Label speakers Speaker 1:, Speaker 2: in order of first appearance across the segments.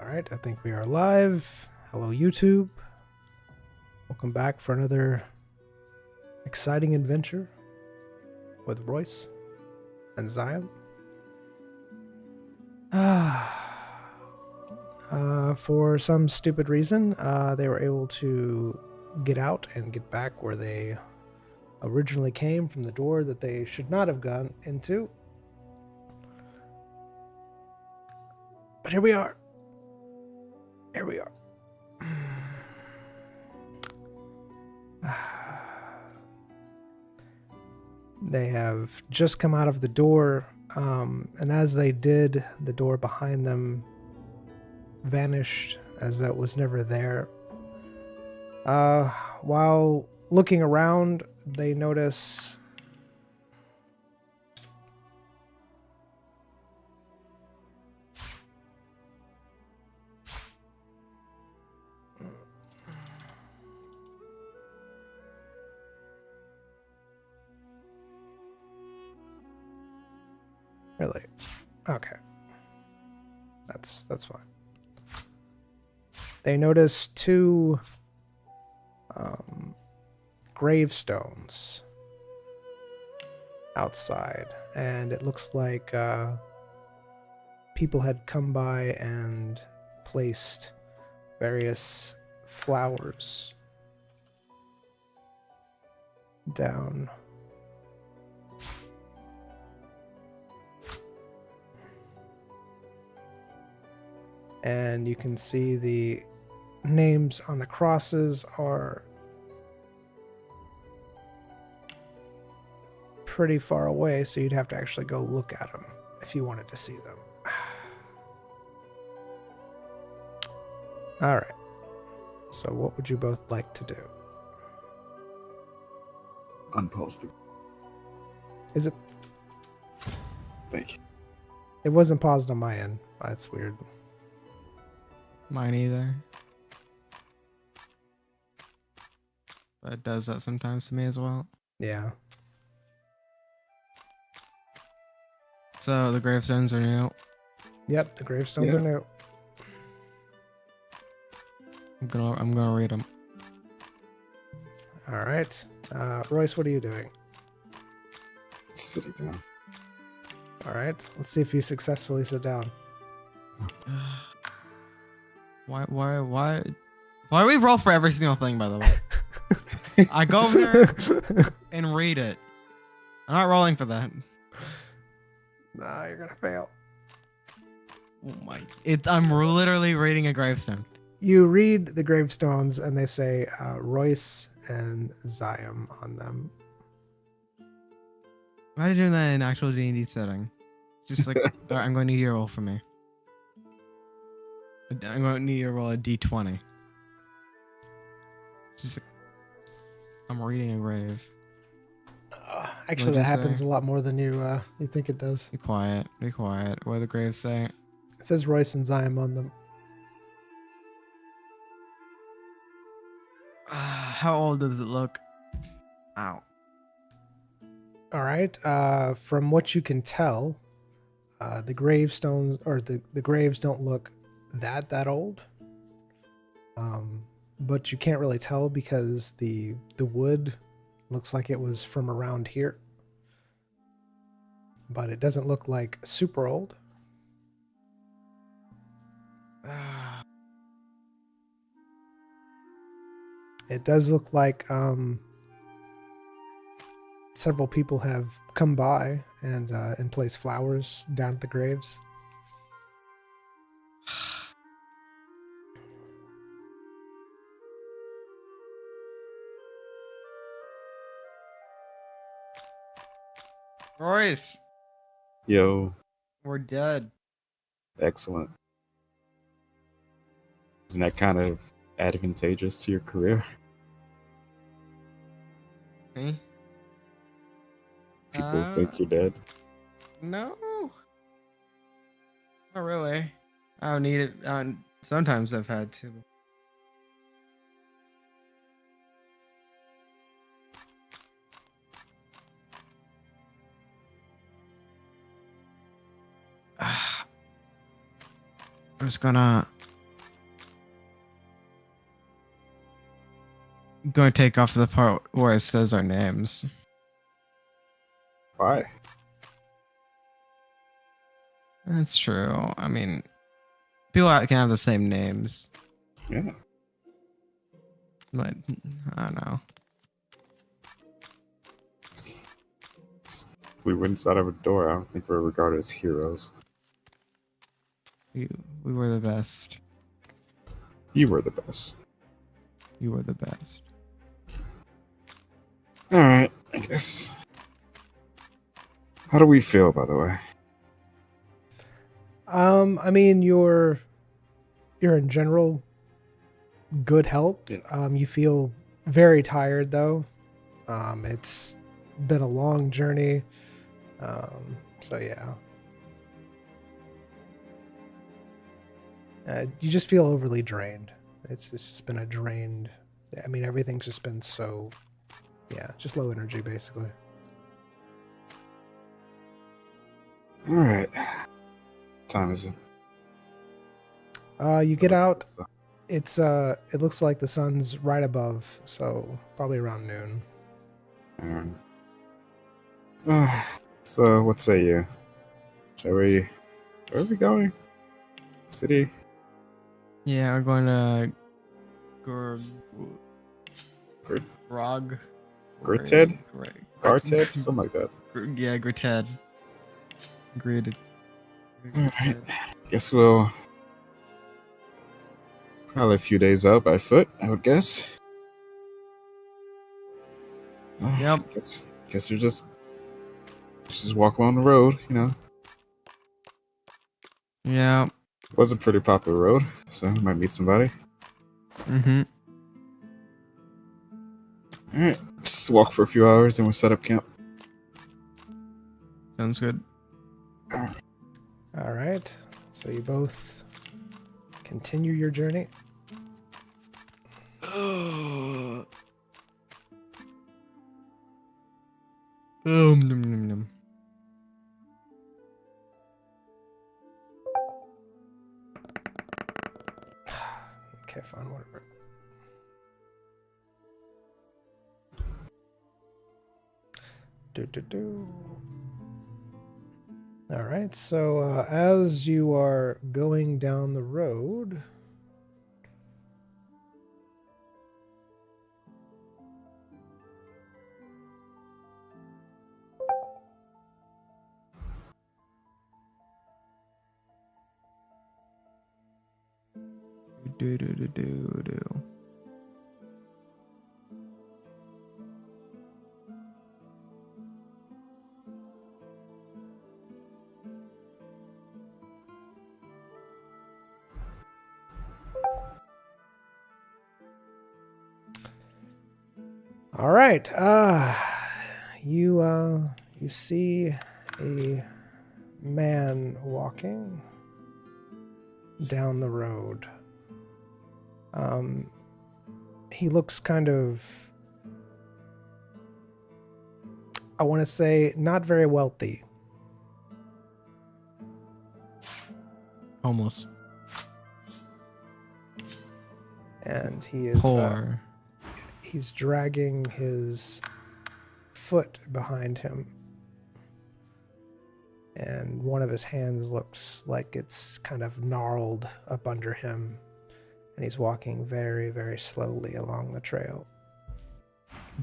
Speaker 1: Alright, I think we are live. Hello, YouTube. Welcome back for another exciting adventure with Royce and Zion. For some stupid reason, they were able to get out and get back where they originally came from the door that they should not have gone into. But here we are. Here we are. They have just come out of the door, and as they did, the door behind them vanished as that was never there. While looking around, they notice really okay. That's fine. They notice two gravestones outside, and it looks like people had come by and placed various flowers down. And you can see the names on the crosses are pretty far away, so you'd have to actually go look at them if you wanted to see them. All right. So what would you both like to do?
Speaker 2: Unpause the...
Speaker 1: Is it?
Speaker 2: Thank you.
Speaker 1: It wasn't paused on my end. That's weird.
Speaker 3: Mine either. But it does that sometimes to me as well.
Speaker 1: Yeah.
Speaker 3: So the gravestones are new.
Speaker 1: Yep, the gravestones are new.
Speaker 3: I'm gonna read them.
Speaker 1: All right. Royce, what are you doing?
Speaker 2: Sitting down.
Speaker 1: All right. Let's see if you successfully sit down.
Speaker 3: Why do we roll for every single thing, by the way? I go over there and read it. I'm not rolling for that.
Speaker 1: Nah, you're gonna fail.
Speaker 3: Oh my! I'm literally reading a gravestone.
Speaker 1: You read the gravestones, and they say Royce and Zion on them.
Speaker 3: Imagine doing that in an actual D&D setting. It's just like, all right, I'm going to need you to roll for me. I'm going to need you to roll a D20. It's just like, I'm reading a grave.
Speaker 1: Actually, that happens a lot more than you think it does.
Speaker 3: Be quiet. Be quiet. What do the graves say?
Speaker 1: It says Royce and Zion on them.
Speaker 3: How old does it look? Ow.
Speaker 1: All right. From what you can tell, the gravestones or the graves don't look that old. But you can't really tell because the wood looks like it was from around here. But it doesn't look like super old. It does look like several people have come by and placed flowers down at the graves.
Speaker 3: Royce,
Speaker 2: Yo,
Speaker 3: we're dead.
Speaker 2: excellent. Isn't that kind of advantageous to your career?
Speaker 3: Me?
Speaker 2: People think you're dead.
Speaker 3: No. Not really. I don't need it. Sometimes I've had to. I'm just gonna going to take off the part where it says our names.
Speaker 2: Why?
Speaker 3: That's true. I mean, people can have the same names,
Speaker 2: Yeah.
Speaker 3: but I don't know.
Speaker 2: We went inside of a door. I don't think we're regarded as heroes.
Speaker 3: We were the best.
Speaker 2: You were the best.
Speaker 3: You were the best.
Speaker 2: Alright, I guess. How do we feel, by the way?
Speaker 1: I mean, you're in general good health.
Speaker 2: Yeah.
Speaker 1: You feel very tired though. It's been a long journey. So yeah. You just feel overly drained. It's just been a drained. I mean, everything's just been so. Yeah, just low energy basically.
Speaker 2: Alright. Time is it?
Speaker 1: You get out. It's it looks like the sun's right above, so probably around noon.
Speaker 2: So, what say you? Where are we going? City?
Speaker 3: Yeah, we're going to Grog.
Speaker 2: Gritted? Garted? Something like that.
Speaker 3: Yeah, Gritted. Gritted.
Speaker 2: Alright. Guess we'll probably a few days out by foot, I would guess.
Speaker 3: Yep.
Speaker 2: Guess you're just walk along the road, you know.
Speaker 3: Yeah.
Speaker 2: It was a pretty popular road, so we might meet somebody.
Speaker 3: Mm-hmm.
Speaker 2: Alright. Just walk for a few hours, then we'll set up camp.
Speaker 3: Sounds good.
Speaker 1: All right. So you both continue your journey.
Speaker 3: Nom, nom, nom.
Speaker 1: Okay, fine, whatever. All right, so as you are going down the road,
Speaker 3: Do.
Speaker 1: all right, you see a man walking down the road. He looks kind of, I want to say, not very wealthy.
Speaker 3: Homeless.
Speaker 1: And he is
Speaker 3: Poor.
Speaker 1: He's dragging his foot behind him. And one of his hands looks like it's kind of gnarled up under him. And he's walking very, very slowly along the trail.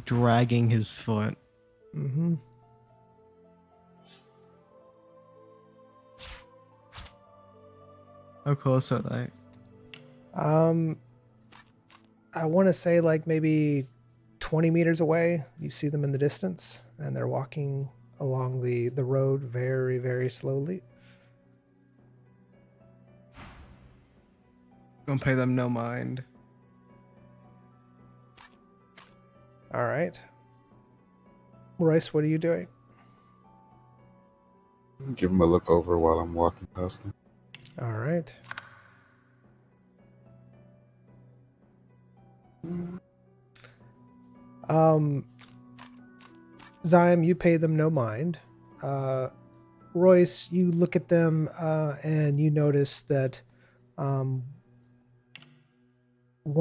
Speaker 3: Dragging his foot.
Speaker 1: Mm-hmm.
Speaker 3: How close are they?
Speaker 1: I want to say like maybe 20 meters away. You see them in the distance, and they're walking along the road very, very slowly.
Speaker 3: Gonna pay them no mind.
Speaker 1: All right. Royce, what are you doing?
Speaker 2: Give him a look over while I'm walking past them.
Speaker 1: All right. Zyme, you pay them no mind. Royce, you look at them and you notice that one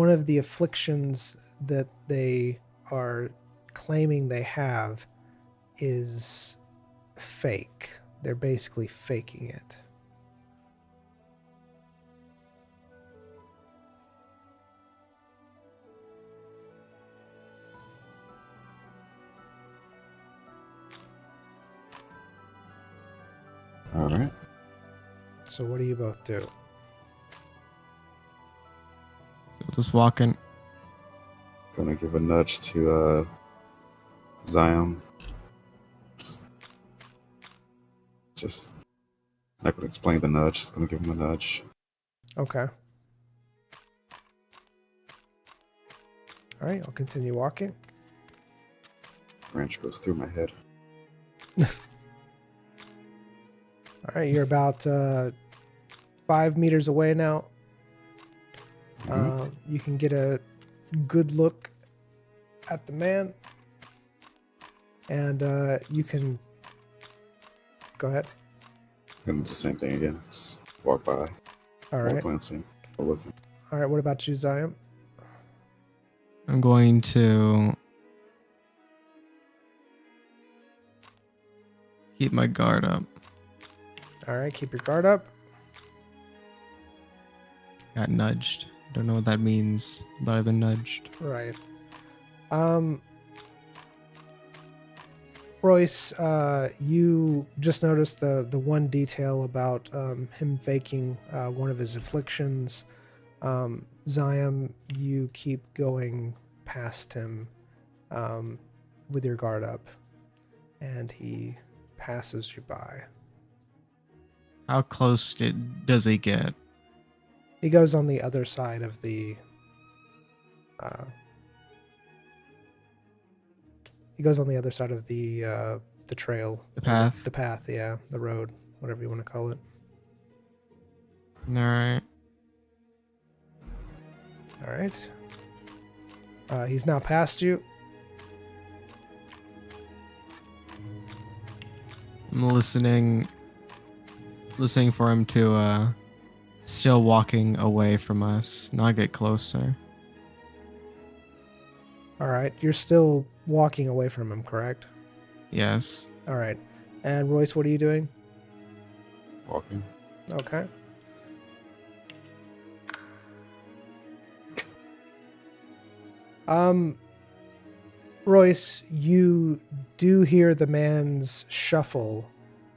Speaker 1: of the afflictions that they are claiming they have is fake. They're basically faking it.
Speaker 2: All right.
Speaker 1: So what do you both do?
Speaker 3: So just walking.
Speaker 2: Gonna give a nudge to Zion. Just not gonna explain the nudge. Just gonna give him a nudge.
Speaker 1: Okay. All right, I'll continue walking.
Speaker 2: Branch goes through my head.
Speaker 1: All right, you're about 5 meters away now. You can get a good look at the man, and you can go ahead.
Speaker 2: Gonna do the same thing again. Just walk by.
Speaker 1: All right.
Speaker 2: Glancing. Looking.
Speaker 1: All right. What about you, Zion?
Speaker 3: I'm going to keep my guard up.
Speaker 1: All right. Keep your guard up.
Speaker 3: Got nudged. Don't know what that means, but I've been nudged.
Speaker 1: Right. Royce, you just noticed the one detail about him faking one of his afflictions. Zion, you keep going past him with your guard up, and he passes you by.
Speaker 3: How close does he get?
Speaker 1: He goes on the other side of the trail.
Speaker 3: The path?
Speaker 1: The path, yeah. The road, whatever you want to call it.
Speaker 3: Alright.
Speaker 1: All right. He's now past you.
Speaker 3: I'm listening for him to still walking away from us, not get closer.
Speaker 1: All right. You're still walking away from him, correct?
Speaker 3: Yes.
Speaker 1: All right. And Royce, what are you doing?
Speaker 2: Walking.
Speaker 1: Okay. Royce, you do hear the man's shuffle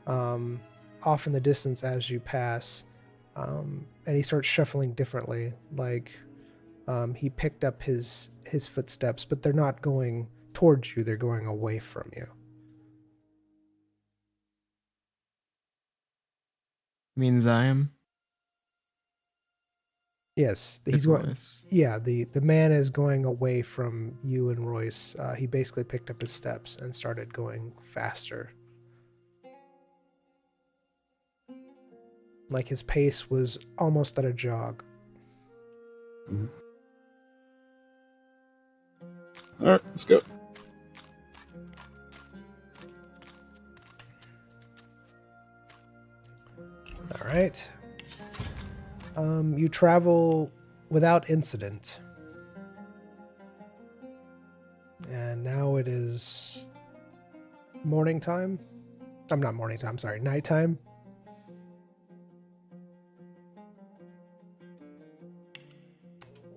Speaker 1: off in the distance as you pass, and he starts shuffling differently. Like he picked up his footsteps, but they're not going towards you; they're going away from you.
Speaker 3: Means I am.
Speaker 1: Yes, he's going. Yeah, the man is going away from you and Royce. He basically picked up his steps and started going faster. Like his pace was almost at a jog.
Speaker 2: Mm-hmm. All right, let's go.
Speaker 1: All right. You travel without incident. And now it is morning time. I'm not morning time, sorry, nighttime.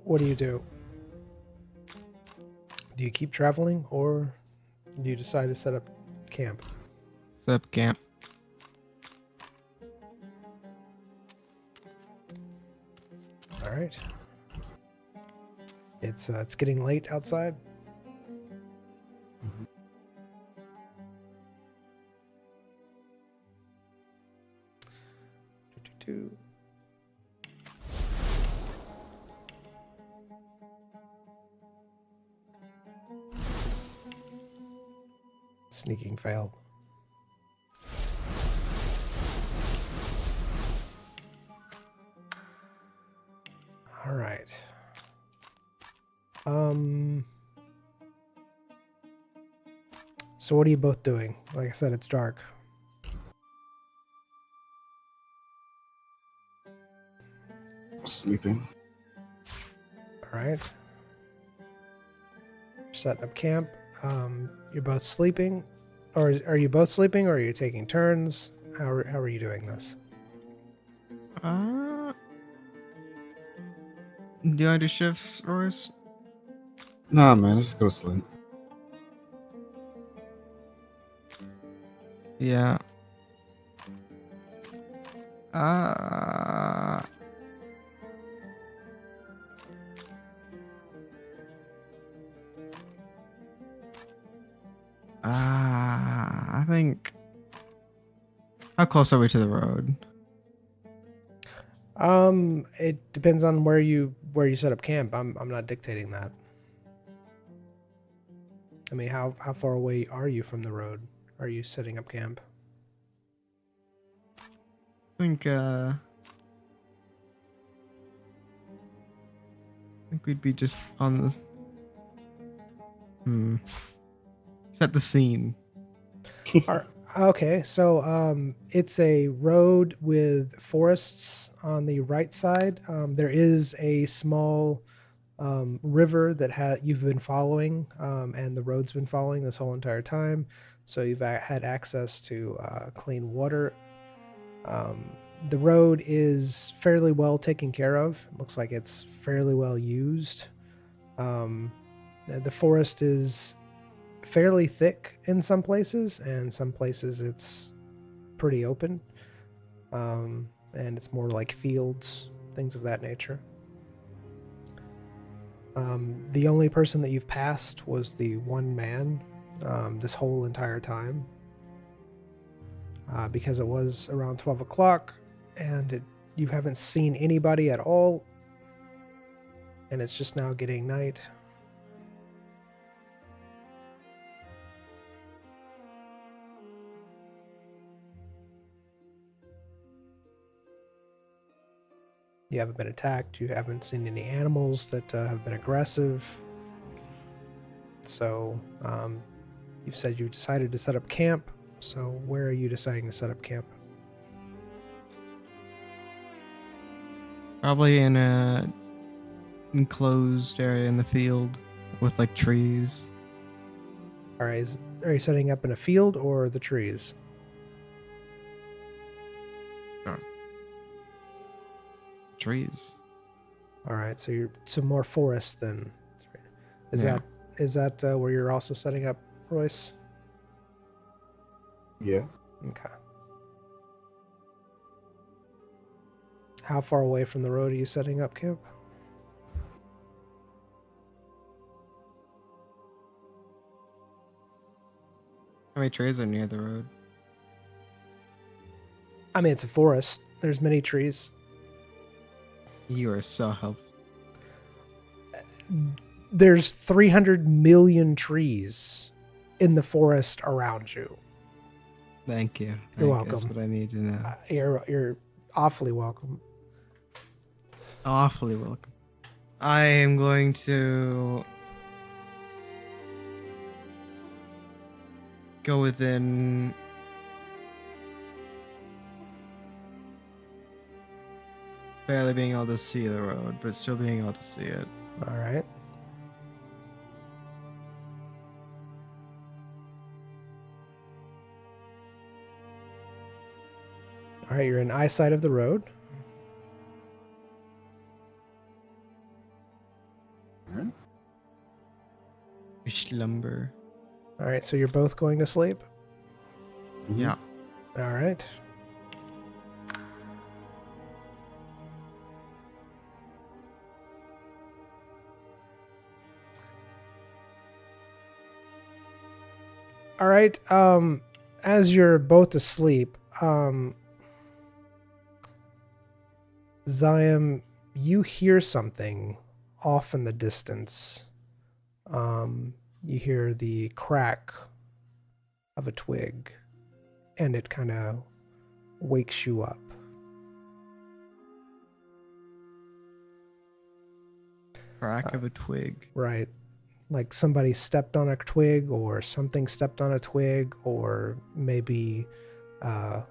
Speaker 1: What do you do? Do you keep traveling or do you decide to set up camp?
Speaker 3: Set up camp.
Speaker 1: All right. It's getting late outside. Do. Sneaking fail. All right. So what are you both doing? Like I said, it's dark.
Speaker 2: Sleeping.
Speaker 1: All right. setting up camp. You're both sleeping, or are you both sleeping, or are you taking turns? How are you doing this?
Speaker 3: Do you want to do shifts, Royce?
Speaker 2: Nah, man, let's go to sleep.
Speaker 3: Yeah. Uh, I think. How close are we to the road?
Speaker 1: It depends on where you set up camp. I'm not dictating that. I mean, how far away are you from the road? Are you setting up camp?
Speaker 3: I think we'd be just on the. Set the scene.
Speaker 1: Okay, so it's a road with forests on the right side. There is a small river that you've been following, and the road's been following this whole entire time. So you've had access to clean water. The road is fairly well taken care of. It looks like it's fairly well used. The forest is fairly thick in some places, and some places it's pretty open. And it's more like fields, things of that nature. The only person that you've passed was the one man this whole entire time. Because it was around 12 o'clock and you haven't seen anybody at all. And it's just now getting night. You haven't been attacked. You haven't seen any animals that have been aggressive. So you've said you decided to set up camp. So where are you deciding to set up camp?
Speaker 3: Probably in a enclosed area in the field with like trees.
Speaker 1: All right. Are you setting up in a field or the trees?
Speaker 3: Trees.
Speaker 1: All right. So you're some more forest then. Is that where you're also setting up, Royce?
Speaker 2: Yeah.
Speaker 1: Okay. How far away from the road are you setting up camp?
Speaker 3: How many trees are near the road?
Speaker 1: I mean, it's a forest. There's many trees.
Speaker 3: You are so helpful.
Speaker 1: There's 300 million trees in the forest around you.
Speaker 3: Thank you.
Speaker 1: You're welcome.
Speaker 3: That's what I need to know.
Speaker 1: You're awfully welcome.
Speaker 3: Awfully welcome. I am going to go within barely being able to see the road, but still being able to see it.
Speaker 1: All right. All right, you're in eyesight of the road.
Speaker 3: We slumber.
Speaker 1: All right, so you're both going to sleep?
Speaker 3: Yeah.
Speaker 1: All right. All right, as you're both asleep, Zion, you hear something off in the distance. You hear the crack of a twig, and it kind of wakes you up.
Speaker 3: Crack of a twig.
Speaker 1: Right. Like somebody stepped on a twig, or something stepped on a twig, or maybe a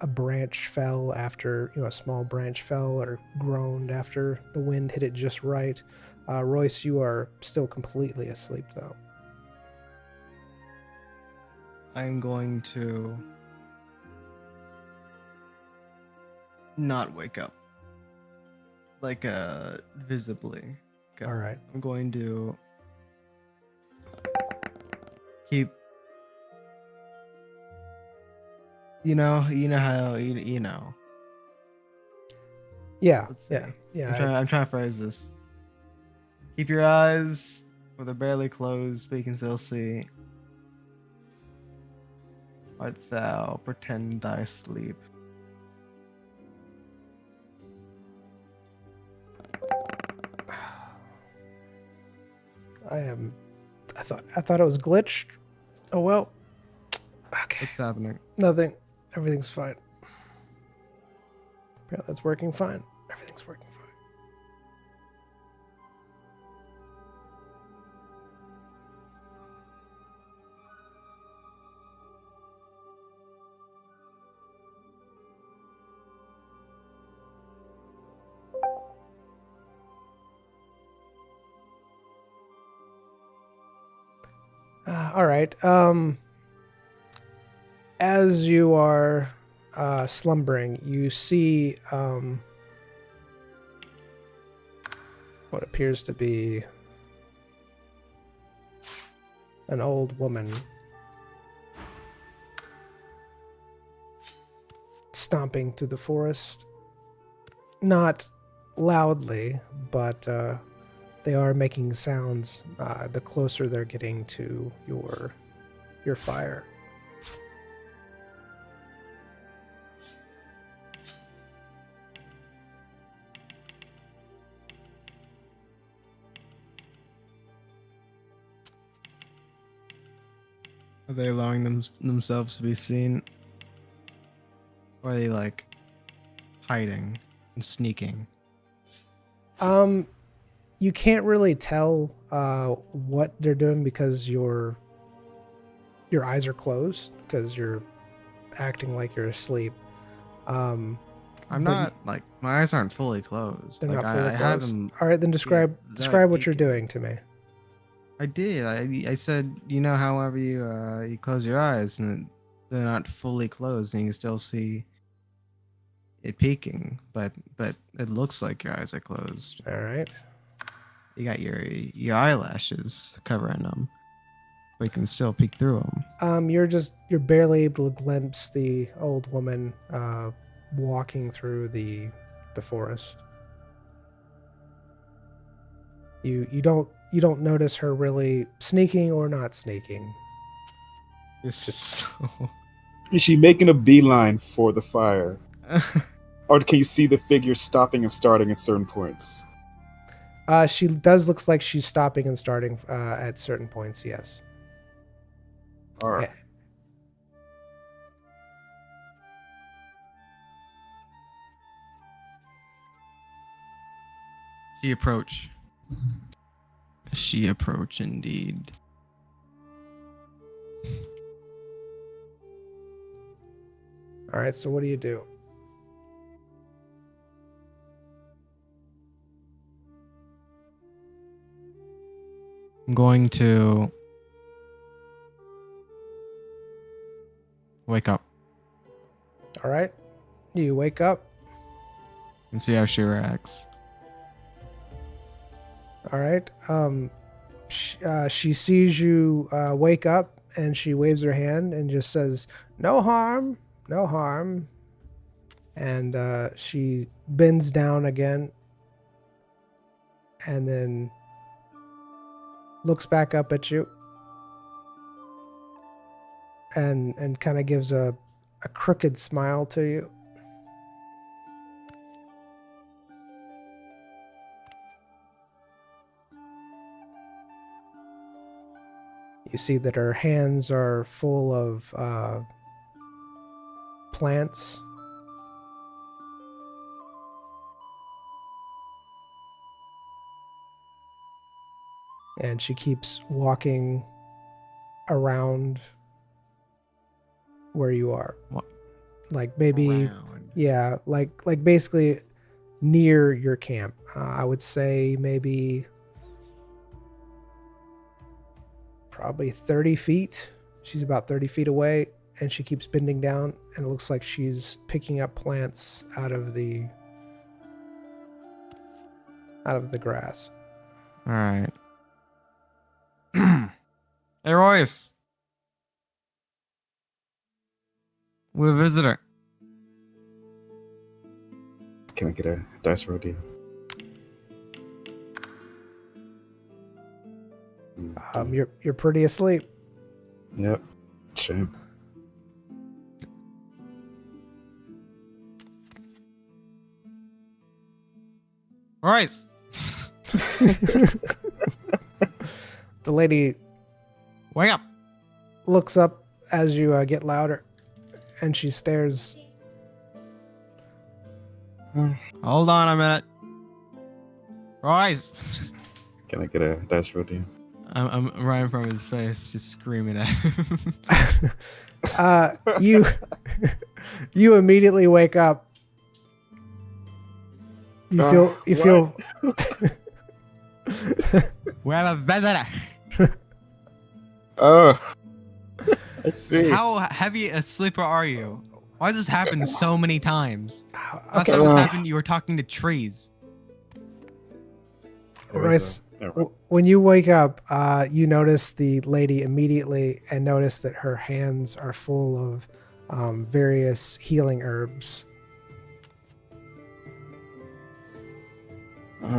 Speaker 1: branch fell after, a small branch fell or groaned after the wind hit it just right. Royce, you are still completely asleep, though.
Speaker 3: I'm going to not wake up. Like, visibly. Okay.
Speaker 1: All right.
Speaker 3: I'm going to keep. You know how you know.
Speaker 1: Yeah.
Speaker 3: Let's see.
Speaker 1: Yeah.
Speaker 3: I'm trying to phrase this. Keep your eyes where they're barely closed, but you can still see. Art thou pretend thy sleep?
Speaker 1: I thought it was glitched. Oh well. Okay.
Speaker 3: What's happening?
Speaker 1: Nothing. Everything's fine. Apparently that's working fine. Everything's working fine. All right. As you are slumbering, you see what appears to be an old woman stomping through the forest. Not loudly, but they are making sounds the closer they're getting to your fire.
Speaker 3: Are they allowing themselves to be seen? Or are they like hiding and sneaking?
Speaker 1: You can't really tell what they're doing because your eyes are closed because you're acting like you're asleep.
Speaker 3: I'm
Speaker 1: but
Speaker 3: not like my eyes aren't fully closed.
Speaker 1: They're
Speaker 3: Like,
Speaker 1: not fully
Speaker 3: I have
Speaker 1: closed.
Speaker 3: them.
Speaker 1: All right, then describe
Speaker 3: that
Speaker 1: what you're
Speaker 3: peeking.
Speaker 1: doing to me.
Speaker 3: I did. I said, however you close your eyes and they're not fully closed and you can still see it peeking, but it looks like your eyes are closed.
Speaker 1: All right.
Speaker 3: You got your eyelashes covering them, but you can still peek through them.
Speaker 1: You're barely able to glimpse the old woman walking through the forest. You don't notice her really sneaking or not sneaking.
Speaker 3: So...
Speaker 2: Is she making a beeline for the fire? Or can you see the figure stopping and starting at certain points?
Speaker 1: She does looks like she's stopping and starting at certain points, yes.
Speaker 2: All right.
Speaker 3: She approach indeed.
Speaker 1: All right, so what do you do?
Speaker 3: I'm going to wake up
Speaker 1: All right. You wake up.
Speaker 3: and see how she reacts.
Speaker 1: All right. She sees you wake up and she waves her hand and just says, "No harm, no harm." And she bends down again and then looks back up at you and kind of gives a crooked smile to you. You see that her hands are full of plants. And she keeps walking around where you are.
Speaker 3: What?
Speaker 1: Like maybe,
Speaker 3: Around.
Speaker 1: yeah, like basically near your camp. I would say maybe probably 30 feet. She's about 30 feet away, and she keeps bending down, and it looks like she's picking up plants out of the grass.
Speaker 3: All right. Hey, Royce. We have a visitor.
Speaker 2: Can I get a dice roll, deal?
Speaker 1: You're pretty asleep.
Speaker 2: Yep. Shame.
Speaker 3: Royce.
Speaker 1: The lady
Speaker 3: Wake up.
Speaker 1: looks up as you get louder, and she stares.
Speaker 3: Hold on a minute. Royce.
Speaker 2: Can I get a dice roll, deal?
Speaker 3: I'm right from his face, just screaming at him.
Speaker 1: You you immediately wake up. You feel
Speaker 3: We have a visitor.
Speaker 2: Oh, I see.
Speaker 3: How heavy a sleeper are you? Why does this happen so many times? Last
Speaker 1: okay.
Speaker 3: time this happened, you were talking to trees.
Speaker 1: Royce, when you wake up, you notice the lady immediately and notice that her hands are full of various healing herbs.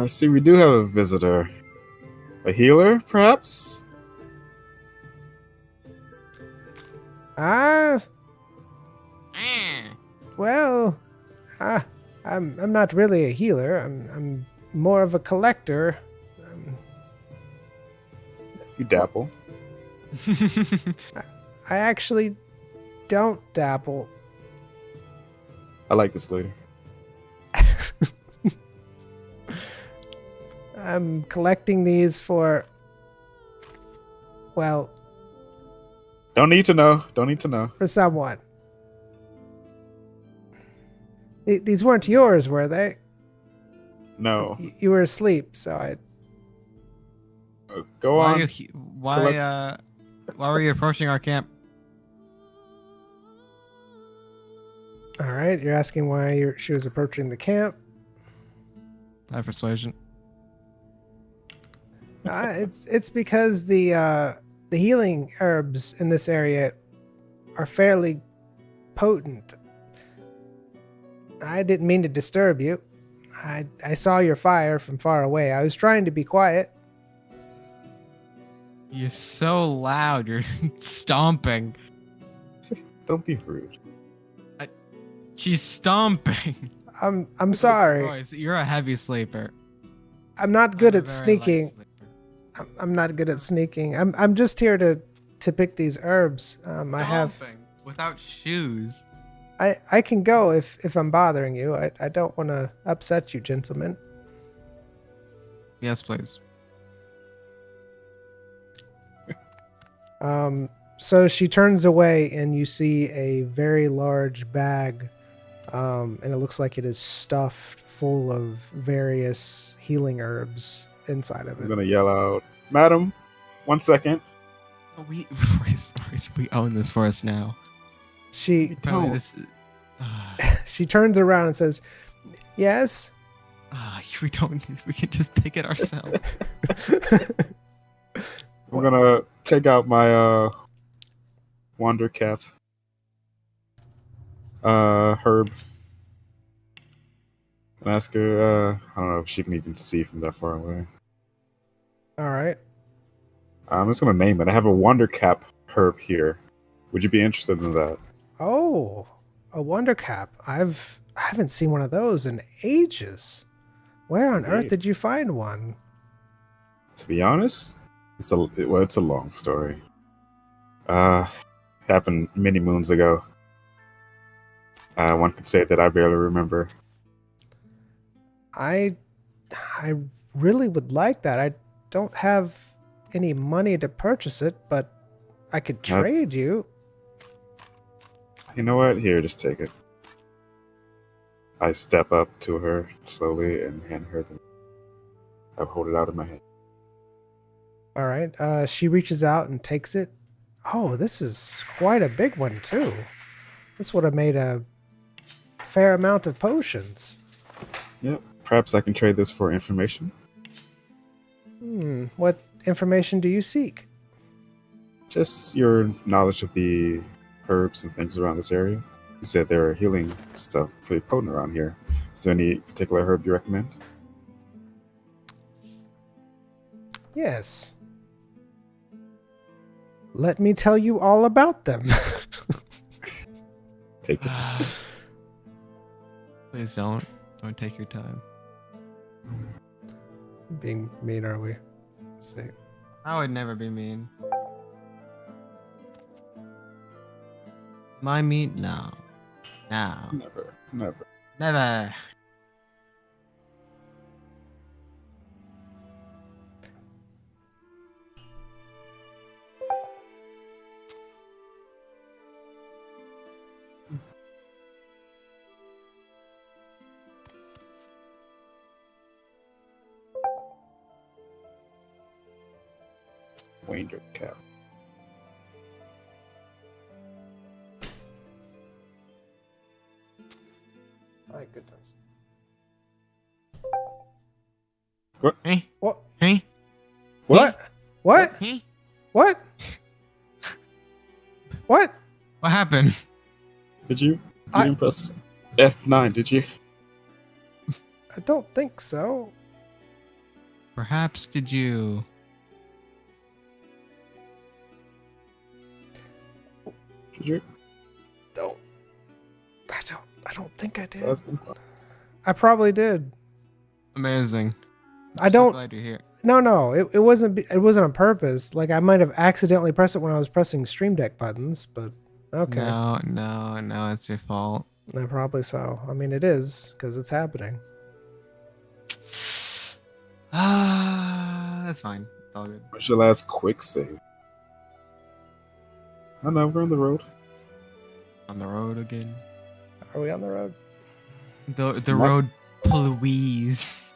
Speaker 2: See, we do have a visitor. A healer, perhaps?
Speaker 1: Well, I'm not really a healer. I'm more of a collector.
Speaker 2: You dabble.
Speaker 1: I actually don't dabble.
Speaker 2: I like this lady.
Speaker 1: I'm collecting these for, well,
Speaker 2: Don't need to know. Don't need to know.
Speaker 1: for someone. These weren't yours, were they?
Speaker 2: No.
Speaker 1: You were asleep, so I.
Speaker 2: Go on.
Speaker 3: Why were you approaching our camp?
Speaker 1: All right, you're asking why she was approaching the camp.
Speaker 3: I have persuasion.
Speaker 1: It's because the healing herbs in this area are fairly potent. I didn't mean to disturb you. I saw your fire from far away. I was trying to be quiet.
Speaker 3: You're so loud. You're stomping.
Speaker 2: Don't be rude.
Speaker 3: She's stomping.
Speaker 1: I'm sorry.
Speaker 3: Royce, you're a heavy sleeper.
Speaker 1: I'm not good
Speaker 3: I'm a
Speaker 1: at
Speaker 3: very light
Speaker 1: sneaking.
Speaker 3: sleeper.
Speaker 1: I'm not good at sneaking. I'm just here to pick these herbs. I have.
Speaker 3: Stomping without shoes.
Speaker 1: I can go if I'm bothering you. I don't want to upset you, gentlemen.
Speaker 3: Yes, please.
Speaker 1: So she turns away, and you see a very large bag, and it looks like it is stuffed full of various healing herbs inside of
Speaker 2: I'm
Speaker 1: it.
Speaker 2: gonna yell out, "Madam, 1 second."
Speaker 3: Royce, we own this for us now.
Speaker 1: She
Speaker 3: Apparently this.
Speaker 1: she turns around and says, "Yes."
Speaker 3: We don't. We can just take it ourselves.
Speaker 2: I'm gonna take out my wander cap. Herb. And ask her, I don't know if she can even see from that far away.
Speaker 1: All right.
Speaker 2: I'm just gonna name it. I have a wonder cap herb here. Would you be interested in that?
Speaker 1: Oh, a wonder cap. I haven't seen one of those in ages. Where on earth
Speaker 2: Indeed.
Speaker 1: did you find one?
Speaker 2: To be honest, it's a long story. Happened many moons ago. One could say that I barely remember.
Speaker 1: I really would like that. I don't have any money to purchase it, but I could trade
Speaker 2: That's-
Speaker 1: you.
Speaker 2: You know what? Here, just take it. I step up to her slowly and hand her the. I hold it out in my hand.
Speaker 1: All right. She reaches out and takes it. Oh, this is quite a big one too. This would have made a fair amount of potions.
Speaker 2: Yep. Perhaps I can trade this for information.
Speaker 1: What information do you seek?
Speaker 2: Just your knowledge of the herbs and things around this area. You said there are healing stuff pretty potent around here. Is there any particular herb you recommend?
Speaker 1: Yes. Let me tell you all about them.
Speaker 2: Take your time.
Speaker 3: Please don't. Don't take your time.
Speaker 1: Being mean, are we? Let's see.
Speaker 3: I would never be mean. My meat? No. No.
Speaker 2: Never. Never.
Speaker 3: Never.
Speaker 2: Wander cow.
Speaker 1: My goodness.
Speaker 3: Hey?
Speaker 1: What?
Speaker 3: Hey?
Speaker 1: What? What?
Speaker 3: Hey?
Speaker 1: What? What?
Speaker 3: What happened?
Speaker 2: Did you press F9, did you?
Speaker 1: I don't think so.
Speaker 3: Perhaps did you...
Speaker 2: Did you?
Speaker 1: I don't think I did.
Speaker 2: That's been fun.
Speaker 1: I probably did.
Speaker 3: Amazing.
Speaker 1: I
Speaker 3: I'm
Speaker 1: don't.
Speaker 3: So glad you're here.
Speaker 1: No. It wasn't. It wasn't on purpose. Like I might have accidentally pressed it when I was pressing Stream Deck buttons, but okay.
Speaker 3: No, it's your fault.
Speaker 1: Probably so. I mean, it is because it's happening.
Speaker 3: That's fine. It's all good.
Speaker 2: What's your last quick save? I know, we're on the road.
Speaker 3: On the road again.
Speaker 1: Are we on the road?
Speaker 3: The road, please.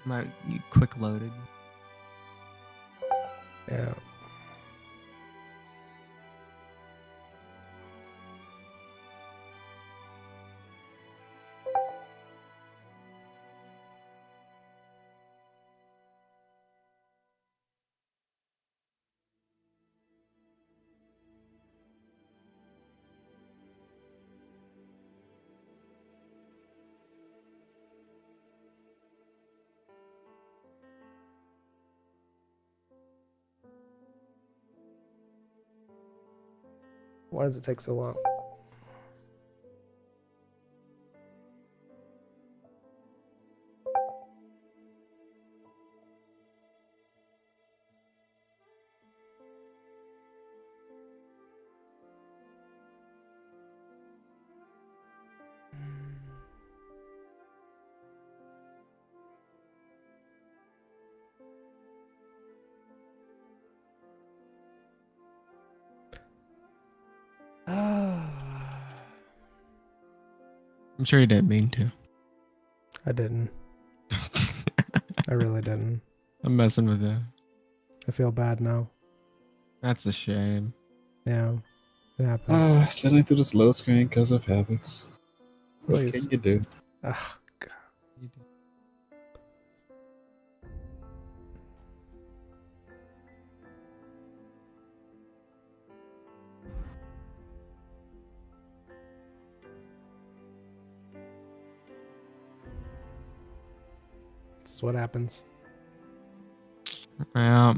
Speaker 3: You quick loaded.
Speaker 1: Yeah. Why does it take so long?
Speaker 3: I'm sure you didn't mean to.
Speaker 1: I didn't. I really didn't.
Speaker 3: I'm messing with you.
Speaker 1: I feel bad now.
Speaker 3: That's a shame.
Speaker 1: Yeah. It happens.
Speaker 2: Sitting through this low screen because of habits. What
Speaker 1: Please.
Speaker 2: can you do?
Speaker 1: Ugh, God.
Speaker 3: You did.
Speaker 1: This is what happens.
Speaker 3: Yeah.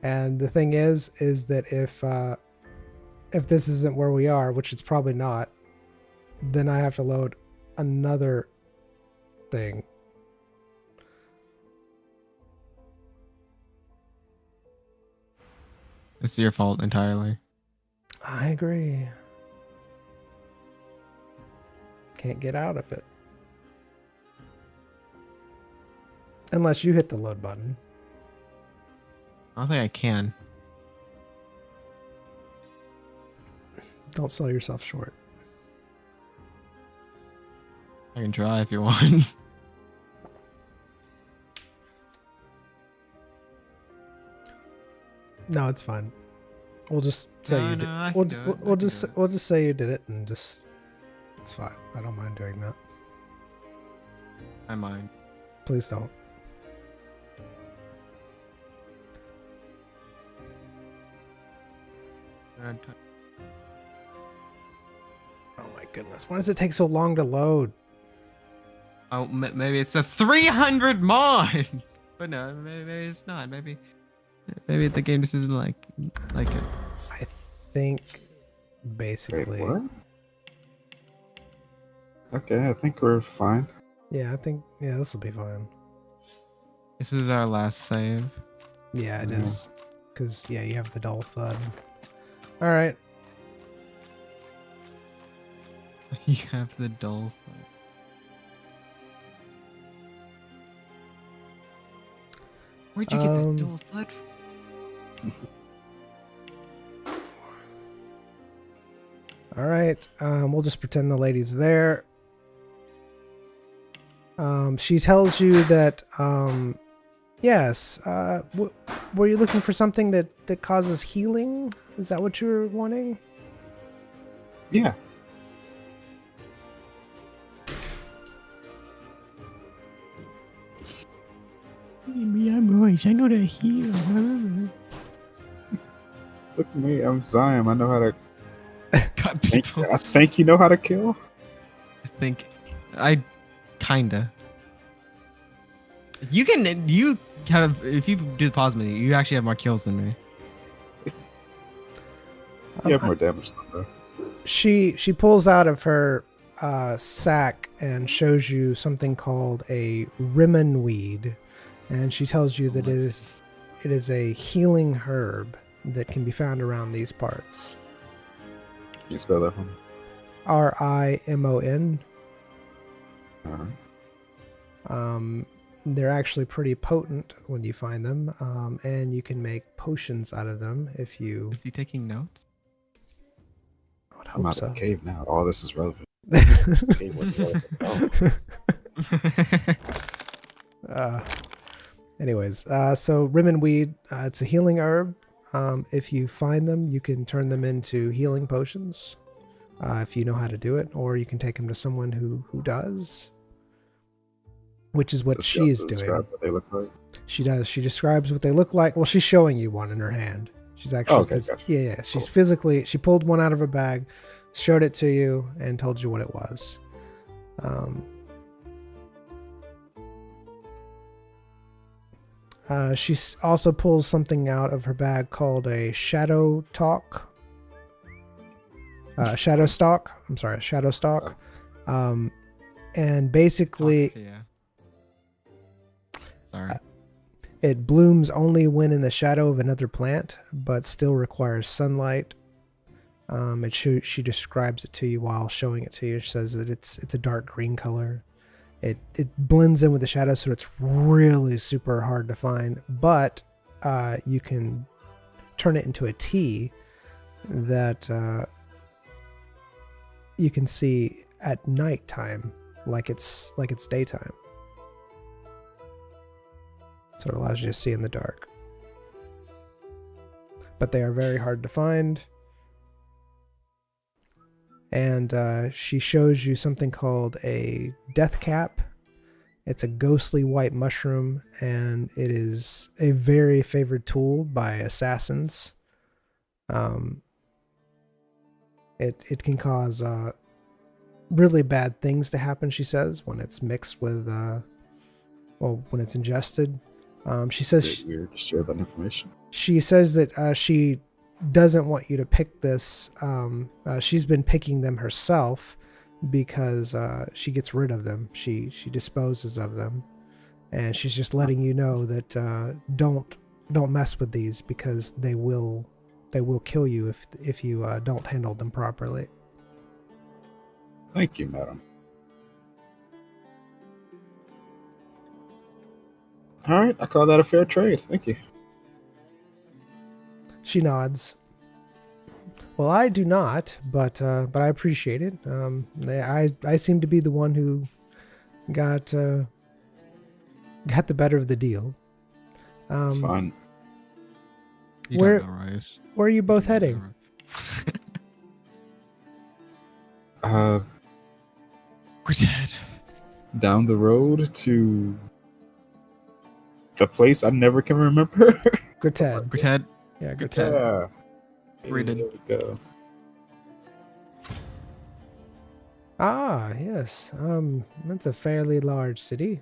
Speaker 1: And the thing is that if this isn't where we are, which it's probably not, then I have to load another thing.
Speaker 3: It's your fault entirely.
Speaker 1: I agree. Can't get out of it. Unless you hit the load button.
Speaker 3: I don't think I can.
Speaker 1: Don't sell yourself short.
Speaker 3: I can try if you want.
Speaker 1: No, it's fine. We'll just say
Speaker 3: No,
Speaker 1: you
Speaker 3: no,
Speaker 1: did.
Speaker 3: I
Speaker 1: We'll,
Speaker 3: can do it. I
Speaker 1: we'll
Speaker 3: can
Speaker 1: just
Speaker 3: do it.
Speaker 1: we'll just say you did it, and just it's fine. I don't mind doing that.
Speaker 3: I mind.
Speaker 1: Please don't. Oh my goodness! Why does it take so long to load?
Speaker 3: Oh, maybe it's a 300 mods. But no, maybe it's not. Maybe the game just isn't like it.
Speaker 1: I think
Speaker 2: Wait,
Speaker 1: basically.
Speaker 2: what? Okay, I think we're fine.
Speaker 1: Yeah, I think this will be fine.
Speaker 3: This is our last save.
Speaker 1: Yeah, it
Speaker 2: Yeah.
Speaker 1: is. Because you have the dull thud. All right.
Speaker 3: You have the dull. Where'd you get that dull thud from?
Speaker 1: All right. We'll just pretend the lady's there. She tells you that, yes. Were you looking for something that causes healing? Is that what you were wanting?
Speaker 2: Yeah.
Speaker 3: I'm Royce. I know that heal.
Speaker 2: Look at me. I'm Zion. I know how to.
Speaker 3: Cut people.
Speaker 2: I think you know how to kill.
Speaker 3: I think I kinda. You have, if you do the pause menu, you actually have more kills than me.
Speaker 2: You have more damage than that.
Speaker 1: She pulls out of her sack and shows you something called a rimmon weed, and she tells you that it is a healing herb that can be found around these parts.
Speaker 2: Can you spell that for me?
Speaker 1: RIMON.
Speaker 2: Alright.
Speaker 1: They're actually pretty potent when you find them, and you can make potions out of them if you.
Speaker 3: Is he taking notes?
Speaker 1: I would
Speaker 2: I'm
Speaker 1: hope
Speaker 2: out
Speaker 1: so.
Speaker 2: of the cave now. All this is relevant. The cave was relevant. Oh.
Speaker 1: Anyways, so rimmon weed, it's a healing herb. If you find them, you can turn them into healing potions, if you know how to do it, or you can take them to someone who does, which is what
Speaker 2: Does
Speaker 1: she is
Speaker 2: also
Speaker 1: doing.
Speaker 2: describe what they look like?
Speaker 1: She does. She describes what they look like. Well, she's showing you one in her hand. She's actually,
Speaker 2: okay, gotcha.
Speaker 1: yeah. She's
Speaker 2: Cool.
Speaker 1: physically. She pulled one out of her bag, showed it to you, and told you what it was. She also pulls something out of her bag called a shadow talk. Shadow stalk. I'm sorry, shadow stalk. And basically,
Speaker 3: Yeah. Sorry.
Speaker 1: it blooms only when in the shadow of another plant, but still requires sunlight. She describes it to you while showing it to you. She says that it's a dark green color. It blends in with the shadow, so it's really super hard to find. But you can turn it into a tea that you can see at nighttime, like it's daytime. So it allows you to see in the dark. But they are very hard to find. And she shows you something called a death cap. It's a ghostly white mushroom, and it is a very favored tool by assassins. It can cause really bad things to happen, she says, when it's mixed with, when it's ingested. She says
Speaker 2: Weird to share that information.
Speaker 1: she says that she doesn't want you to pick this. She's been picking them herself because she gets rid of them. She disposes of them, and she's just letting you know that don't mess with these because they will kill you if you don't handle them properly.
Speaker 2: Thank you, madam. All right, I call that a fair trade. Thank you.
Speaker 1: She nods. Well, I do not, but I appreciate it. I seem to be the one who got the better of the deal.
Speaker 2: It's fine.
Speaker 3: You
Speaker 1: Where-
Speaker 3: don't know, Rice.
Speaker 1: Where are you both
Speaker 3: You don't
Speaker 1: heading?
Speaker 3: know. We're dead.
Speaker 2: Down the road to the place I never can remember.
Speaker 1: Gritted.
Speaker 3: Gritted.
Speaker 1: Yeah, Gritted.
Speaker 2: Yeah.
Speaker 3: Rated.
Speaker 2: There we go.
Speaker 1: Ah, yes. That's a fairly large city.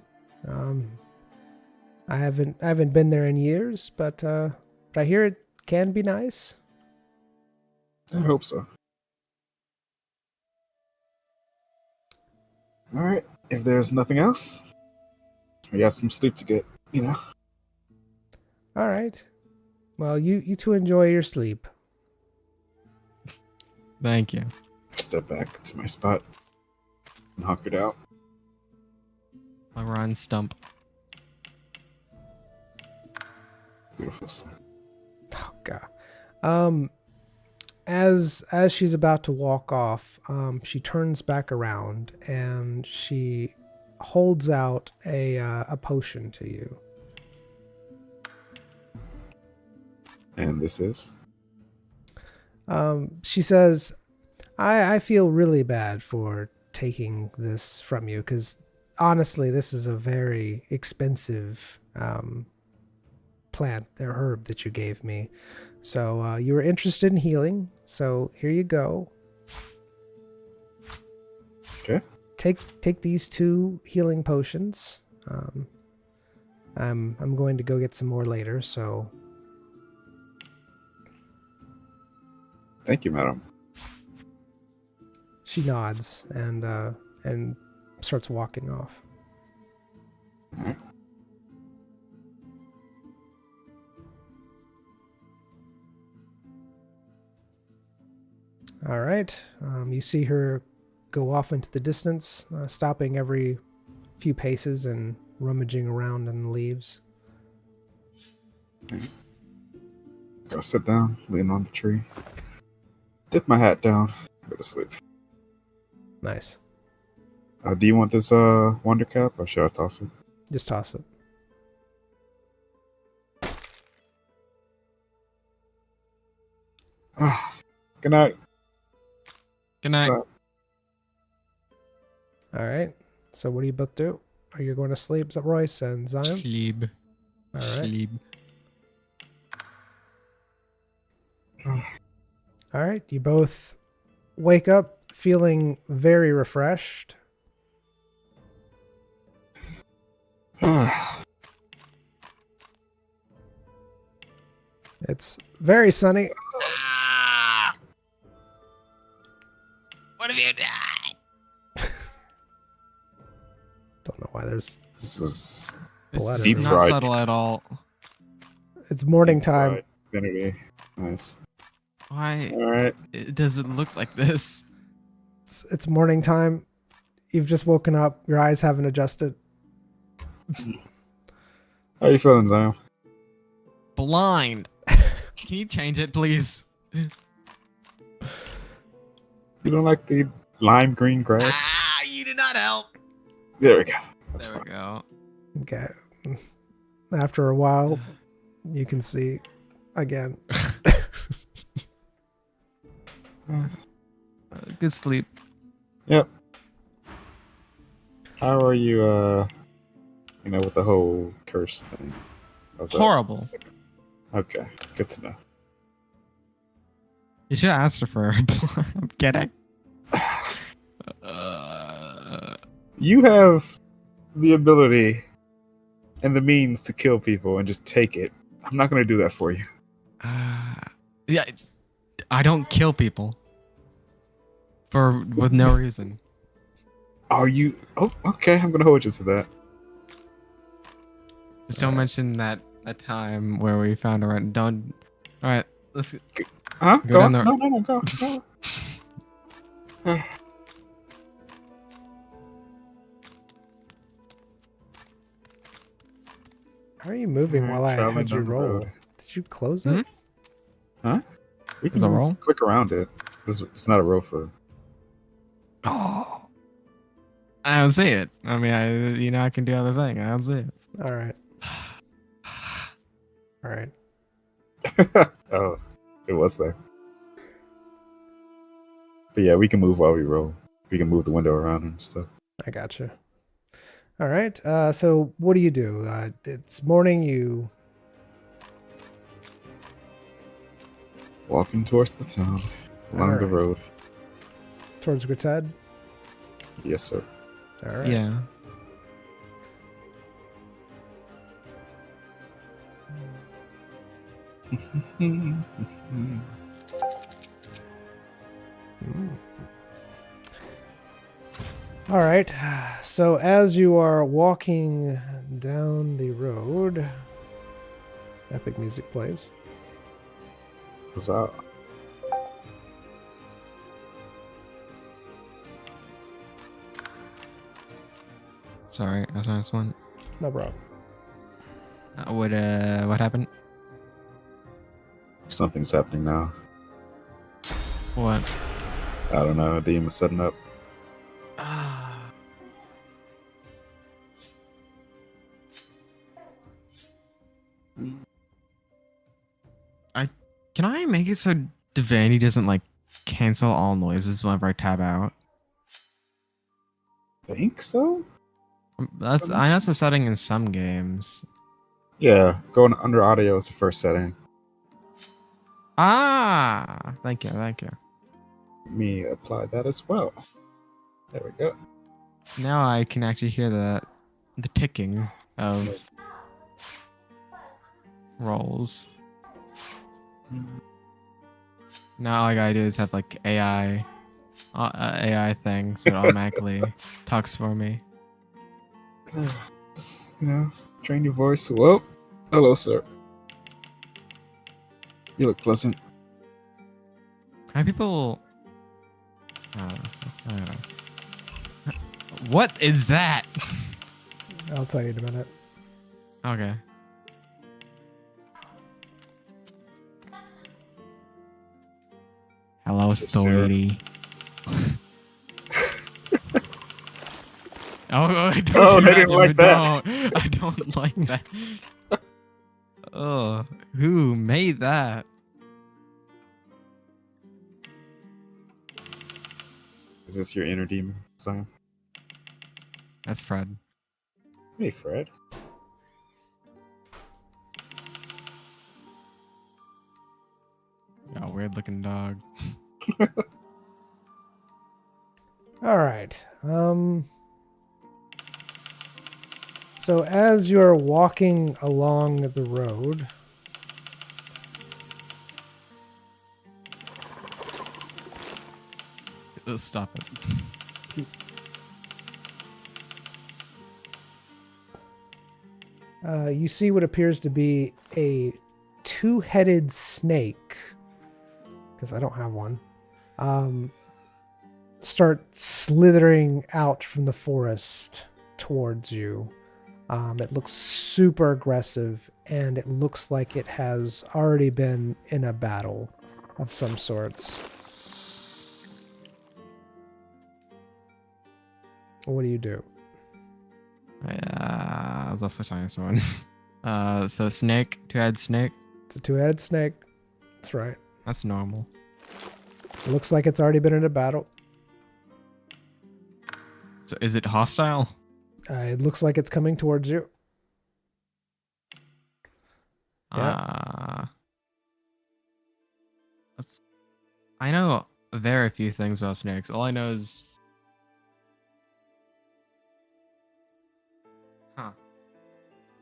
Speaker 1: I haven't been there in years, but I hear it can be nice.
Speaker 2: I hope so. All right. If there's nothing else, we got some sleep to get. You know.
Speaker 1: All right. Well, you two enjoy your sleep.
Speaker 3: Thank you.
Speaker 2: Step back to my spot and hunkered out.
Speaker 3: My Ryan stump.
Speaker 2: Beautiful.
Speaker 1: Oh God. As she's about to walk off, she turns back around and she holds out a potion to you.
Speaker 2: And this is.
Speaker 1: She says, I feel really bad for taking this from you because honestly, this is a very expensive plant, the herb that you gave me. So you were interested in healing, so here you go.
Speaker 2: Okay.
Speaker 1: Take these 2 healing potions. I'm going to go get some more later, so
Speaker 2: Thank you, madam.
Speaker 1: she nods and starts walking off.
Speaker 2: All right.
Speaker 1: All right. You see her go off into the distance, stopping every few paces and rummaging around in the leaves.
Speaker 2: Go sit down, lean on the tree, dip my hat down, go to sleep.
Speaker 1: Nice.
Speaker 2: Do you want this wonder cap, or should I toss it?
Speaker 1: Just toss it.
Speaker 2: Good night.
Speaker 3: Good night.
Speaker 2: So,
Speaker 1: All right. So what do you both do? Are you going to sleep, Royce and Zion?
Speaker 3: Sleep.
Speaker 1: All right.
Speaker 3: Sleep.
Speaker 1: All right. You both wake up feeling very refreshed. It's very sunny.
Speaker 3: What have you done?
Speaker 1: Don't know why there's.
Speaker 2: this is
Speaker 1: Blood
Speaker 3: It's
Speaker 2: deep
Speaker 3: not
Speaker 2: fried.
Speaker 3: subtle at all.
Speaker 1: It's morning
Speaker 2: deep
Speaker 1: time.
Speaker 2: fried Infinity. Nice.
Speaker 3: Why
Speaker 2: All right.
Speaker 3: does it look like this?
Speaker 1: It's morning time. You've just woken up. Your eyes haven't adjusted.
Speaker 2: How you feeling, Zion?
Speaker 3: Blind. Can you change it, please?
Speaker 2: You don't like the lime green grass?
Speaker 3: Ah, you did not help.
Speaker 2: There we go. That's
Speaker 3: There
Speaker 2: fine.
Speaker 3: we go.
Speaker 1: Okay. After a while, you can see again.
Speaker 3: Good sleep.
Speaker 2: Yep. How are you, with the whole curse thing? How's that?
Speaker 3: Horrible.
Speaker 2: Okay, good to know.
Speaker 3: You should have asked her for her. I'm kidding.
Speaker 2: You have the ability and the means to kill people and just take it. I'm not going to do that for you.
Speaker 3: Yeah, I don't kill people with no reason.
Speaker 2: Are you? Oh, okay. I'm going to hold you to that.
Speaker 3: Just don't mention that time where we found her. Don't. All right, let's.
Speaker 2: Huh?
Speaker 3: Go
Speaker 2: Go
Speaker 3: down
Speaker 2: on.
Speaker 3: there.
Speaker 2: No, go.
Speaker 1: How are you moving
Speaker 2: Alright,
Speaker 1: while I
Speaker 2: traveling
Speaker 1: had you
Speaker 2: down the
Speaker 1: roll?
Speaker 2: road.
Speaker 1: Did you close
Speaker 3: Hmm?
Speaker 1: it?
Speaker 2: Huh? We
Speaker 3: Is that roll?
Speaker 2: click around it. It's not a roll for.
Speaker 3: Oh. I don't see it. I mean, I can do other thing. I don't see it.
Speaker 1: All right. All right.
Speaker 2: Oh, it was there. But yeah, we can move while we roll. We can move the window around and stuff.
Speaker 1: I gotcha. All right. So what do? It's morning. You
Speaker 2: Walking towards the town, along the
Speaker 1: Alright.
Speaker 2: road.
Speaker 1: towards Gritad.
Speaker 2: Yes, sir.
Speaker 1: All right.
Speaker 3: Yeah.
Speaker 1: Mm. All right. So as you are walking down the road, epic music plays.
Speaker 2: Huzzah.
Speaker 3: Sorry, I was on this one.
Speaker 1: No problem.
Speaker 3: What happened?
Speaker 2: Something's happening now.
Speaker 3: What?
Speaker 2: I don't know. A demon's setting up.
Speaker 3: Can I make it so Divinity doesn't like cancel all noises whenever I tab out?
Speaker 2: Think so?
Speaker 3: I know that's a setting in some games.
Speaker 2: Yeah, going under audio is the first setting.
Speaker 3: Ah, thank you.
Speaker 2: Let me apply that as well. There we go.
Speaker 3: Now I can actually hear the ticking of rolls. Now all I gotta do is have like AI thing, so it automatically talks for me.
Speaker 2: Just, train your voice. Whoa. Hello, sir. You look pleasant.
Speaker 3: How people? I don't know. What is that?
Speaker 1: I'll tell you in a minute.
Speaker 3: Okay. Hello,
Speaker 2: Sure.
Speaker 3: authority. Oh, don't
Speaker 2: Oh,
Speaker 3: do
Speaker 2: they didn't
Speaker 3: Jimmy,
Speaker 2: like that.
Speaker 3: don't. I don't like that. Oh, who made that?
Speaker 2: Is this your inner demon, Sam?
Speaker 3: That's Fred.
Speaker 2: Hey, Fred.
Speaker 3: Yeah, weird looking dog.
Speaker 1: All right. So as you're walking along the road,
Speaker 3: Let's stop it.
Speaker 1: you see what appears to be a two-headed snake, because I don't have one, start slithering out from the forest towards you. It looks super aggressive, and it looks like it has already been in a battle of some sorts. What do you do?
Speaker 3: I was also trying someone. So snake, two-head snake.
Speaker 1: It's a two-headed snake. That's right.
Speaker 3: That's normal.
Speaker 1: It looks like it's already been in a battle.
Speaker 3: So is it hostile?
Speaker 1: It looks like it's coming towards you.
Speaker 3: I know very few things about snakes. All I know is,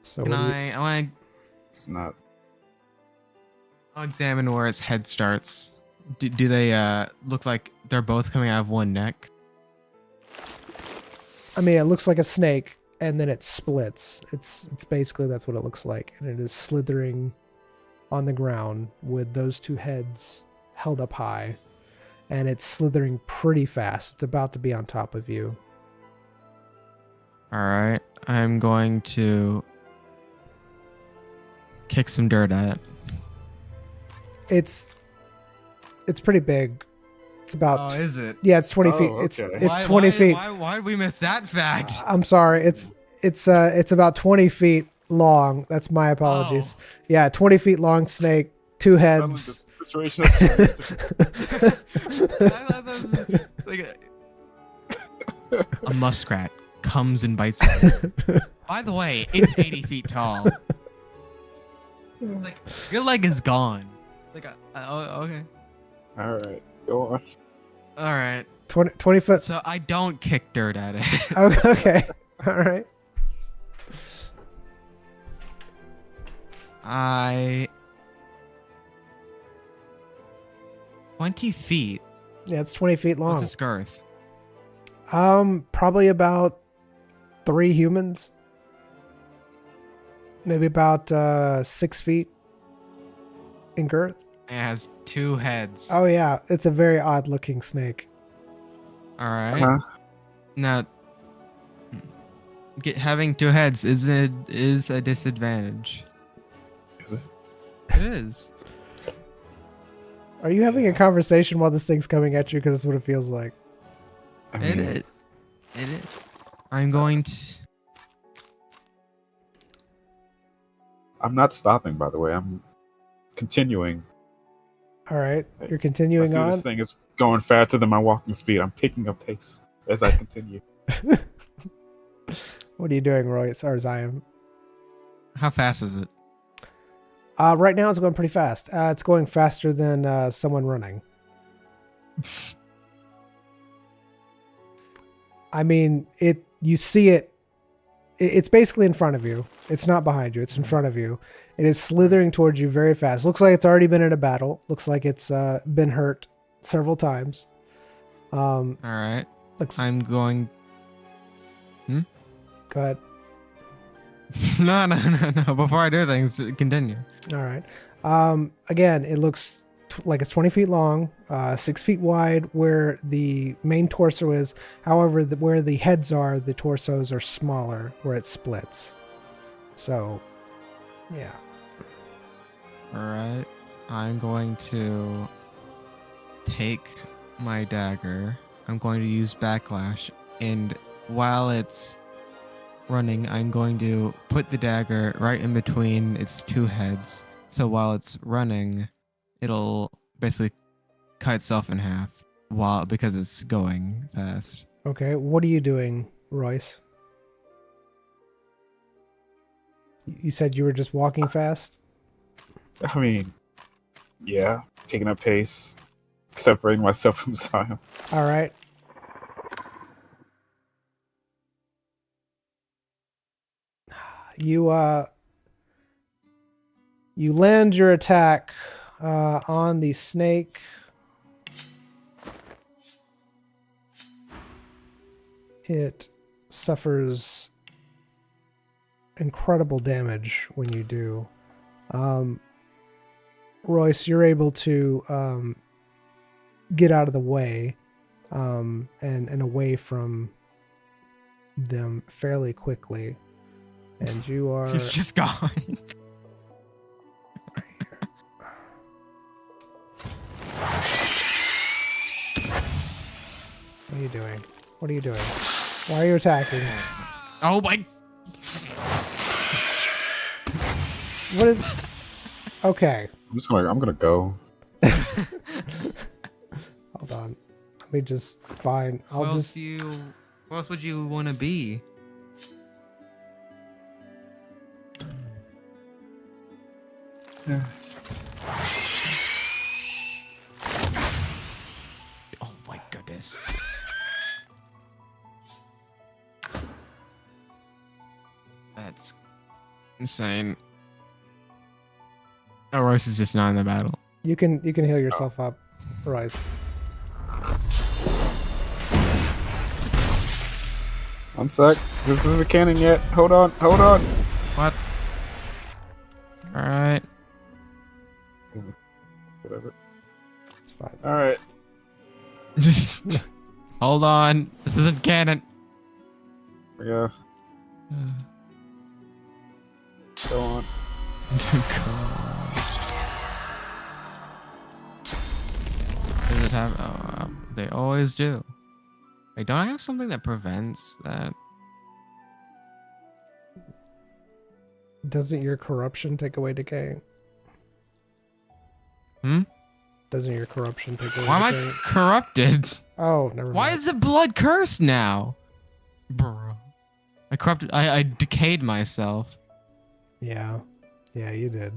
Speaker 1: So
Speaker 3: can
Speaker 1: what do you-
Speaker 3: I want
Speaker 2: It's not.
Speaker 3: to examine where its head starts. Do they look like they're both coming out of one neck?
Speaker 1: I mean, it looks like a snake, and then it splits. It's basically that's what it looks like, and it is slithering on the ground with those two heads held up high, and it's slithering pretty fast. It's about to be on top of you.
Speaker 3: All right, I'm going to kick some dirt at it.
Speaker 1: It's pretty big. It's about
Speaker 3: is it?
Speaker 1: yeah, it's 20
Speaker 2: Oh,
Speaker 1: feet.
Speaker 2: okay.
Speaker 1: It's 20 feet.
Speaker 3: Why did we miss that fact?
Speaker 1: I'm sorry. It's about 20 feet long. That's my apologies.
Speaker 3: Oh.
Speaker 1: Yeah, 20 feet long snake. two
Speaker 2: Suddenly the
Speaker 1: heads.
Speaker 2: situation.
Speaker 3: I thought that was like a muskrat comes and bites you. By the way, it's 80 feet tall. Like your leg is gone. Like, oh, okay.
Speaker 2: All right, go on.
Speaker 3: All right.
Speaker 1: 20 foot.
Speaker 3: So I don't kick dirt at it.
Speaker 1: Okay. All right.
Speaker 3: I 20 feet.
Speaker 1: Yeah, it's 20 feet long.
Speaker 3: What's its girth?
Speaker 1: Probably about 3 humans. Maybe about 6 feet in girth.
Speaker 3: It has 2 heads.
Speaker 1: Oh yeah, it's a very odd looking snake.
Speaker 3: All right.
Speaker 2: Uh-huh.
Speaker 3: Now, having 2 heads is a disadvantage.
Speaker 2: Is it?
Speaker 3: It is.
Speaker 1: Are you having a conversation while this thing's coming at you? Because that's what it feels like.
Speaker 2: I
Speaker 3: It
Speaker 2: mean,
Speaker 3: is. It is. I'm going to.
Speaker 2: I'm not stopping. By the way, I'm continuing.
Speaker 1: All right, you're
Speaker 2: I
Speaker 1: continuing
Speaker 2: see
Speaker 1: on.
Speaker 2: this thing is going faster than my walking speed. I'm picking up pace as I continue.
Speaker 1: What are you doing, Royce or Zion?
Speaker 3: How fast is it?
Speaker 1: Right now it's going pretty fast. It's going faster than someone running. I mean, you see it. It's basically in front of you. It's not behind you. It's in front of you. It is slithering towards you very fast. Looks like it's already been in a battle. Looks like it's been hurt several times.
Speaker 3: All right.
Speaker 1: Looks.
Speaker 3: I'm going.
Speaker 1: Go ahead.
Speaker 3: No. Before I do things, continue.
Speaker 1: All right. Again, it looks like it's 20 feet long, 6 feet wide where the main torso is. However, where the heads are, the torsos are smaller where it splits. So, yeah.
Speaker 3: All right. I'm going to take my dagger. I'm going to use backlash, and while it's running, I'm going to put the dagger right in between its 2 heads. So while it's running, it'll basically cut itself in half because it's going fast.
Speaker 1: Okay. What are you doing, Royce? You said you were just walking fast?
Speaker 2: I mean, yeah, picking up pace, separating myself from Zion.
Speaker 1: All right. You land your attack on the snake. It suffers incredible damage when you do. Royce, you're able to get out of the way and away from them fairly quickly. And you are...
Speaker 3: He's just gone.
Speaker 1: What are you doing? What are you doing? Why are you attacking?
Speaker 3: Oh my!
Speaker 1: What is... Okay.
Speaker 2: I'm gonna go.
Speaker 1: Hold on. Let me just... Fine. I'll
Speaker 3: What
Speaker 1: just...
Speaker 3: else would you want to be? Oh my goodness. That's insane. Oh, Royce is just not in the battle.
Speaker 1: You can heal yourself up, Royce.
Speaker 2: One sec. This is a cannon yet. Hold on.
Speaker 3: What? Alright.
Speaker 2: Whatever.
Speaker 1: It's fine.
Speaker 2: All right.
Speaker 3: Just hold on. This isn't canon.
Speaker 2: Yeah. Go on.
Speaker 3: Does it have? Oh, they always do. Wait, don't I have something that prevents that?
Speaker 1: Doesn't your corruption take away decay?
Speaker 3: Hmm?
Speaker 1: Doesn't your corruption take away?
Speaker 3: Why am I
Speaker 1: everything?
Speaker 3: corrupted?
Speaker 1: Oh, never mind.
Speaker 3: Why is the blood cursed now? Bro. I decayed myself.
Speaker 1: Yeah. Yeah, you did.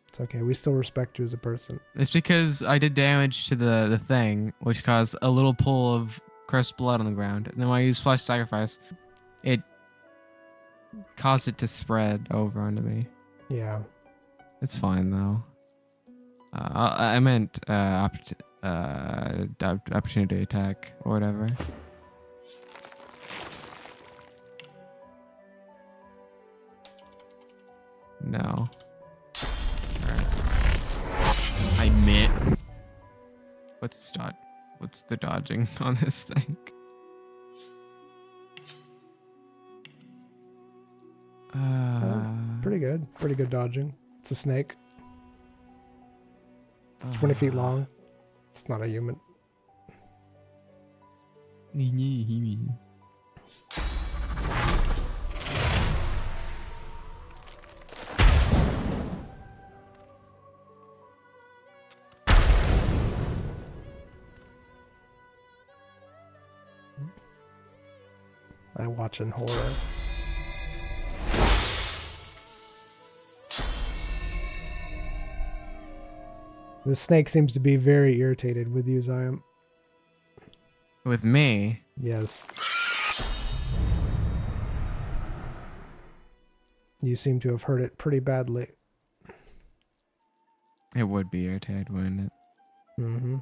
Speaker 1: It's okay. We still respect you as a person.
Speaker 3: It's because I did damage to the thing, which caused a little pool of cursed blood on the ground. And then when I used Flesh Sacrifice, it caused it to spread over onto me.
Speaker 1: Yeah.
Speaker 3: It's fine, though. I meant opportunity attack or whatever. No. I meant. What's the dodging on this thing?
Speaker 1: Pretty good. Pretty good dodging. It's a snake. It's 20 feet long. It's not a human. I watch in horror. The snake seems to be very irritated with you, Zion.
Speaker 3: With me?
Speaker 1: Yes. You seem to have hurt it pretty badly.
Speaker 3: It would be irritated, wouldn't it?
Speaker 1: Mm-hmm.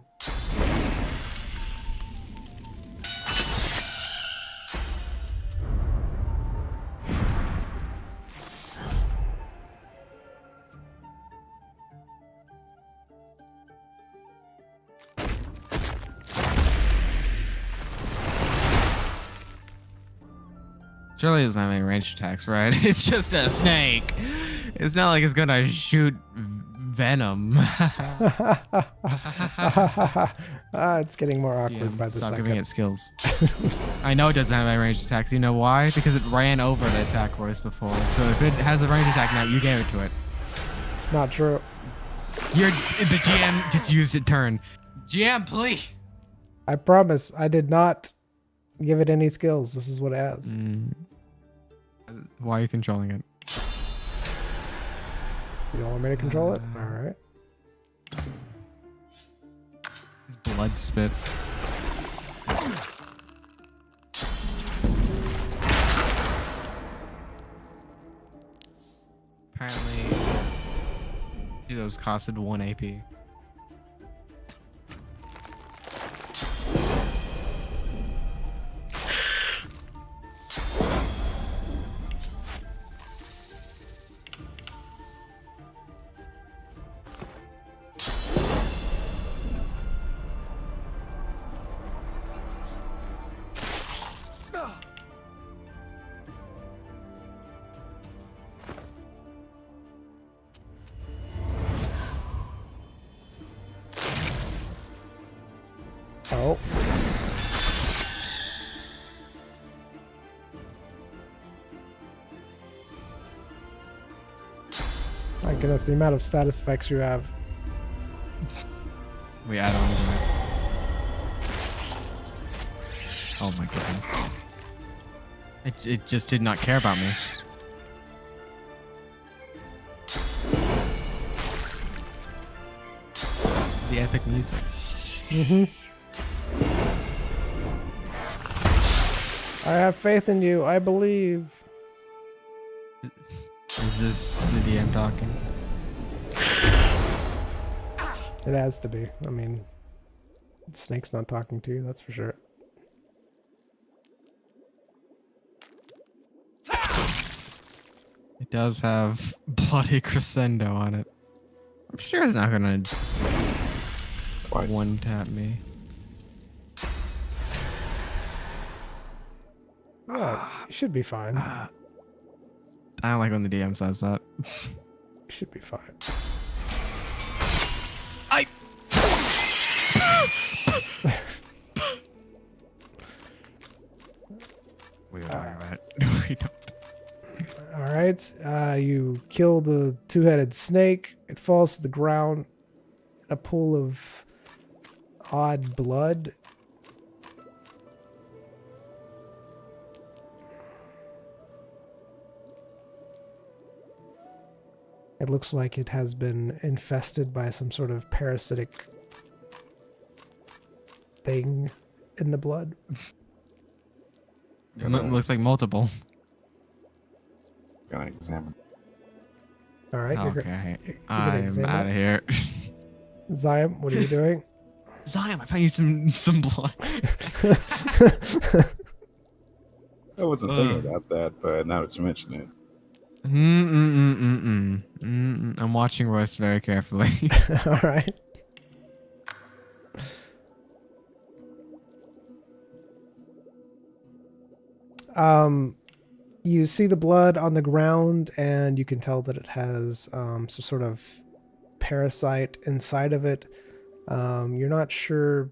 Speaker 3: Surely it doesn't have any range attacks, right? It's just a snake. It's not like it's gonna shoot venom.
Speaker 1: It's getting more awkward
Speaker 3: Yeah,
Speaker 1: by the
Speaker 3: stop
Speaker 1: second.
Speaker 3: giving it skills. I know it doesn't have any ranged attacks. You know why? Because it ran over the attack voice before. So if it has a ranged attack now, you gave it to it.
Speaker 1: It's not true.
Speaker 3: The GM just used it turn. GM, please.
Speaker 1: I promise, I did not give it any skills. This is what it has.
Speaker 3: Why are you controlling it?
Speaker 1: You don't want me to control it? All right.
Speaker 3: His blood spit. Apparently, see, those costed 1 AP.
Speaker 1: Oh. My goodness, the amount of status effects you have.
Speaker 3: Wait, I don't want to do it. Oh my goodness. It just did not care about me. The epic music.
Speaker 1: Mm-hmm. I have faith in you. I believe.
Speaker 3: Is this the DM talking?
Speaker 1: It has to be. I mean, Snake's not talking to you, that's for sure.
Speaker 3: It does have bloody crescendo on it. I'm sure it's not gonna
Speaker 2: Twice.
Speaker 3: one tap me.
Speaker 1: Yeah, you should be fine.
Speaker 3: I don't like when the DM says that.
Speaker 1: You should be fine.
Speaker 3: We don't talk about it. We don't.
Speaker 1: All right. right. You kill the two-headed snake. It falls to the ground. A pool of odd blood. It looks like it has been infested by some sort of parasitic thing in the blood.
Speaker 3: It looks like multiple.
Speaker 2: Gotta examine.
Speaker 1: All right.
Speaker 3: Okay.
Speaker 1: you're gonna
Speaker 3: I'm
Speaker 1: examine
Speaker 3: out of
Speaker 1: it?
Speaker 3: here.
Speaker 1: Zion, what are you doing?
Speaker 3: Zion, I found you some blood.
Speaker 2: I wasn't thinking about that, but now that you mention it.
Speaker 3: I'm watching Royce very carefully.
Speaker 1: All right. You see the blood on the ground, and you can tell that it has some sort of parasite inside of it. You're not sure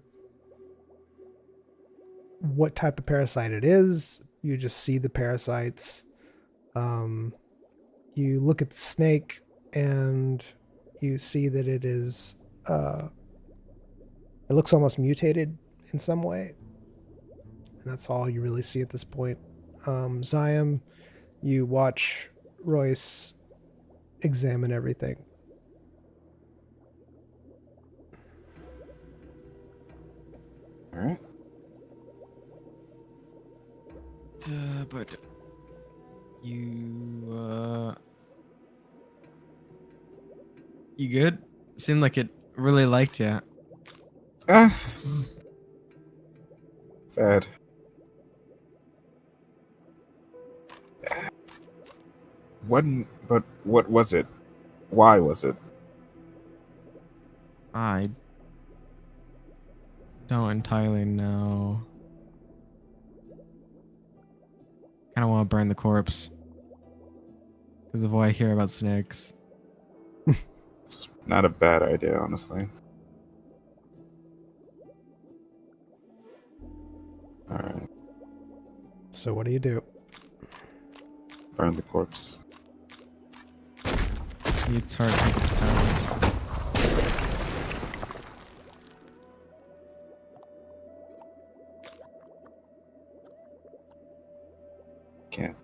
Speaker 1: what type of parasite it is. You just see the parasites. You look at the snake, and you see that it is. It looks almost mutated in some way, and that's all you really see at this point. Zion, you watch Royce examine everything.
Speaker 2: All right.
Speaker 3: But you you good? Seemed like it really liked you.
Speaker 2: Fad. But what was it? Why was it?
Speaker 3: I don't entirely know. Kind of want to burn the corpse because of what I hear about snakes.
Speaker 2: It's not a bad idea, honestly. All right.
Speaker 1: So what do you do?
Speaker 2: Burn the corpse.
Speaker 3: It's hard to take its powers.
Speaker 2: Can't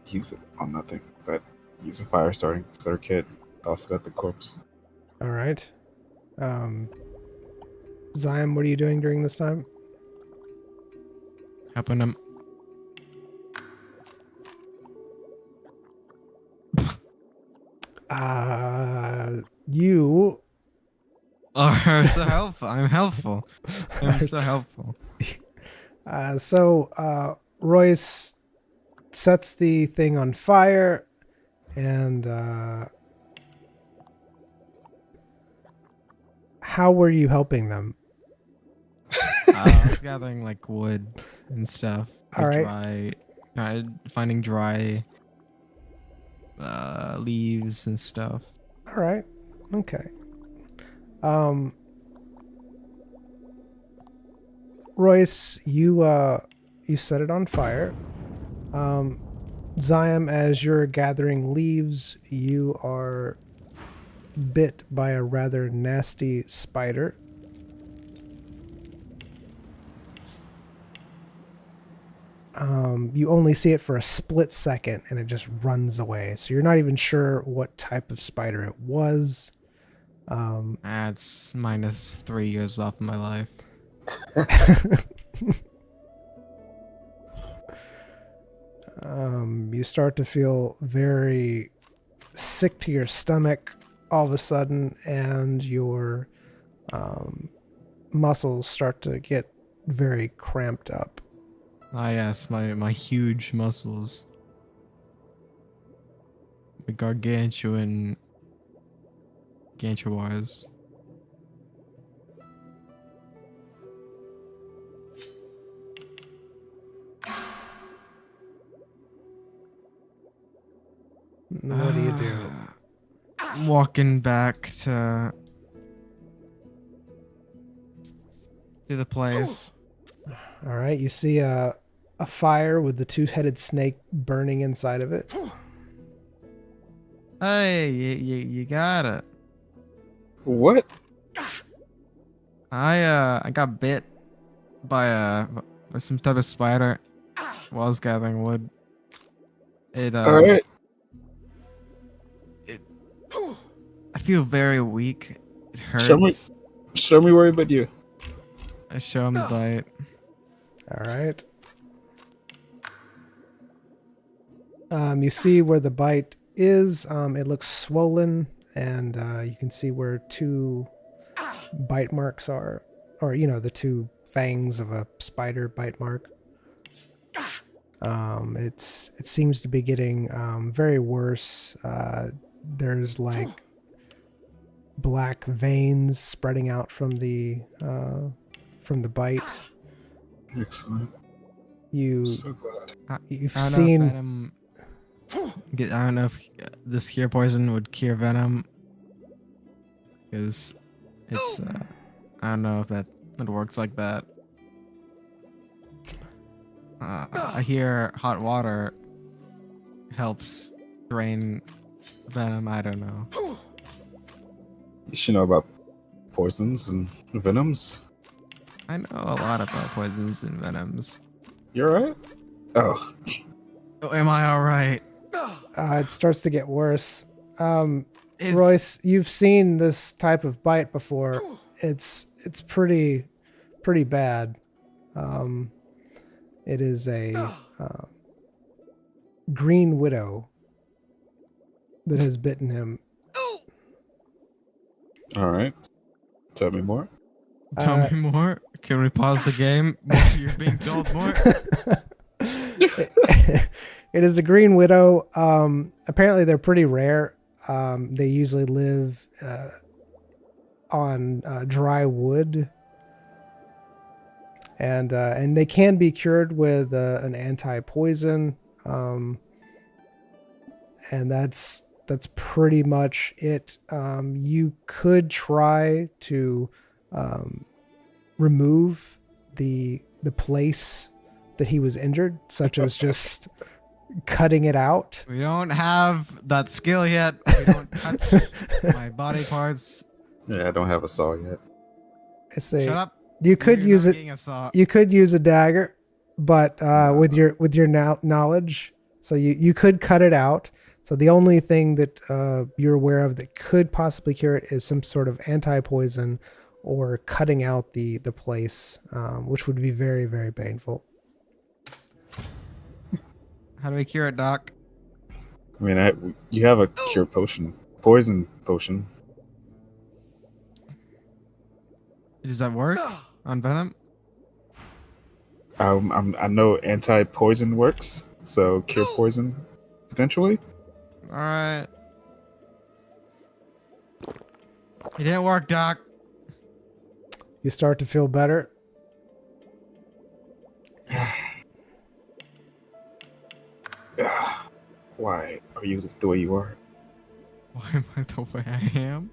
Speaker 2: use it on nothing, but use a fire starting kit. Toss it at the corpse.
Speaker 1: All right. Zion, what are you doing during this time?
Speaker 3: Helping him.
Speaker 1: You.
Speaker 3: Oh, so helpful. I'm helpful. I'm so helpful.
Speaker 1: Royce sets the thing on fire, and how were you helping them?
Speaker 3: I was gathering like wood and stuff.
Speaker 1: All right.
Speaker 3: Finding dry leaves and stuff.
Speaker 1: All right. Okay. Royce, you set it on fire. Zion, as you're gathering leaves, you are bit by a rather nasty spider. You only see it for a split second, and it just runs away. So you're not even sure what type of spider it was.
Speaker 3: That's minus 3 years off my life.
Speaker 1: You start to feel very sick to your stomach all of a sudden, and your muscles start to get very cramped up.
Speaker 3: Ah, yes, my huge muscles. The gargantuan wise.
Speaker 1: What do you do?
Speaker 3: I'm walking back to the place.
Speaker 1: All right, you see a fire with the two-headed snake burning inside of it.
Speaker 3: Hey, you got it.
Speaker 2: What?
Speaker 3: I got bit by some type of spider while I was gathering wood. It
Speaker 2: All right.
Speaker 3: I feel very weak. It
Speaker 2: Show me.
Speaker 3: hurts.
Speaker 2: Show me where it bit you.
Speaker 3: I show him the bite.
Speaker 1: All right. You see where the bite is. It looks swollen, and you can see where 2 bite marks are, or the 2 fangs of a spider bite mark. It seems to be getting very worse. There's like black veins spreading out from the bite.
Speaker 2: Excellent.
Speaker 1: You
Speaker 2: So glad.
Speaker 1: you've
Speaker 3: I don't know if
Speaker 1: seen.
Speaker 3: venom. I don't know if this cure poison would cure venom, because it's. I don't know if it works like that. I hear hot water helps drain venom. I don't know.
Speaker 2: You should know about poisons and venoms.
Speaker 3: I know a lot about poisons and venoms.
Speaker 2: You're right. Oh,
Speaker 3: Oh, am I all right?
Speaker 1: It starts to get worse.
Speaker 3: It's-
Speaker 1: Royce, you've seen this type of bite before. It's pretty bad. It is a green widow that has bitten him.
Speaker 2: all right. Tell me more.
Speaker 3: Tell me more. Can we pause the game? You're being told more.
Speaker 1: It is a green widow. Apparently, they're pretty rare. They usually live on dry wood, and they can be cured with an anti-poison. And that's pretty much it. You could try to remove the place that he was injured, such as just cutting it out.
Speaker 3: We don't have that skill yet. We don't touch my body parts.
Speaker 2: Yeah, I don't have a saw yet.
Speaker 1: I say
Speaker 3: Shut up.
Speaker 1: you could
Speaker 3: You're
Speaker 1: use
Speaker 3: not
Speaker 1: it.
Speaker 3: getting a saw.
Speaker 1: You could use a dagger, but with your knowledge, so you could cut it out. So the only thing that you're aware of that could possibly cure it is some sort of anti-poison or cutting out the place, which would be very, very painful.
Speaker 3: How do we cure it, Doc?
Speaker 2: I mean, you have a cure potion, poison potion.
Speaker 3: Does that work on venom?
Speaker 2: I know anti-poison works, so cure poison potentially.
Speaker 3: All right. It didn't work, Doc.
Speaker 1: You start to feel better.
Speaker 2: Why are you the way you are?
Speaker 3: Why am I the way I am?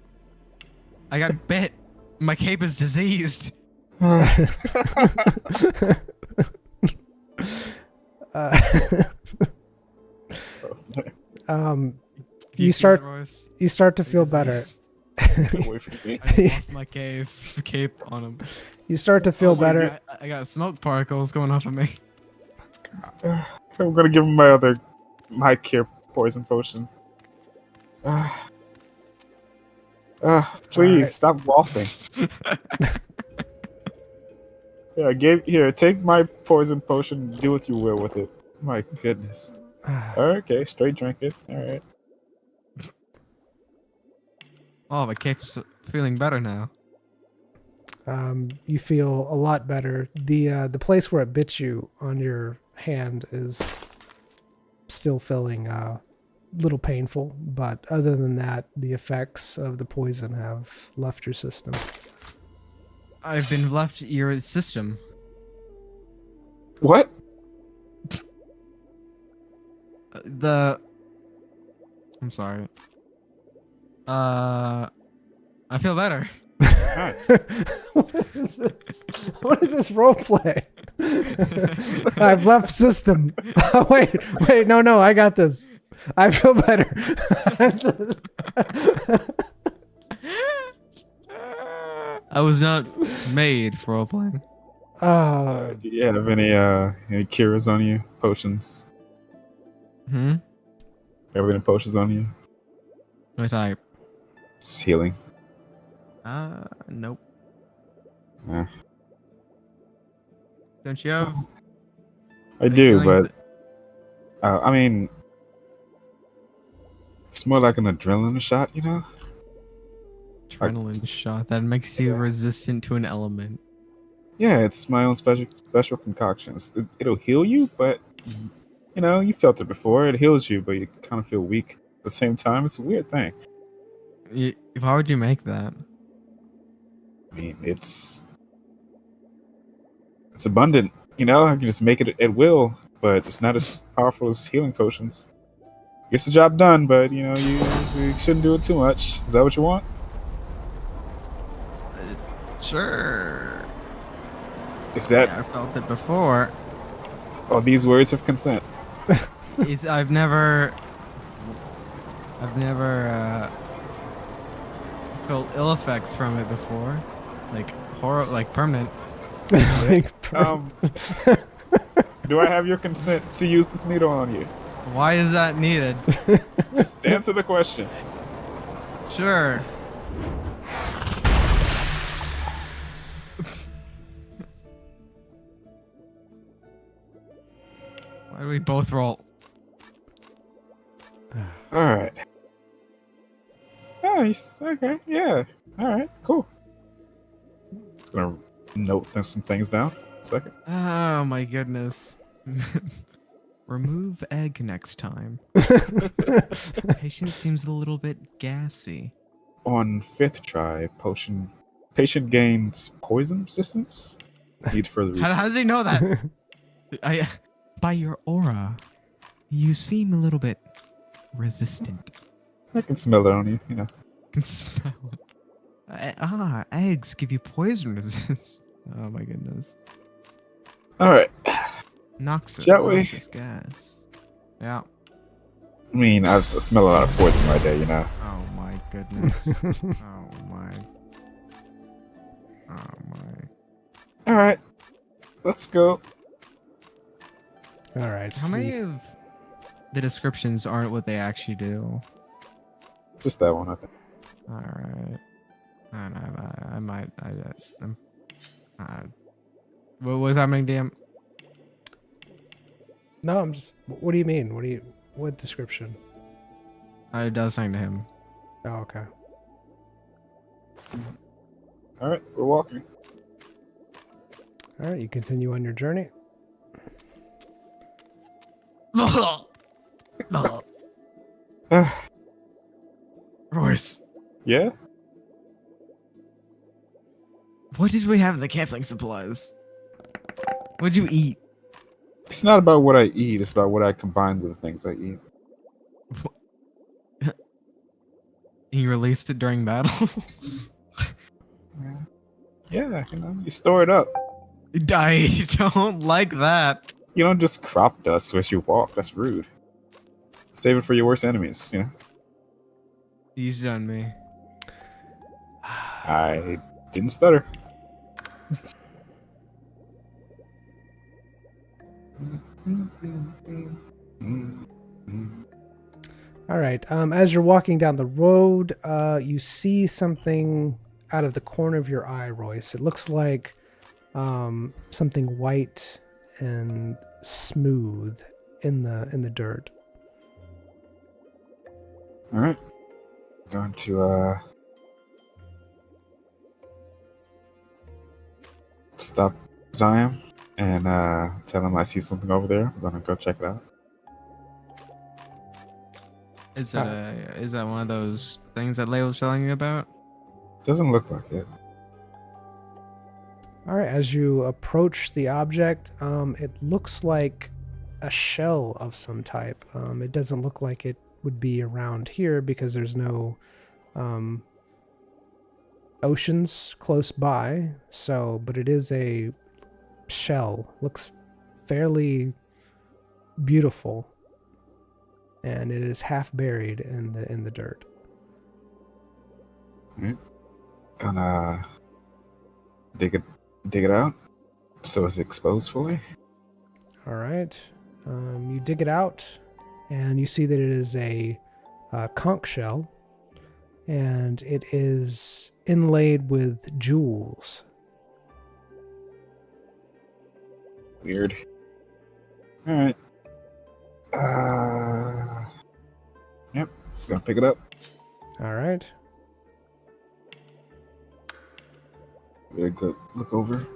Speaker 3: I got bit. My cape is diseased.
Speaker 1: You start to feel better.
Speaker 2: Get away from me.
Speaker 3: I lost my cape on him.
Speaker 1: You start to feel
Speaker 3: Oh my
Speaker 1: better.
Speaker 3: God, I got smoke particles going off of me.
Speaker 2: I'm gonna give him my cure poison potion. Please
Speaker 1: Alright.
Speaker 2: stop waffling. Here, take my poison potion. Do what you will with it. My goodness. Okay, straight drink it. All right.
Speaker 3: Oh, my cape's feeling better now.
Speaker 1: You feel a lot better. The place where it bit you on your hand is still feeling a little painful, but other than that, the effects of the poison have left your system.
Speaker 3: I've been left your system.
Speaker 2: What?
Speaker 3: I'm sorry. I feel better.
Speaker 2: Nice.
Speaker 1: What is this? What is this role play? I've left system. Wait, no, I got this. I feel better.
Speaker 3: I was not made for role playing.
Speaker 2: Do you have any cures on you? Potions?
Speaker 3: Hmm.
Speaker 2: Have any potions on you?
Speaker 3: What type?
Speaker 2: Just healing.
Speaker 3: Nope.
Speaker 2: Eh.
Speaker 3: Don't you have?
Speaker 2: I
Speaker 3: a
Speaker 2: do,
Speaker 3: healing
Speaker 2: but I mean, it's more like an adrenaline shot, you know?
Speaker 3: adrenaline shot that makes you resistant to an element.
Speaker 2: Yeah, it's my own special concoctions. It'll heal you, but you know, you felt it before. It heals you, but you kind of feel weak at the same time. It's a weird thing.
Speaker 3: Why would you make that?
Speaker 2: I mean, it's abundant. You know, I can just make it at will, but it's not as powerful as healing potions. Gets the job done, but you know, you shouldn't do it too much. Is that what you want?
Speaker 3: Sure.
Speaker 2: Is that
Speaker 3: I felt it before.
Speaker 2: all these words of consent?
Speaker 3: I've never felt ill effects from it before, like horror, like permanent.
Speaker 2: Do I have your consent to use this needle on you?
Speaker 3: Why is that needed?
Speaker 2: Just answer the question.
Speaker 3: Sure. Why do we both roll?
Speaker 2: All right. Nice. Okay. Yeah. All right. Cool. Just gonna note some things down. Second.
Speaker 3: Oh my goodness. Remove egg next time. Patient seems a little bit gassy.
Speaker 2: On 5th try, patient gains poison resistance. Need further research.
Speaker 3: How does he know that? By your aura, you seem a little bit resistant.
Speaker 2: I can smell it on you. You know.
Speaker 3: Can smell it. Eggs give you poison resistance. Oh my goodness.
Speaker 2: All right.
Speaker 3: Noxious,
Speaker 2: Shall we?
Speaker 3: noxious gas. Yeah.
Speaker 2: I mean, I smell a lot of poison right there. You know.
Speaker 3: Oh my goodness. Oh my.
Speaker 2: All right. Let's go.
Speaker 1: All right.
Speaker 3: How many of the descriptions aren't what they actually do?
Speaker 2: Just that one, I think.
Speaker 3: All right. I might. What was happening, DM?
Speaker 1: No, I'm just. What do you mean? What description?
Speaker 3: I does something to him.
Speaker 1: Oh, okay.
Speaker 2: All right, we're walking.
Speaker 1: All right, you continue on your journey.
Speaker 3: Royce,
Speaker 2: Yeah.
Speaker 3: what did we have in the camping supplies? What'd you eat?
Speaker 2: It's not about what I eat. It's about what I combine with the things I eat.
Speaker 3: You released it during battle?
Speaker 2: Yeah, you know, you store it up.
Speaker 3: I don't like that.
Speaker 2: You don't just crop dust as you walk. That's rude. Save it for your worst enemies, you know?
Speaker 3: Easy on me.
Speaker 2: I didn't stutter.
Speaker 1: All right. As you're walking down the road, you see something out of the corner of your eye, Royce. It looks like something white and smooth in the dirt.
Speaker 2: All right. Going to stop Zion and tell him I see something over there. I'm gonna go check it out.
Speaker 3: Is that one of those things that Leo was telling you about?
Speaker 2: Doesn't look like it.
Speaker 1: All right. As you approach the object, it looks like a shell of some type. It doesn't look like it would be around here because there's no oceans close by. So, but it is a shell. Looks fairly beautiful. and it is half buried in the dirt.
Speaker 2: Gonna dig it out so it's exposed fully.
Speaker 1: All right. You dig it out, and you see that it is a conch shell, and it is inlaid with jewels.
Speaker 2: Weird. All right. Yep. Gonna pick it up.
Speaker 1: All right.
Speaker 2: Get a good look over.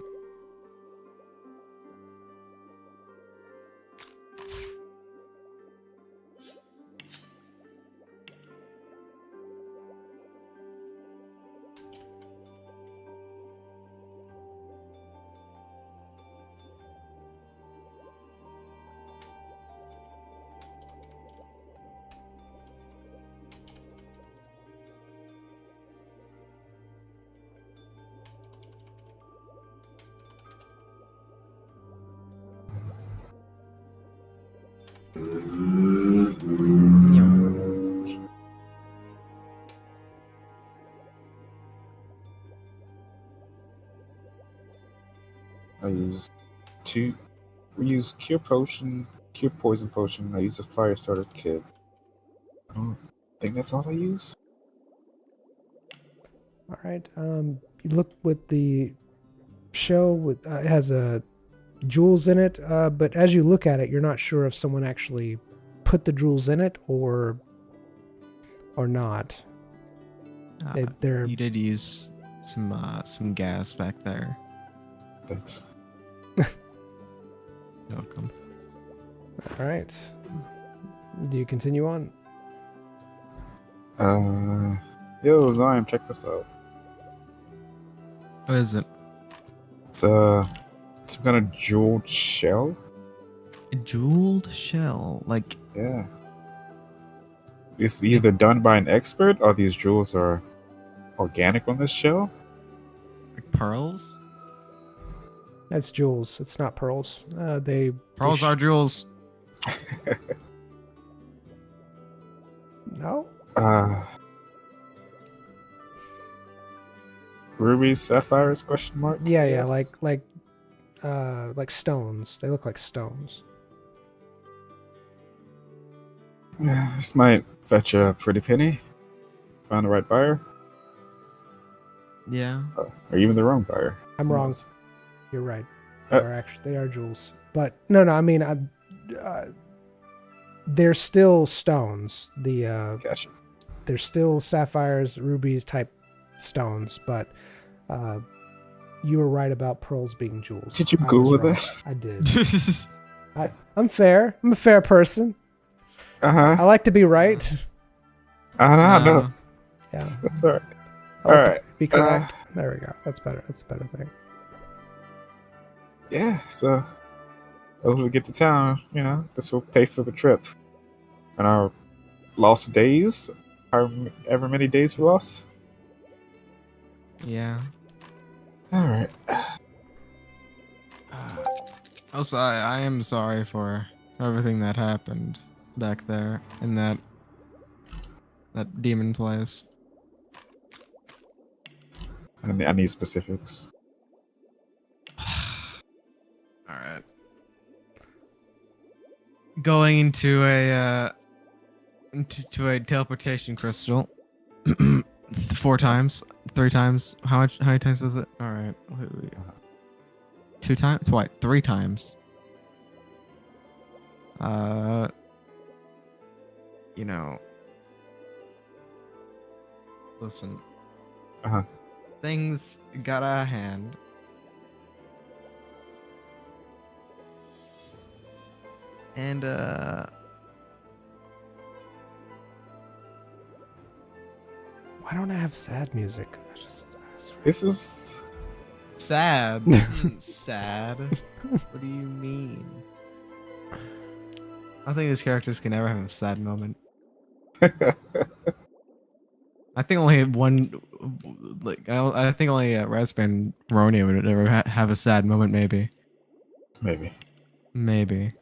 Speaker 2: I use we use cure poison potion. I use a fire starter kit. I don't think that's all I use.
Speaker 1: All right. You look with the shell. It has jewels in it, but as you look at it, you're not sure if someone actually put the jewels in it or not. They're
Speaker 3: You did use some gas back there.
Speaker 2: Thanks.
Speaker 3: You're welcome.
Speaker 1: all right. Do you continue on?
Speaker 2: Yo, Zion, check this out.
Speaker 3: What is it?
Speaker 2: It's some kind of jeweled shell.
Speaker 3: A jeweled shell, like
Speaker 2: Yeah. It's either done by an expert or these jewels are organic on this shell.
Speaker 3: pearls.
Speaker 1: That's jewels. It's not pearls.
Speaker 3: Pearls are jewels.
Speaker 1: No.
Speaker 2: Rubies, sapphires? Question mark.
Speaker 1: Yeah,
Speaker 2: Yes.
Speaker 1: like stones. They look like stones.
Speaker 2: Yeah, this might fetch a pretty penny. Find the right buyer,
Speaker 3: Yeah.
Speaker 2: or even the wrong buyer.
Speaker 1: I'm
Speaker 2: Who
Speaker 1: wrong.
Speaker 2: knows?
Speaker 1: You're right.
Speaker 2: Uh,
Speaker 1: They are jewels. But no. I mean, they're still stones.
Speaker 2: Gotcha.
Speaker 1: They're still sapphires, rubies type stones. But you were right about pearls being jewels.
Speaker 2: Did you
Speaker 1: I was
Speaker 2: Google
Speaker 1: wrong.
Speaker 2: that?
Speaker 1: I did. I'm fair. I'm a fair person. I
Speaker 2: Uh-huh.
Speaker 1: like to be right.
Speaker 2: No.
Speaker 1: Yeah.
Speaker 2: That's all right.
Speaker 1: I like
Speaker 2: All
Speaker 1: to
Speaker 2: right.
Speaker 1: Be correct. There we go. That's better. That's a better thing.
Speaker 2: Yeah, so hopefully we get to town, this will pay for the trip. And our lost days, however many days we lost.
Speaker 3: Yeah.
Speaker 2: Alright.
Speaker 3: Also, I am sorry for everything that happened back there in that demon place.
Speaker 2: I need specifics.
Speaker 3: All right. Going into a teleportation crystal. 4 times, 3 times. How many times was it? All right. Wait. 2 times? What? 3 times. Listen.
Speaker 2: Uh-huh.
Speaker 3: Things got out of hand. And
Speaker 1: Why don't I have sad music? I swear.
Speaker 2: This is
Speaker 3: sad. This isn't sad. What do you mean? I think these characters can never have a sad moment. I think only one, I think only Raspberry and Roni would ever have a sad moment. Maybe.
Speaker 2: maybe.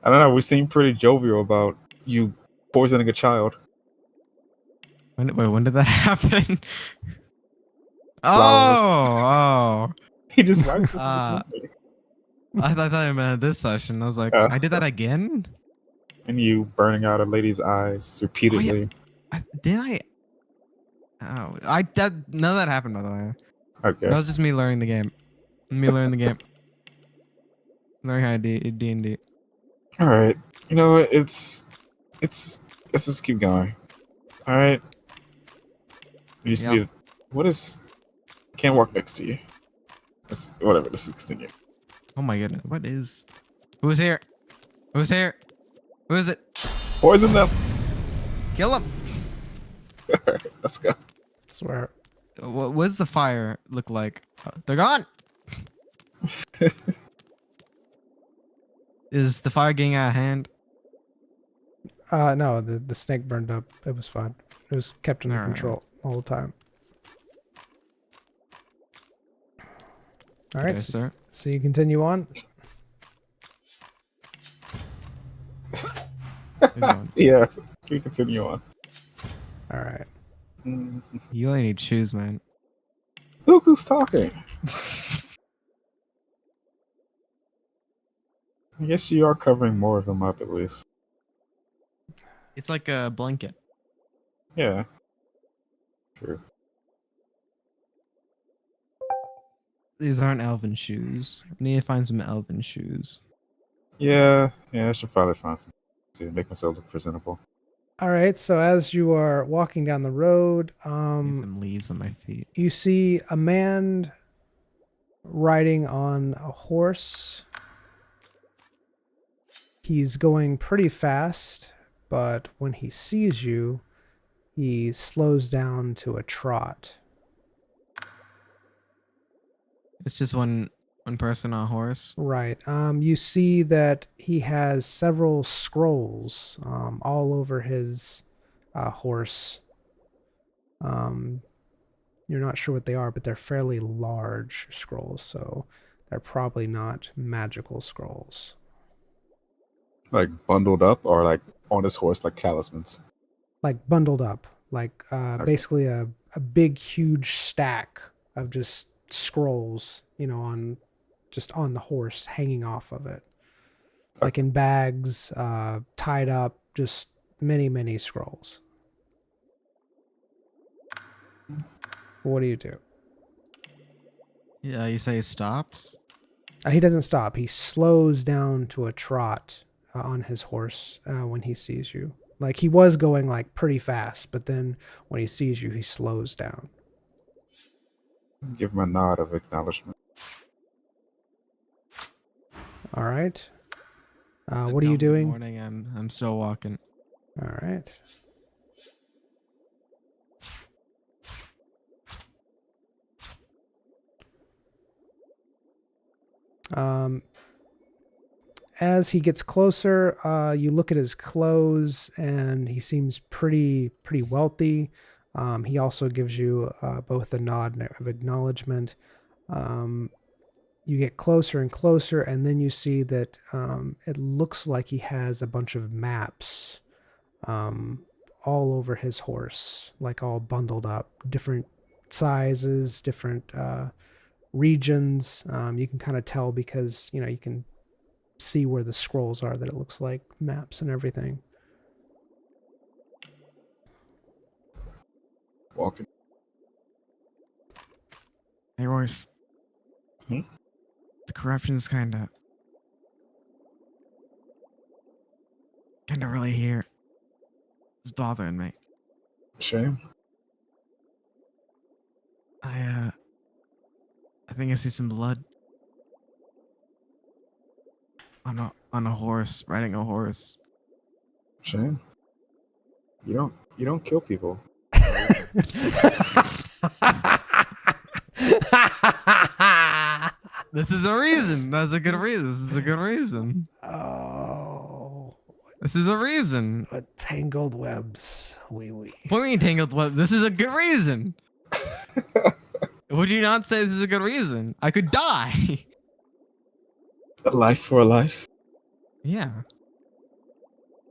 Speaker 2: I don't know. We seem pretty jovial about you poisoning a child.
Speaker 3: When did that happen?
Speaker 2: Flowers.
Speaker 3: Oh,
Speaker 2: He just wipes it
Speaker 3: Uh,
Speaker 2: from his memory.
Speaker 3: I thought I meant this session. I was like,
Speaker 2: Uh.
Speaker 3: I did that again?
Speaker 2: And you burning out a lady's eyes repeatedly.
Speaker 3: Did I? Oh, none of that happened, by the way.
Speaker 2: Okay.
Speaker 3: That was just me learning the game. Me learning the game. Learning how to D&D.
Speaker 2: All right. You know what? Let's just keep going. All right. You just
Speaker 3: Yep.
Speaker 2: need. What is? Can't walk next to you. Whatever. Let's continue.
Speaker 3: Oh my goodness. What is? Who's here? Who's here? Who is it?
Speaker 2: Poison them.
Speaker 3: Kill him.
Speaker 2: All right. Let's go.
Speaker 1: Swear.
Speaker 3: What does the fire look like? They're gone. Is the fire getting out of hand?
Speaker 1: No, the snake burned up. It was fine. It was kept under
Speaker 3: Alright.
Speaker 1: control all the time. All right,
Speaker 3: Yes,
Speaker 1: so,
Speaker 3: sir.
Speaker 1: so you continue on.
Speaker 3: Keep going.
Speaker 2: Yeah. We continue on.
Speaker 1: All right.
Speaker 2: Mm.
Speaker 3: You only need shoes, man.
Speaker 2: Look who's talking. I guess you are covering more of them up at least.
Speaker 3: It's like a blanket.
Speaker 2: Yeah. True.
Speaker 3: These aren't elven shoes. I need to find some elven shoes.
Speaker 2: Yeah. I should probably find some to make myself look presentable.
Speaker 1: All right. So as you are walking down the road,
Speaker 3: Need some leaves on my feet.
Speaker 1: you see a man riding on a horse. He's going pretty fast, but when he sees you, he slows down to a trot.
Speaker 3: It's just one person on a horse.
Speaker 1: Right. You see that he has several scrolls all over his horse. You're not sure what they are, but they're fairly large scrolls, so they're probably not magical scrolls.
Speaker 2: Like bundled up or like on his horse like talismans.
Speaker 1: Like bundled up, like basically a big, huge stack of just scrolls, on the horse, hanging off of it, like in bags, tied up, just many, many scrolls. What do you do?
Speaker 3: Yeah, you say he stops?
Speaker 1: He doesn't stop. He slows down to a trot on his horse when he sees you. Like he was going like pretty fast, but then when he sees you, he slows down.
Speaker 2: Give him a nod of acknowledgement.
Speaker 1: All right.
Speaker 3: At
Speaker 1: What are you
Speaker 3: dawn of the
Speaker 1: doing?
Speaker 3: Morning, I'm still walking.
Speaker 1: All right. As he gets closer, you look at his clothes, and he seems pretty wealthy. He also gives you both a nod of acknowledgement. You get closer and closer, and then you see that it looks like he has a bunch of maps all over his horse, like all bundled up, different sizes, different regions. You can kind of tell because, you can see where the scrolls are, that it looks like maps and everything.
Speaker 2: Walking.
Speaker 3: Hey, Royce.
Speaker 2: Hmm?
Speaker 3: The corruption's kind of really here. It's bothering me.
Speaker 2: Shame.
Speaker 3: I think I see some blood on a horse, riding a horse.
Speaker 2: Shame. You don't kill people.
Speaker 3: This is a reason. That's a good reason. This is a good reason.
Speaker 1: Oh,
Speaker 3: This is a reason.
Speaker 1: what tangled webs. Wee.
Speaker 3: What do you mean tangled web? This is a good reason. Would you not say this is a good reason? I could die.
Speaker 2: A life for a life.
Speaker 3: Yeah.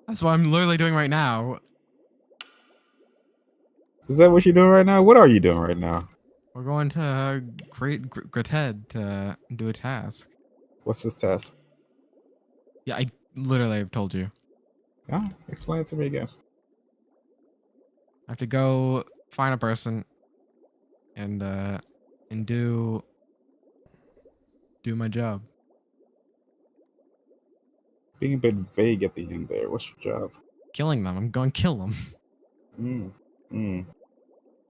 Speaker 3: That's what I'm literally doing right now.
Speaker 2: Is that what you're doing right now? What are you doing right now?
Speaker 3: We're going to Great Greted to do a task.
Speaker 2: What's this task?
Speaker 3: Yeah, I literally have told you.
Speaker 2: Yeah, explain it to me again.
Speaker 3: I have to go find a person and do my job.
Speaker 2: Being a bit vague at the end there. What's your job?
Speaker 3: Killing them. I'm going to kill them.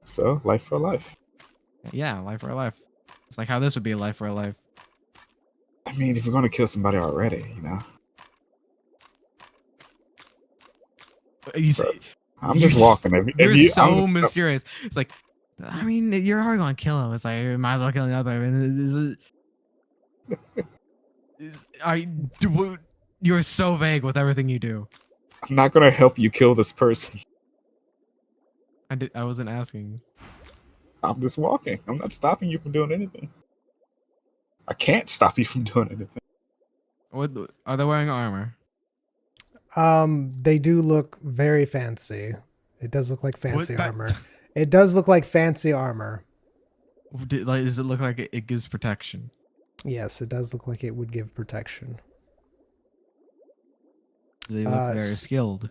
Speaker 2: So, life for life.
Speaker 3: Yeah, life for a life. It's like how this would be a life for a life.
Speaker 2: I mean, if you're gonna kill somebody already, you know.
Speaker 3: You
Speaker 2: Bro,
Speaker 3: see,
Speaker 2: I'm just walking.
Speaker 3: you're so mysterious. It's like, I mean, you're already going to kill him. It's like, you might as well kill the other. I mean, you're so vague with everything you do.
Speaker 2: I'm not gonna help you kill this person.
Speaker 3: I wasn't asking.
Speaker 2: I'm just walking. I'm not stopping you from doing anything. I can't stop you from doing anything.
Speaker 3: What are they wearing armor?
Speaker 1: They do look very fancy. It does look like fancy
Speaker 3: What?
Speaker 1: armor. It does look like fancy armor.
Speaker 3: Like, does it look like it gives protection?
Speaker 1: Yes, it does look like it would give protection.
Speaker 3: They look very skilled.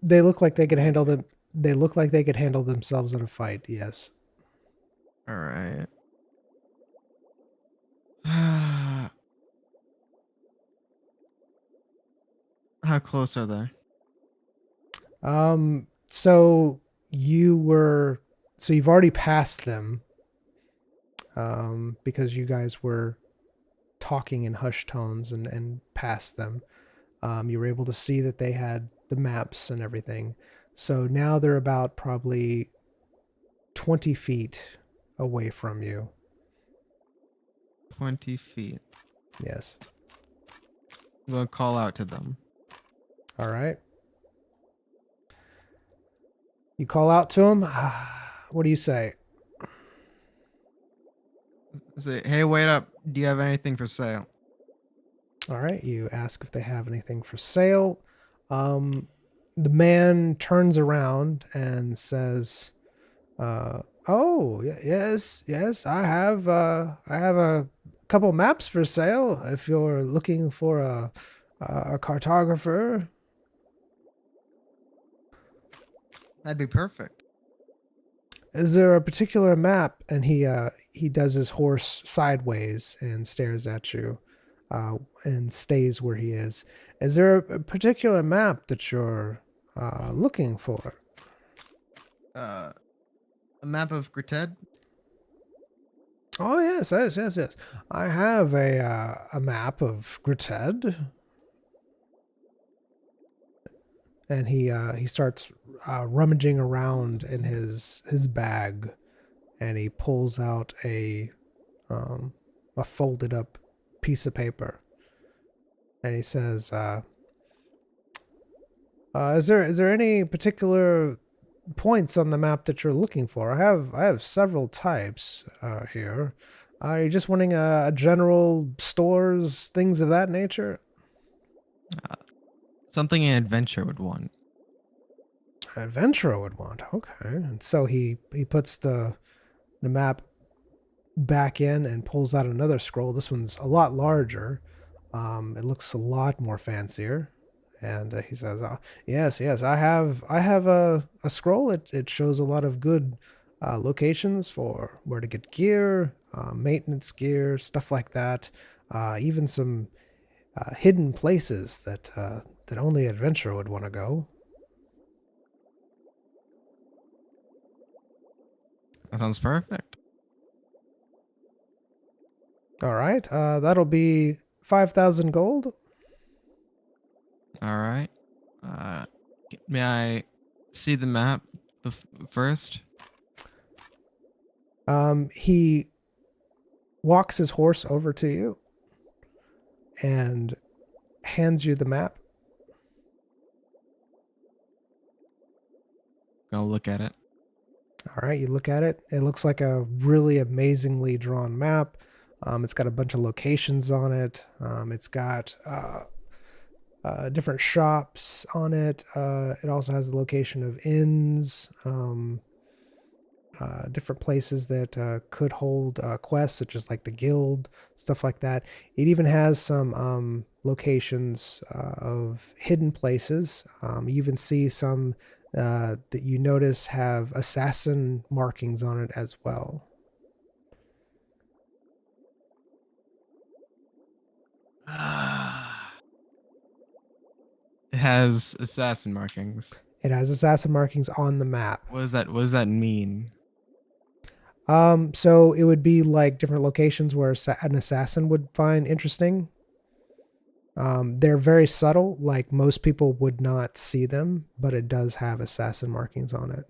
Speaker 1: They look like they could handle them. They look like they could handle themselves in a fight. Yes.
Speaker 3: All right. How close are they?
Speaker 1: So you've already passed them. Because you guys were talking in hushed tones and past them. You were able to see that they had the maps and everything. So now they're about probably 20 feet away from you.
Speaker 3: 20 feet.
Speaker 1: Yes.
Speaker 3: I'm going to call out to them.
Speaker 1: All right. You call out to them. What do you say?
Speaker 3: Say, hey, wait up. Do you have anything for sale?
Speaker 1: All right. You ask if they have anything for sale. The man turns around and says, "Oh, yes, I have a couple maps for sale. If you're looking for a cartographer."
Speaker 3: That'd be perfect.
Speaker 1: Is there a particular map? And he does his horse sideways and stares at you, and stays where he is. Is there a particular map that you're looking for?
Speaker 3: A map of Greted?
Speaker 1: Oh yes. I have a map of Greted. And he starts rummaging around in his bag, and he pulls out a folded up piece of paper, and he says, "Is there any particular points on the map that you're looking for? I have several types here. Are you just wanting a general stores, things of that nature?"
Speaker 3: Something an adventurer would want.
Speaker 1: An adventurer would want. Okay. And so he puts the map back in and pulls out another scroll. This one's a lot larger. It looks a lot more fancier. And he says, yes, I have a scroll. It shows a lot of good locations for where to get gear, maintenance gear, stuff like that. Even some hidden places that only an adventurer would want to go.
Speaker 3: That sounds perfect.
Speaker 1: All right. That'll be 5,000 gold.
Speaker 3: All right. May I see the map first?
Speaker 1: He walks his horse over to you and hands you the map.
Speaker 3: Go look at it.
Speaker 1: All right, you look at it. It looks like a really amazingly drawn map. It's got a bunch of locations on it. It's got different shops on it. It also has the location of inns, different places that could hold quests, such as like the guild, stuff like that. It even has some locations of hidden places. You even see some that you notice have assassin markings on it as well.
Speaker 3: It has assassin markings.
Speaker 1: It has assassin markings on the map.
Speaker 3: What does that mean?
Speaker 1: So it would be like different locations where an assassin would find interesting. They're very subtle, like most people would not see them, but it does have assassin markings on it.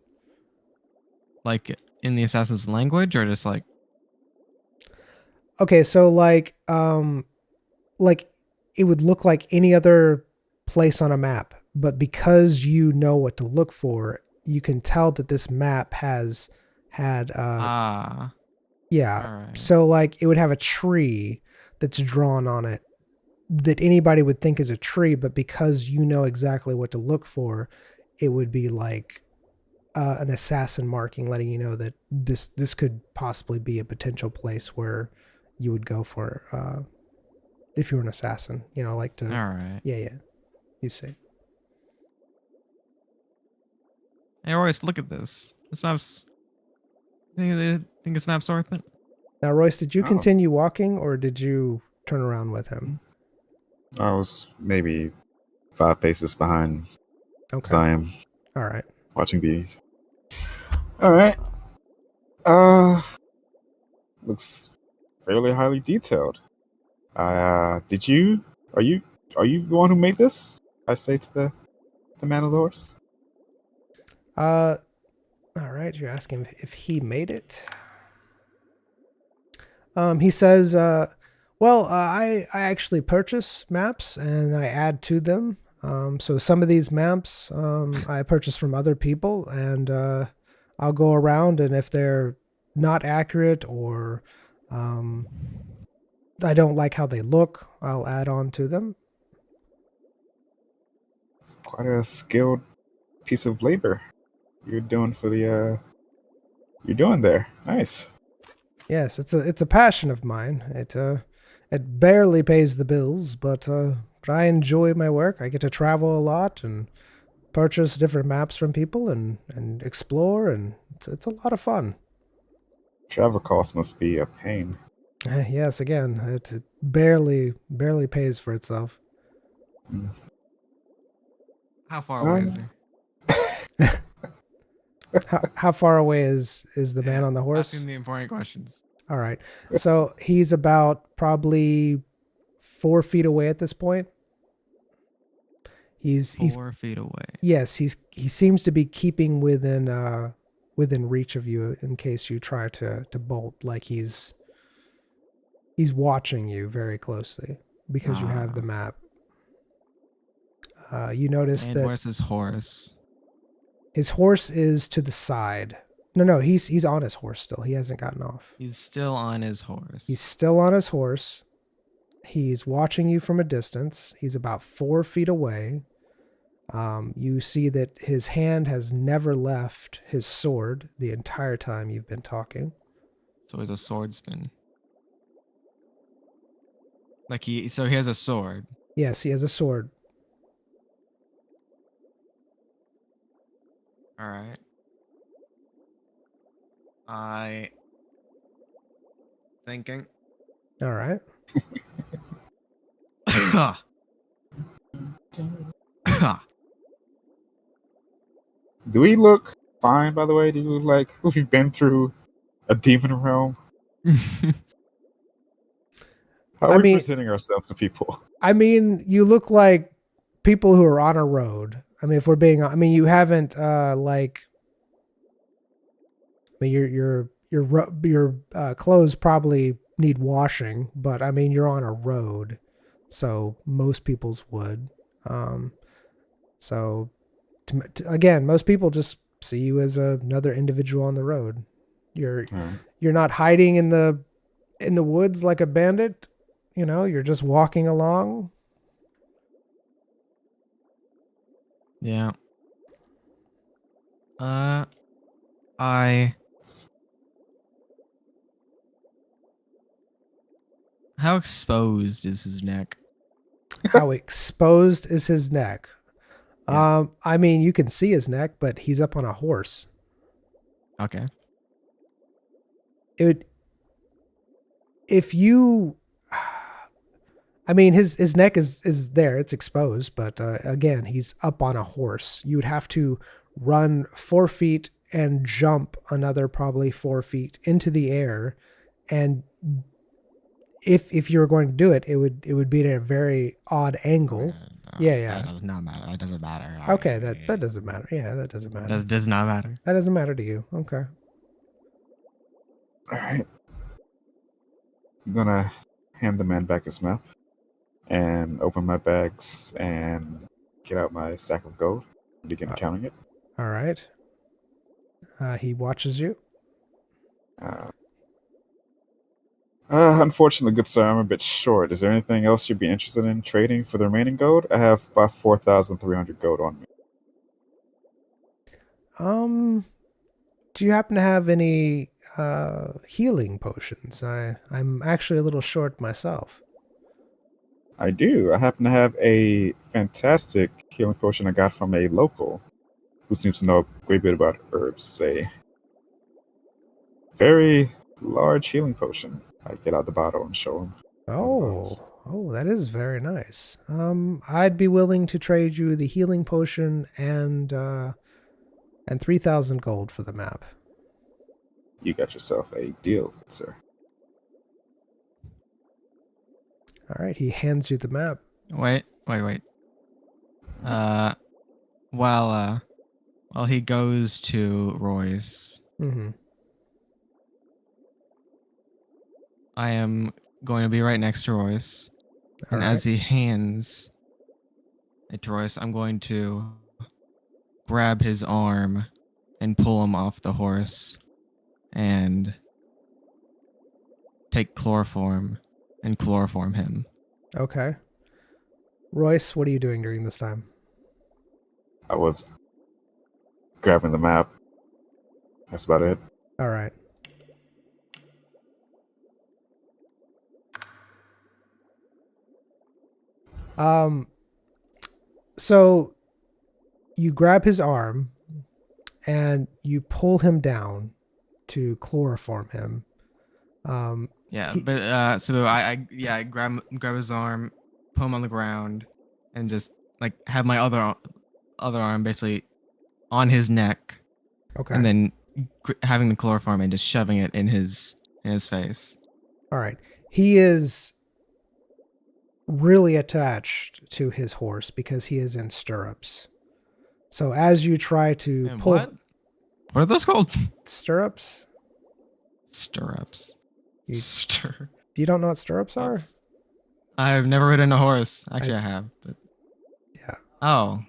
Speaker 3: Like in the assassin's language, or just like?
Speaker 1: Okay, so like it would look like any other place on a map, but because you know what to look for, you can tell that this map has had yeah.
Speaker 3: All right.
Speaker 1: So like it would have a tree that's drawn on it that anybody would think is a tree, but because you know exactly what to look for, it would be like an assassin marking, letting you know that this could possibly be a potential place where you would go for if you were an assassin. You know, like to.
Speaker 3: All right.
Speaker 1: Yeah. You see.
Speaker 3: Hey, Royce, look at this. This map's. Think this map's worth it?
Speaker 1: Now, Royce, did you
Speaker 2: Oh.
Speaker 1: continue walking or did you turn around with him?
Speaker 2: I was maybe 5 paces behind
Speaker 1: Okay.
Speaker 2: Zion,
Speaker 1: All right.
Speaker 2: watching the. All right. Looks fairly highly detailed. Did you? Are you the one who made this? I say to the man of the horse.
Speaker 1: All right. You're asking if he made it. He says, well, I actually purchase maps and I add to them. So some of these maps I purchase from other people, and I'll go around, and if they're not accurate or I don't like how they look, I'll add on to them.
Speaker 2: It's quite a skilled piece of labor you're doing for the. You're doing there. Nice.
Speaker 1: Yes, it's a passion of mine. It barely pays the bills, but I enjoy my work. I get to travel a lot and purchase different maps from people and explore, and it's a lot of fun.
Speaker 2: Travel costs must be a pain.
Speaker 1: Yes, again, it barely pays for itself.
Speaker 3: How far away is he?
Speaker 1: How far away is the man on the horse?
Speaker 3: Asking the important questions.
Speaker 1: All right, so he's about probably 4 feet away at this point. He's
Speaker 3: 4 feet away.
Speaker 1: Yes, he seems to be keeping within reach of you in case you try to bolt. Like he's watching you very closely because you have the map. You notice
Speaker 3: And
Speaker 1: that
Speaker 3: where's his horse?
Speaker 1: his horse is to the side. No, he's on his horse still. He hasn't gotten off.
Speaker 3: He's still on his horse.
Speaker 1: He's still on his horse. He's watching you from a distance. He's about 4 feet away. You see that his hand has never left his sword the entire time you've been talking.
Speaker 3: So he's a swordsman. So he has a sword.
Speaker 1: Yes, he has a sword.
Speaker 3: All right. Thinking.
Speaker 1: All right.
Speaker 2: Do we look fine, by the way? Do you look like we've been through a demon realm? How are we presenting ourselves to people?
Speaker 1: I mean, you look like people who are on a road. I mean, if we're being, I mean, you haven't your clothes probably need washing, but I mean, you're on a road, so most people's would. Again, most people just see you as another individual on the road. You're not hiding in the in the woods like a bandit. You know, you're just walking along.
Speaker 3: Yeah. I. How exposed is his neck?
Speaker 1: How exposed is his neck?
Speaker 3: Yeah.
Speaker 1: I mean, you can see his neck, but he's up on a horse.
Speaker 3: Okay.
Speaker 1: It would, if you, I mean, his neck is there, it's exposed, but again, he's up on a horse. You would have to run 4 feet and jump another probably 4 feet into the air, and if you were going to do it, it would be at a very odd angle. Yeah.
Speaker 3: That does not matter. That doesn't matter.
Speaker 1: Okay, that doesn't matter. Yeah, that doesn't matter.
Speaker 3: That does not matter.
Speaker 1: That doesn't matter to you. Okay.
Speaker 2: All right. I'm gonna hand the man back his map and open my bags and get out my sack of gold and begin counting it.
Speaker 1: All right. He watches you.
Speaker 2: Unfortunately, good sir, I'm a bit short. Is there anything else you'd be interested in trading for the remaining gold? I have about 4,300 gold on me.
Speaker 1: Do you happen to have any healing potions? I'm actually a little short myself.
Speaker 2: I do. I happen to have a fantastic healing potion I got from a local who seems to know a great bit about herbs. A very large healing potion. I get out the bottle and show him.
Speaker 1: Oh, that is very nice. I'd be willing to trade you the healing potion and 3,000 gold for the map.
Speaker 2: You got yourself a deal, sir.
Speaker 1: All right, he hands you the map.
Speaker 3: Wait. While he goes to Royce,
Speaker 1: Mm-hmm.
Speaker 3: I am going to be right next to Royce. And as he hands it to Royce, I'm going to grab his arm and pull him off the horse and take chloroform and chloroform him.
Speaker 1: Okay. Royce, what are you doing during this time?
Speaker 2: I was grabbing the map. That's about it.
Speaker 1: All right. So you grab his arm and you pull him down to chloroform him.
Speaker 3: So I grab his arm, put him on the ground, and just like have my other arm basically on his neck.
Speaker 1: Okay.
Speaker 3: And then having the chloroform and just shoving it in his face.
Speaker 1: All right. He is really attached to his horse because he is in stirrups. So as you try to
Speaker 3: And
Speaker 1: pull
Speaker 3: what are those called?
Speaker 1: stirrups,
Speaker 3: Stirrups.
Speaker 1: You-
Speaker 3: Stir.
Speaker 1: do you don't know what stirrups are?
Speaker 3: I've never ridden a horse. Actually, I
Speaker 1: s-
Speaker 3: have. But...
Speaker 1: Yeah.
Speaker 3: Oh,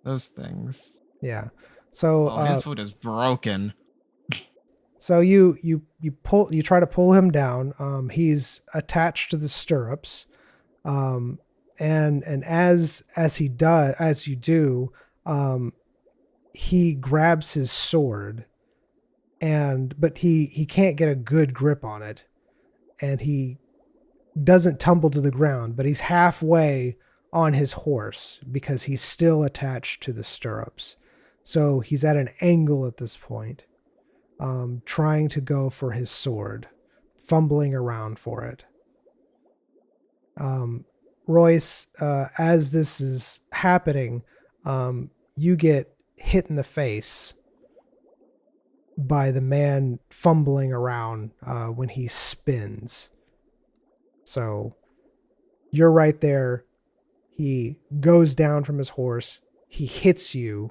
Speaker 3: those things.
Speaker 1: Yeah. So
Speaker 3: His foot is broken.
Speaker 1: so you try to pull him down. He's attached to the stirrups. And as you do, he grabs his sword but he can't get a good grip on it, and he doesn't tumble to the ground, but he's halfway on his horse because he's still attached to the stirrups. So he's at an angle at this point, trying to go for his sword, fumbling around for it. Royce, as this is happening, you get hit in the face by the man fumbling around when he spins. So you're right there. He goes down from his horse. He hits you.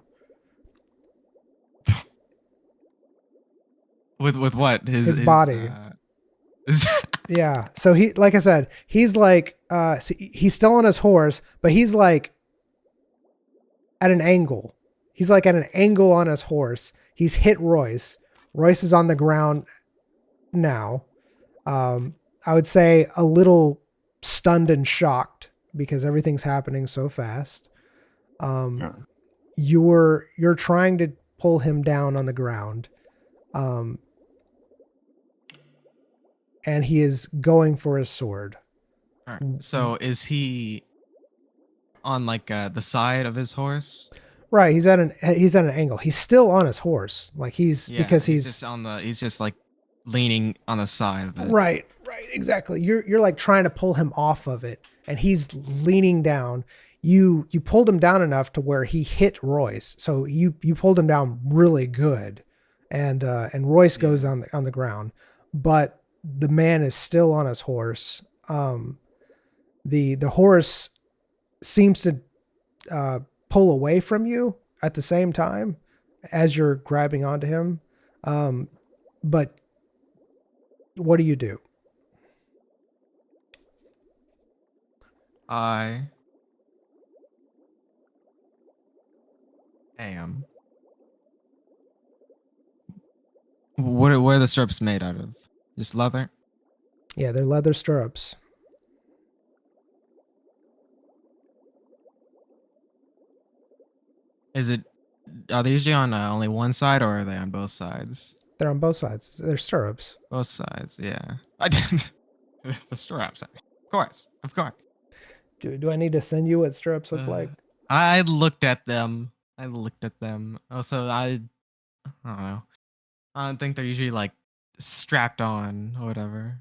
Speaker 3: With what?
Speaker 1: His body.
Speaker 3: His...
Speaker 1: Yeah. So he, like I said, he's like, he's still on his horse, but he's like at an angle. He's like at an angle on his horse. He's hit Royce. Royce is on the ground now. I would say a little stunned and shocked because everything's happening so fast.
Speaker 2: Yeah.
Speaker 1: You're trying to pull him down on the ground. And he is going for his sword.
Speaker 3: All right. So is he on like the side of his horse?
Speaker 1: Right, he's at an angle. He's still on his horse. Like because he's
Speaker 3: just on the he's just like leaning on the side of it.
Speaker 1: right, exactly. You're like trying to pull him off of it and he's leaning down. You pulled him down enough to where he hit Royce. So you pulled him down really good. And Royce goes on the ground. But the man is still on his horse. The horse seems to pull away from you at the same time as you're grabbing onto him. But what do you do?
Speaker 3: I am. What are the stirrups made out of? Just leather?
Speaker 1: Yeah, they're leather stirrups.
Speaker 3: Are they usually on only one side or are they on both sides?
Speaker 1: They're on both sides. They're stirrups.
Speaker 3: Both sides, yeah. I didn't. The stirrups. Of course.
Speaker 1: Do I need to send you what stirrups look like?
Speaker 3: I looked at them. Also, I don't know. I don't think they're usually like strapped on or whatever.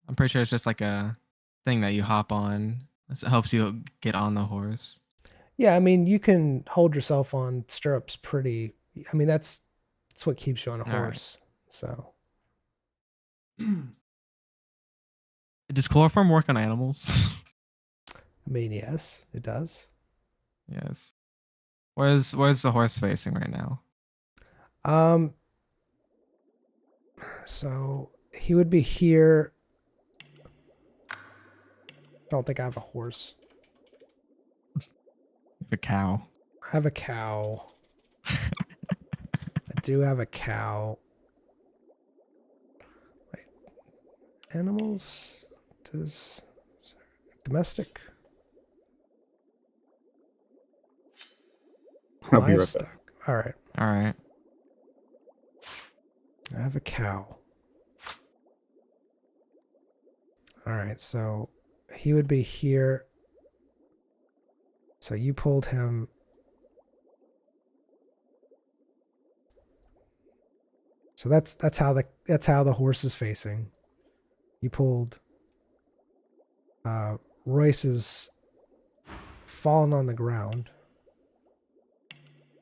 Speaker 3: I'm pretty sure it's just like a thing that you hop on. It helps you get on the horse.
Speaker 1: Yeah, I mean, you can hold yourself on stirrups pretty. I mean, that's what keeps you on a
Speaker 3: All
Speaker 1: horse. So.
Speaker 3: Does chloroform work on animals?
Speaker 1: I mean, yes, it does.
Speaker 3: Yes. Where's the horse facing right now?
Speaker 1: So he would be here. I don't think I have a horse.
Speaker 3: The cow.
Speaker 1: I have a cow. I do have a cow. Wait. Animals? Domestic?
Speaker 2: I'll be right
Speaker 1: Livestock.
Speaker 2: back.
Speaker 1: All right.
Speaker 3: All right.
Speaker 1: I have a cow. All right, so he would be here. So you pulled him. So that's how the horse is facing. You pulled. Royce is fallen on the ground,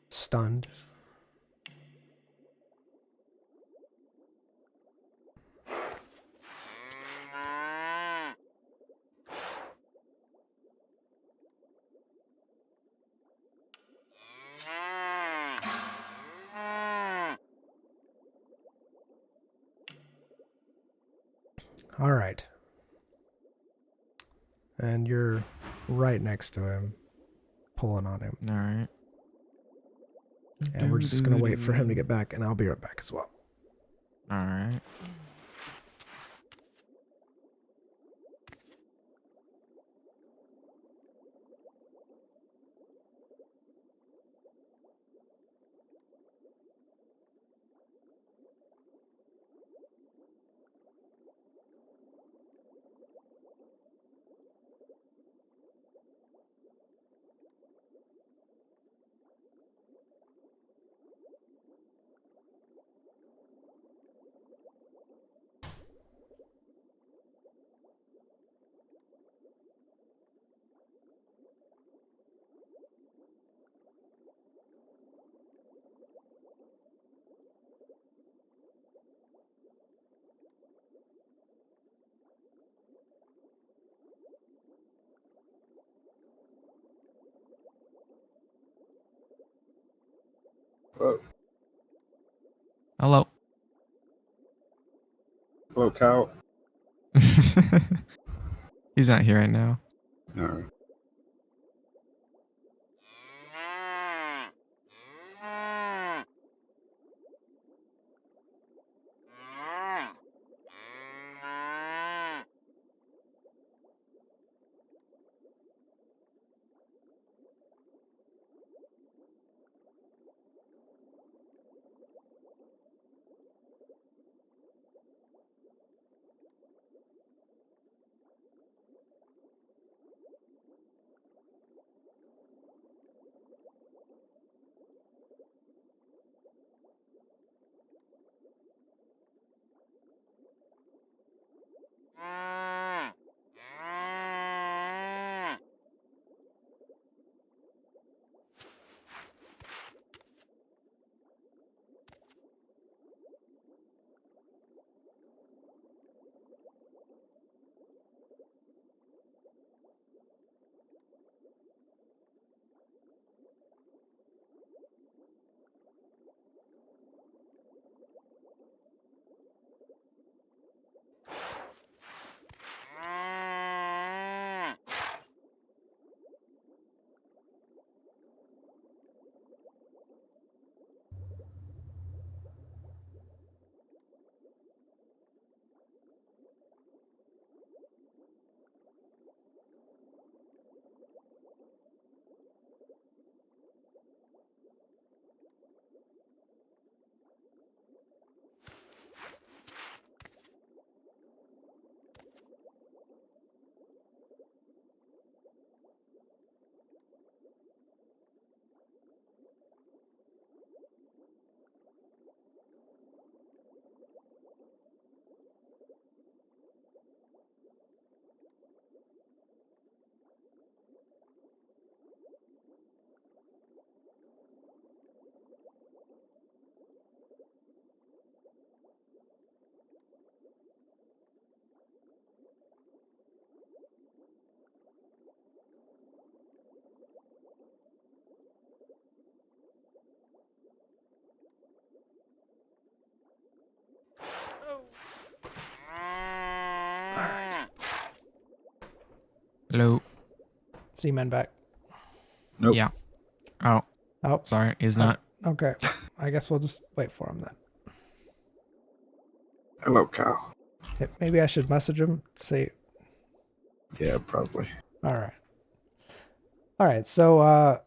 Speaker 1: stunned. All right. And you're right next to him, pulling on him.
Speaker 3: All right.
Speaker 1: And we're just going to wait for him to get back, and I'll be right back as well.
Speaker 3: All right.
Speaker 2: Hello,
Speaker 3: Hello.
Speaker 2: hello, cow.
Speaker 3: He's not here right now.
Speaker 2: All right.
Speaker 1: All right.
Speaker 3: Hello.
Speaker 1: Z-Man back.
Speaker 2: Nope.
Speaker 3: Yeah. Oh,
Speaker 1: Oh,
Speaker 3: sorry. He's not.
Speaker 1: okay. I guess we'll just wait for him then.
Speaker 2: Hello, Kyle.
Speaker 1: Maybe I should message him. See.
Speaker 2: Yeah, probably.
Speaker 1: All right. All right. So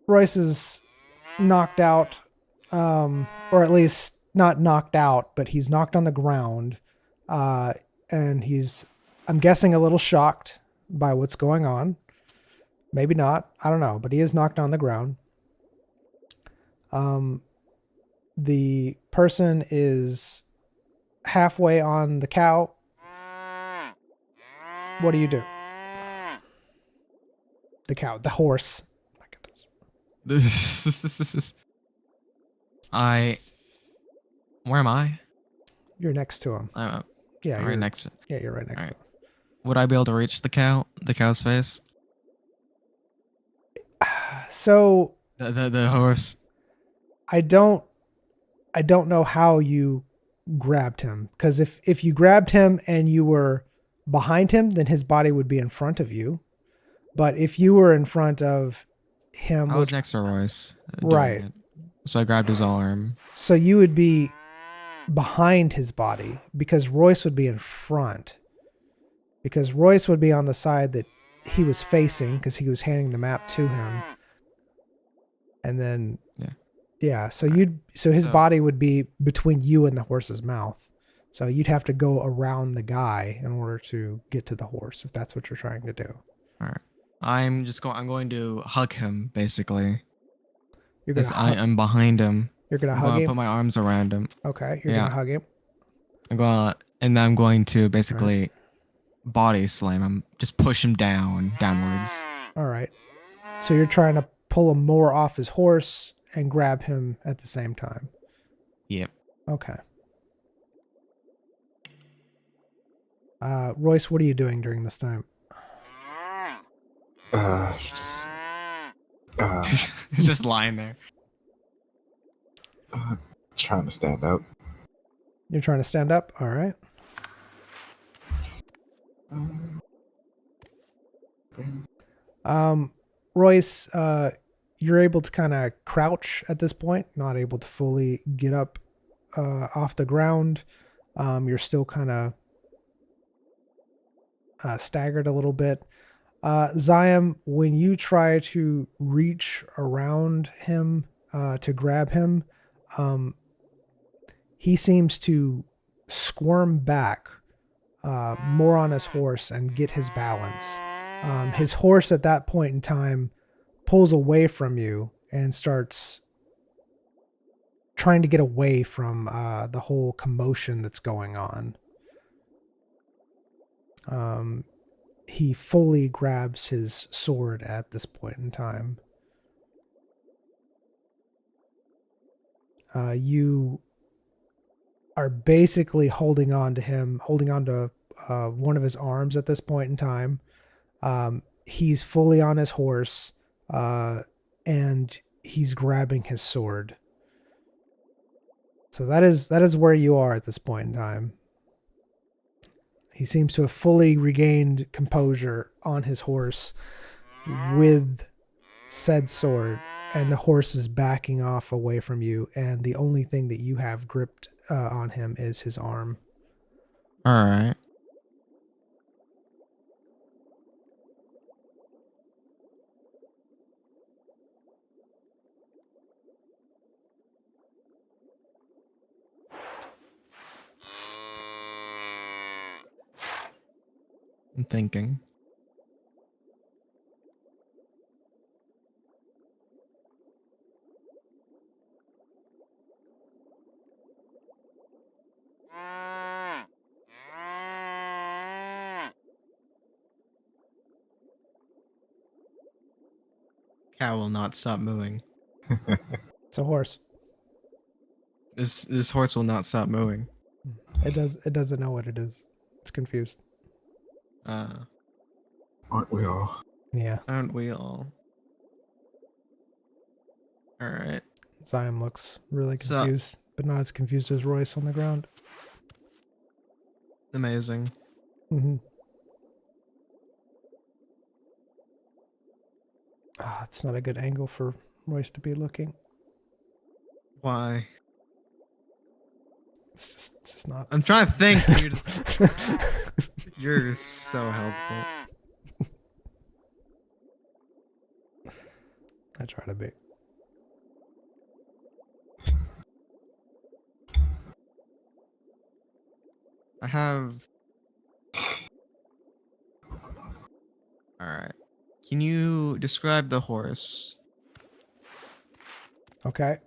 Speaker 1: Royce is knocked out, or at least not knocked out, but he's knocked on the ground, and he's, I'm guessing, a little shocked by what's going on. Maybe not. I don't know, but he is knocked on the ground. The person is halfway on the cow. What do you do? The cow, the horse. Oh my goodness.
Speaker 3: Where am I?
Speaker 1: You're next to him.
Speaker 3: I'm
Speaker 1: Yeah,
Speaker 3: right next to.
Speaker 1: Yeah, you're right next
Speaker 3: All
Speaker 1: to
Speaker 3: right. Would I be able to reach the cow's face?
Speaker 1: him. So
Speaker 3: The horse.
Speaker 1: I don't know how you grabbed him, because if you grabbed him and you were behind him, then his body would be in front of you. But if you were in front of him,
Speaker 3: I was next to Royce. Doing
Speaker 1: Right.
Speaker 3: it. So I grabbed his arm.
Speaker 1: so you would be behind his body, because Royce would be in front. Because Royce would be on the side that he was facing, because he was handing the map to him. And then yeah, so his
Speaker 3: So-
Speaker 1: body would be between you and the horse's mouth. So you'd have to go around the guy in order to get to the horse, if that's what you're trying to do.
Speaker 3: All right. I'm going to hug him basically.
Speaker 1: You're
Speaker 3: Because
Speaker 1: gonna
Speaker 3: I'm behind him.
Speaker 1: you're gonna
Speaker 3: I'm
Speaker 1: hug
Speaker 3: gonna
Speaker 1: him.
Speaker 3: put my arms around him.
Speaker 1: Okay, you're
Speaker 3: Yeah.
Speaker 1: gonna hug him.
Speaker 3: And I'm going to basically body slam him, just push him downwards.
Speaker 1: All right. So you're trying to pull him more off his horse and grab him at the same time.
Speaker 3: Yep.
Speaker 1: Okay. Royce, what are you doing during this time?
Speaker 2: Just
Speaker 3: He's just lying there.
Speaker 2: trying to stand up.
Speaker 1: You're trying to stand up? All right. Royce, you're able to kind of crouch at this point, not able to fully get up off the ground. You're still kind of staggered a little bit. Ziam, when you try to reach around him to grab him, he seems to squirm back more on his horse and get his balance. His horse at that point in time pulls away from you and starts trying to get away from the whole commotion that's going on. He fully grabs his sword at this point in time. You are basically holding on to him, holding on to one of his arms at this point in time. He's fully on his horse, and he's grabbing his sword. So that is where you are at this point in time. He seems to have fully regained composure on his horse with said sword, and the horse is backing off away from you, and the only thing that you have gripped on him is his arm.
Speaker 3: All right. I'm thinking. Cow will not stop mooing.
Speaker 1: It's a horse.
Speaker 3: This horse will not stop mooing.
Speaker 1: It doesn't know what it is. It's confused.
Speaker 2: Aren't we all?
Speaker 1: Yeah.
Speaker 3: Aren't we all? All right.
Speaker 1: Zion looks really
Speaker 3: So-
Speaker 1: confused, but not as confused as Royce on the ground.
Speaker 3: Amazing.
Speaker 1: Mm-hmm. It's not a good angle for Royce to be looking.
Speaker 3: Why?
Speaker 1: It's just not.
Speaker 3: I'm trying to think, dude. You're so helpful.
Speaker 1: I try to be.
Speaker 3: I have. All right. Can you describe the horse?
Speaker 1: Okay.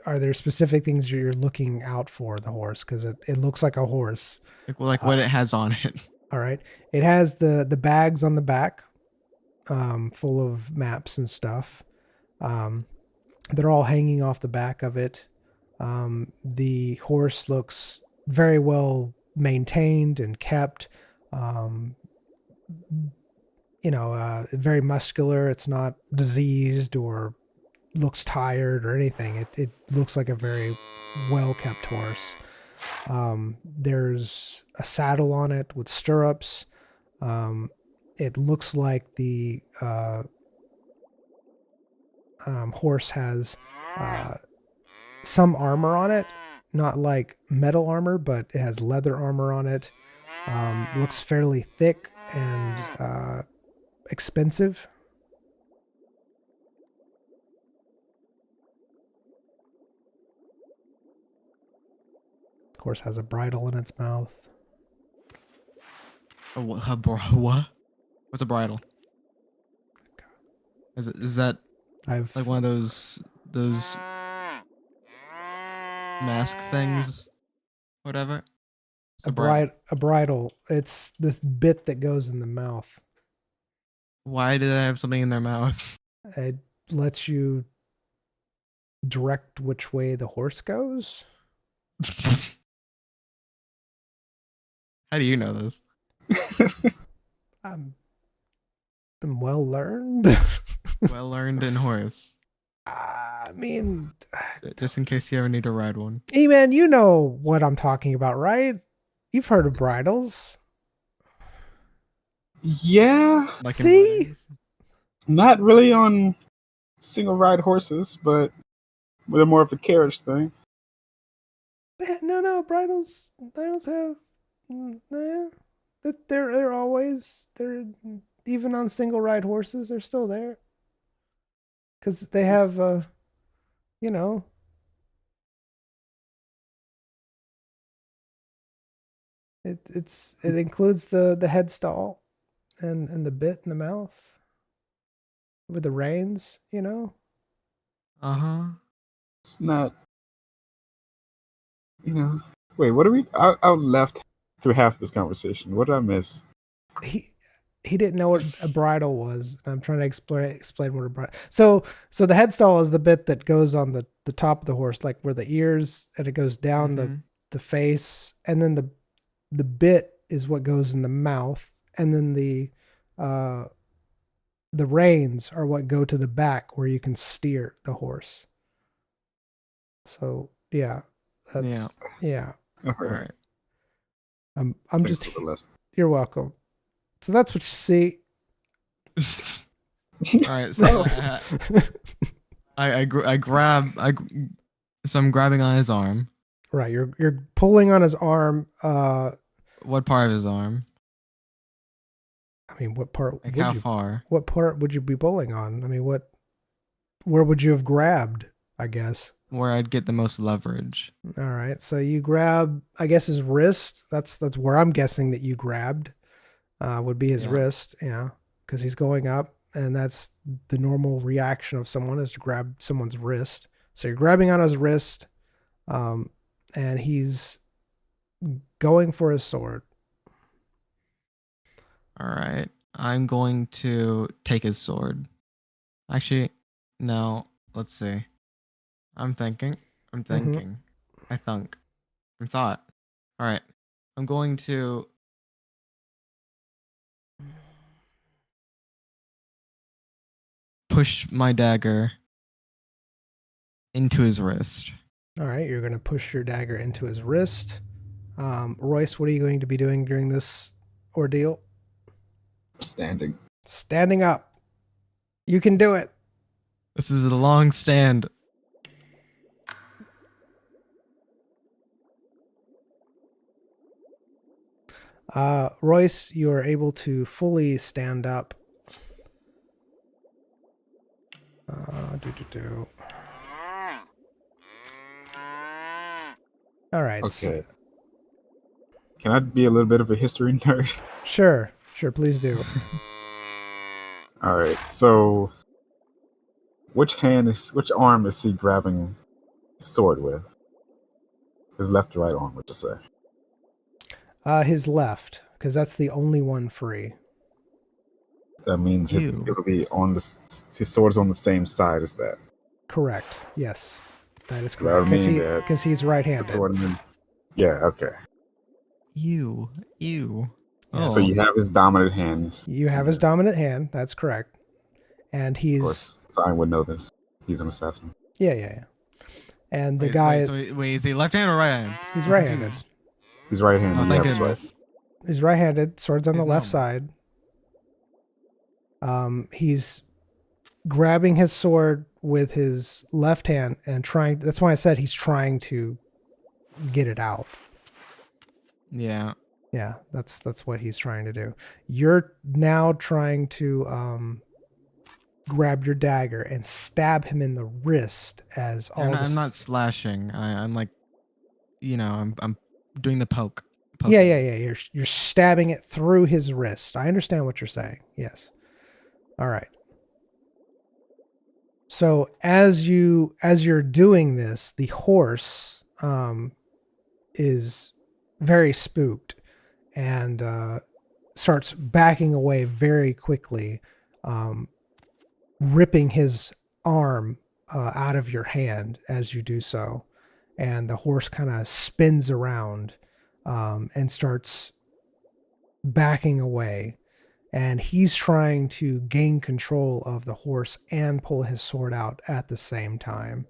Speaker 1: Are there specific things you're looking out for the horse? Because it looks like a horse.
Speaker 3: Like what it has on it.
Speaker 1: All right. It has the bags on the back, full of maps and stuff. They're all hanging off the back of it. The horse looks very well maintained and kept. Very muscular. It's not diseased or looks tired or anything. It looks like a very well kept horse. There's a saddle on it with stirrups. It looks like the horse has some armor on it, not like metal armor, but it has leather armor on it. Looks fairly thick and expensive. Of course, has a bridle in its mouth.
Speaker 3: What? What's a bridle? Is that
Speaker 1: I've
Speaker 3: like one of those mask things? Whatever.
Speaker 1: a bridle. It's the bit that goes in the mouth.
Speaker 3: Why do they have something in their mouth?
Speaker 1: It lets you direct which way the horse goes.
Speaker 3: How do you know this?
Speaker 1: I'm well learned.
Speaker 3: Well learned in horse.
Speaker 1: I mean,
Speaker 3: Just in case you ever need to ride one.
Speaker 1: man, you know what I'm talking about, right? You've heard of bridles.
Speaker 2: Yeah,
Speaker 3: Like
Speaker 1: See?
Speaker 3: in weddings.
Speaker 2: not really on single ride horses, but they're more of a carriage thing.
Speaker 1: No, bridles have, they're always, they're even on single ride horses, they're still there. Because they have, you know, it includes the head stall and the bit in the mouth with the reins, you know.
Speaker 2: It's not, Wait, what are we out left? through half of this conversation. What did I miss?
Speaker 1: He didn't know what a bridle was. And I'm trying to explain what a bridle. So the headstall is the bit that goes on the top of the horse, like where the ears, and it goes down the face, and then the bit is what goes in the mouth, and then the reins are what go to the back where you can steer the horse. So yeah, that's yeah.
Speaker 2: All
Speaker 3: All
Speaker 2: right.
Speaker 3: right.
Speaker 1: I'm
Speaker 2: Thanks
Speaker 1: just.
Speaker 2: for the lesson.
Speaker 1: You're welcome. So that's what you see.
Speaker 3: All right. So so I'm grabbing on his arm.
Speaker 1: Right, you're pulling on his arm.
Speaker 3: What part of his arm?
Speaker 1: I mean, what part?
Speaker 3: Like
Speaker 1: would
Speaker 3: how
Speaker 1: you,
Speaker 3: far?
Speaker 1: What part would you be pulling on? I mean, where would you have grabbed? I guess.
Speaker 3: Where I'd get the most leverage.
Speaker 1: All right, so you grab, I guess, his wrist. That's where I'm guessing that you grabbed. Would be his wrist, yeah, because he's going up, and that's the normal reaction of someone is to grab someone's wrist. So you're grabbing on his wrist, and he's going for his sword.
Speaker 3: All right. I'm going to take his sword. Actually, no. Let's see. I'm thinking. I thought. All right. I'm going to push my dagger into his wrist.
Speaker 1: All right, you're going to push your dagger into his wrist. Royce, what are you going to be doing during this ordeal?
Speaker 2: Standing.
Speaker 1: Standing up. You can do it.
Speaker 3: This is a long stand.
Speaker 1: Royce, you are able to fully stand up. All right.
Speaker 2: Okay.
Speaker 1: So,
Speaker 2: Can I be a little bit of a history nerd?
Speaker 1: sure, please do.
Speaker 2: All right. So, which arm is he grabbing his sword with? His left or right arm, would you say?
Speaker 1: His left, because that's the only one free.
Speaker 2: That means it'll be on his sword's on the same side as that.
Speaker 1: Correct. Yes, that is
Speaker 2: So that
Speaker 1: correct.
Speaker 2: would mean that
Speaker 1: Because he's right-handed.
Speaker 2: Yeah. Okay.
Speaker 3: You.
Speaker 1: Yeah.
Speaker 2: So you have his dominant hand.
Speaker 1: You have his dominant hand. That's correct. And
Speaker 2: Of
Speaker 1: he's
Speaker 2: course, Zion would know this. He's an assassin.
Speaker 1: yeah. And the
Speaker 3: Wait,
Speaker 1: guy,
Speaker 3: wait, is he left hand or right hand?
Speaker 1: he's
Speaker 3: I'm
Speaker 1: right-handed.
Speaker 3: confused.
Speaker 2: He's right-handed.
Speaker 3: Oh,
Speaker 2: You
Speaker 3: thank
Speaker 2: have his
Speaker 3: goodness.
Speaker 1: He's right-handed. Sword's on the
Speaker 3: He's
Speaker 1: left
Speaker 3: normal.
Speaker 1: side. He's grabbing his sword with his left hand and trying. That's why I said he's trying to get it out.
Speaker 3: Yeah.
Speaker 1: Yeah, that's what he's trying to do. You're now trying to grab your dagger and stab him in the wrist as all.
Speaker 3: I'm not slashing. I'm like, I'm doing the poke.
Speaker 1: Yeah. You're stabbing it through his wrist. I understand what you're saying. Yes. All right. So as you're doing this, the horse is very spooked and starts backing away very quickly, ripping his arm out of your hand as you do so. And the horse kind of spins around and starts backing away. And he's trying to gain control of the horse and pull his sword out at the same time.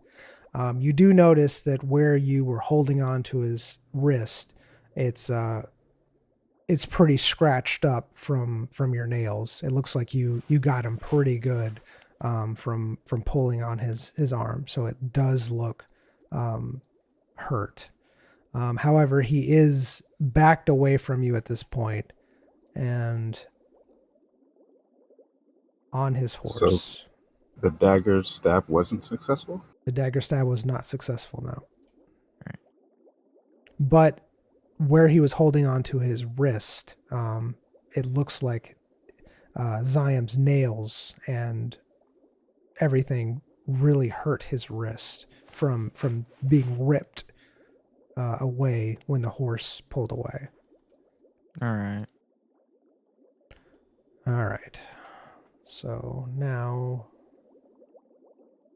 Speaker 1: You do notice that where you were holding on to his wrist, it's pretty scratched up from your nails. It looks like you got him pretty good from pulling on his arm. So it does look hurt. However, he is backed away from you at this point and on his horse.
Speaker 2: So the dagger stab wasn't successful?
Speaker 1: The dagger stab was not successful, no. Right. But where he was holding on to his wrist, it looks like Ziam's nails and everything really hurt his wrist from being ripped away when the horse pulled away.
Speaker 3: All right.
Speaker 1: All right. So now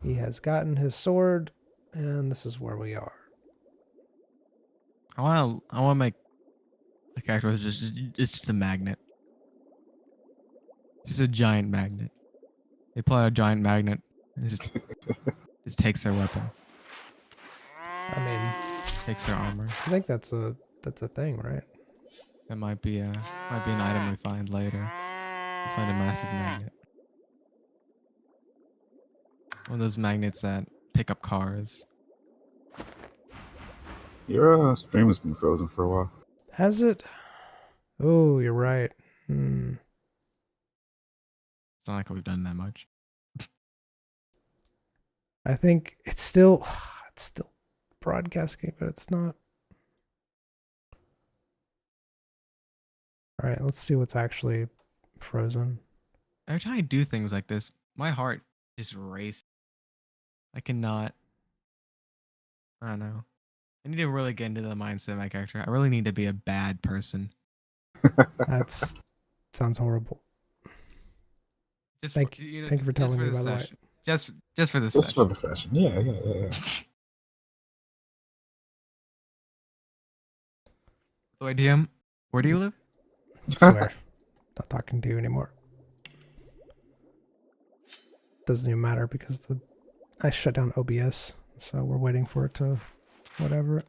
Speaker 1: he has gotten his sword, and this is where we are.
Speaker 3: I want to make a character who's it's just a magnet. Just a giant magnet. They pull out a giant magnet and it just takes their weapon,
Speaker 1: I mean,
Speaker 3: takes their armor.
Speaker 1: I think that's a thing, right?
Speaker 3: That might be an item we find later. Let's find a massive magnet. One of those magnets that pick up cars.
Speaker 2: Your stream has been frozen for a while.
Speaker 1: Has it? Oh, you're right. Hmm.
Speaker 3: It's not like we've done that much.
Speaker 1: I think it's still broadcasting, but it's not. All right, let's see what's actually frozen.
Speaker 3: Every time I do things like this, my heart just races. I cannot. I don't know. I need to really get into the mindset of my character. I really need to be a bad person.
Speaker 1: That's sounds horrible.
Speaker 3: Just
Speaker 1: Thank you for telling me, by the way.
Speaker 3: Just for this
Speaker 2: Just
Speaker 3: session.
Speaker 2: for the session. Yeah.
Speaker 3: Wait, DM, where do you live?
Speaker 1: I swear. Not talking to you anymore. Doesn't even matter because I shut down OBS, so we're waiting for it to whatever.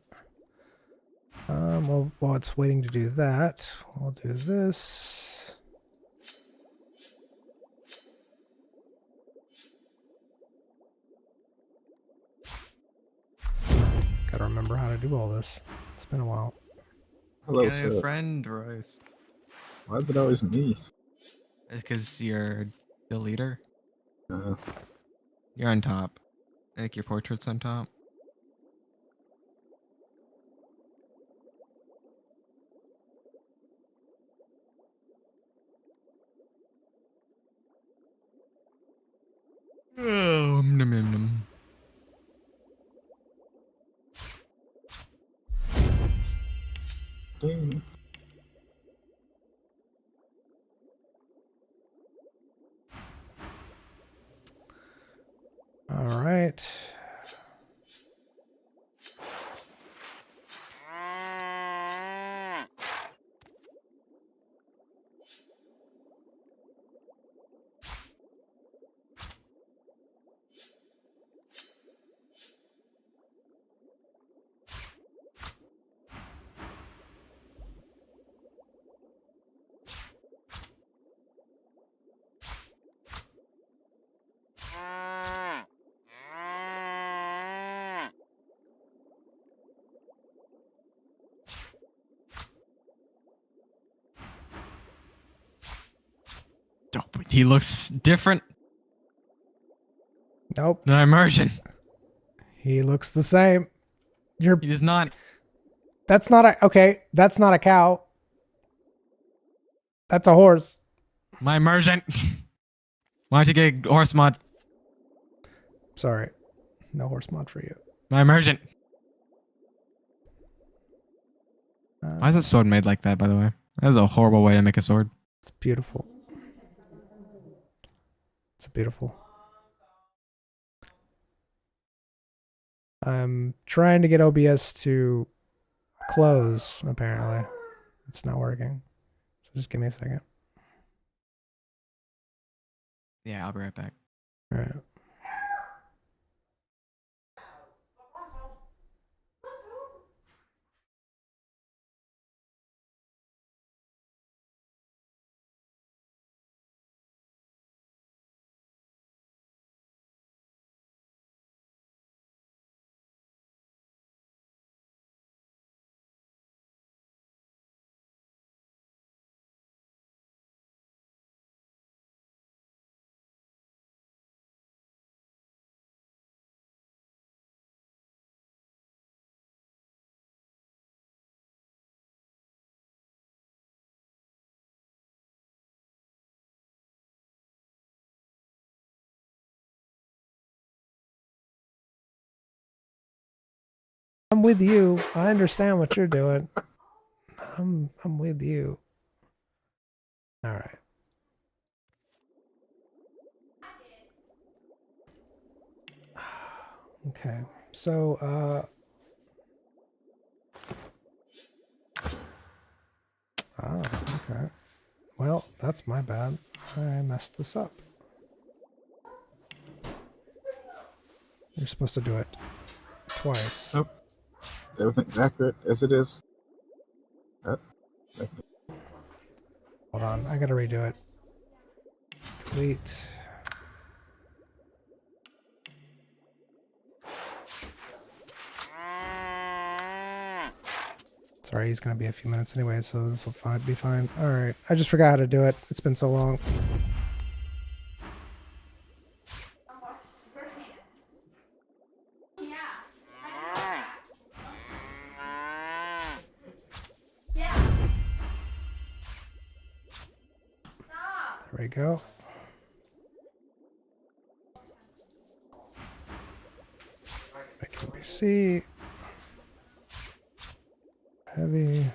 Speaker 1: Well, while it's waiting to do that, we'll do this. Gotta remember how to do all this. It's been a while.
Speaker 2: Hello,
Speaker 3: Get
Speaker 2: sir.
Speaker 3: a friend, Royce.
Speaker 2: Why is it always me?
Speaker 3: It's because you're the leader.
Speaker 2: Uh,
Speaker 3: You're on top. I think your portrait's on top. Oh, nom, nom, nom.
Speaker 2: ding.
Speaker 1: All right.
Speaker 3: He looks different.
Speaker 1: Nope.
Speaker 3: No immersion.
Speaker 1: He looks the same.
Speaker 3: He does not.
Speaker 1: That's not a okay. That's not a cow. That's a horse.
Speaker 3: My immersion. Why don't you get a horse mod?
Speaker 1: Sorry. No horse mod for you.
Speaker 3: My immersion. Why is that sword made like that, by the way? That is a horrible way to make a sword.
Speaker 1: It's beautiful. It's beautiful. I'm trying to get OBS to close, apparently. It's not working. So just give me a second.
Speaker 3: Yeah, I'll be right back.
Speaker 1: All right. I'm with you. I understand what you're doing. I'm with you. All right. Okay. So, okay. Well, that's my bad. I messed this up. You're supposed to do it twice.
Speaker 2: Nope. Everything's accurate as it is.
Speaker 1: Hold on. I gotta redo it. Delete. Sorry, he's gonna be a few minutes anyway, so this will be fine. All right. I just forgot how to do it. It's been so long. There we go. Make NPC. Heavy.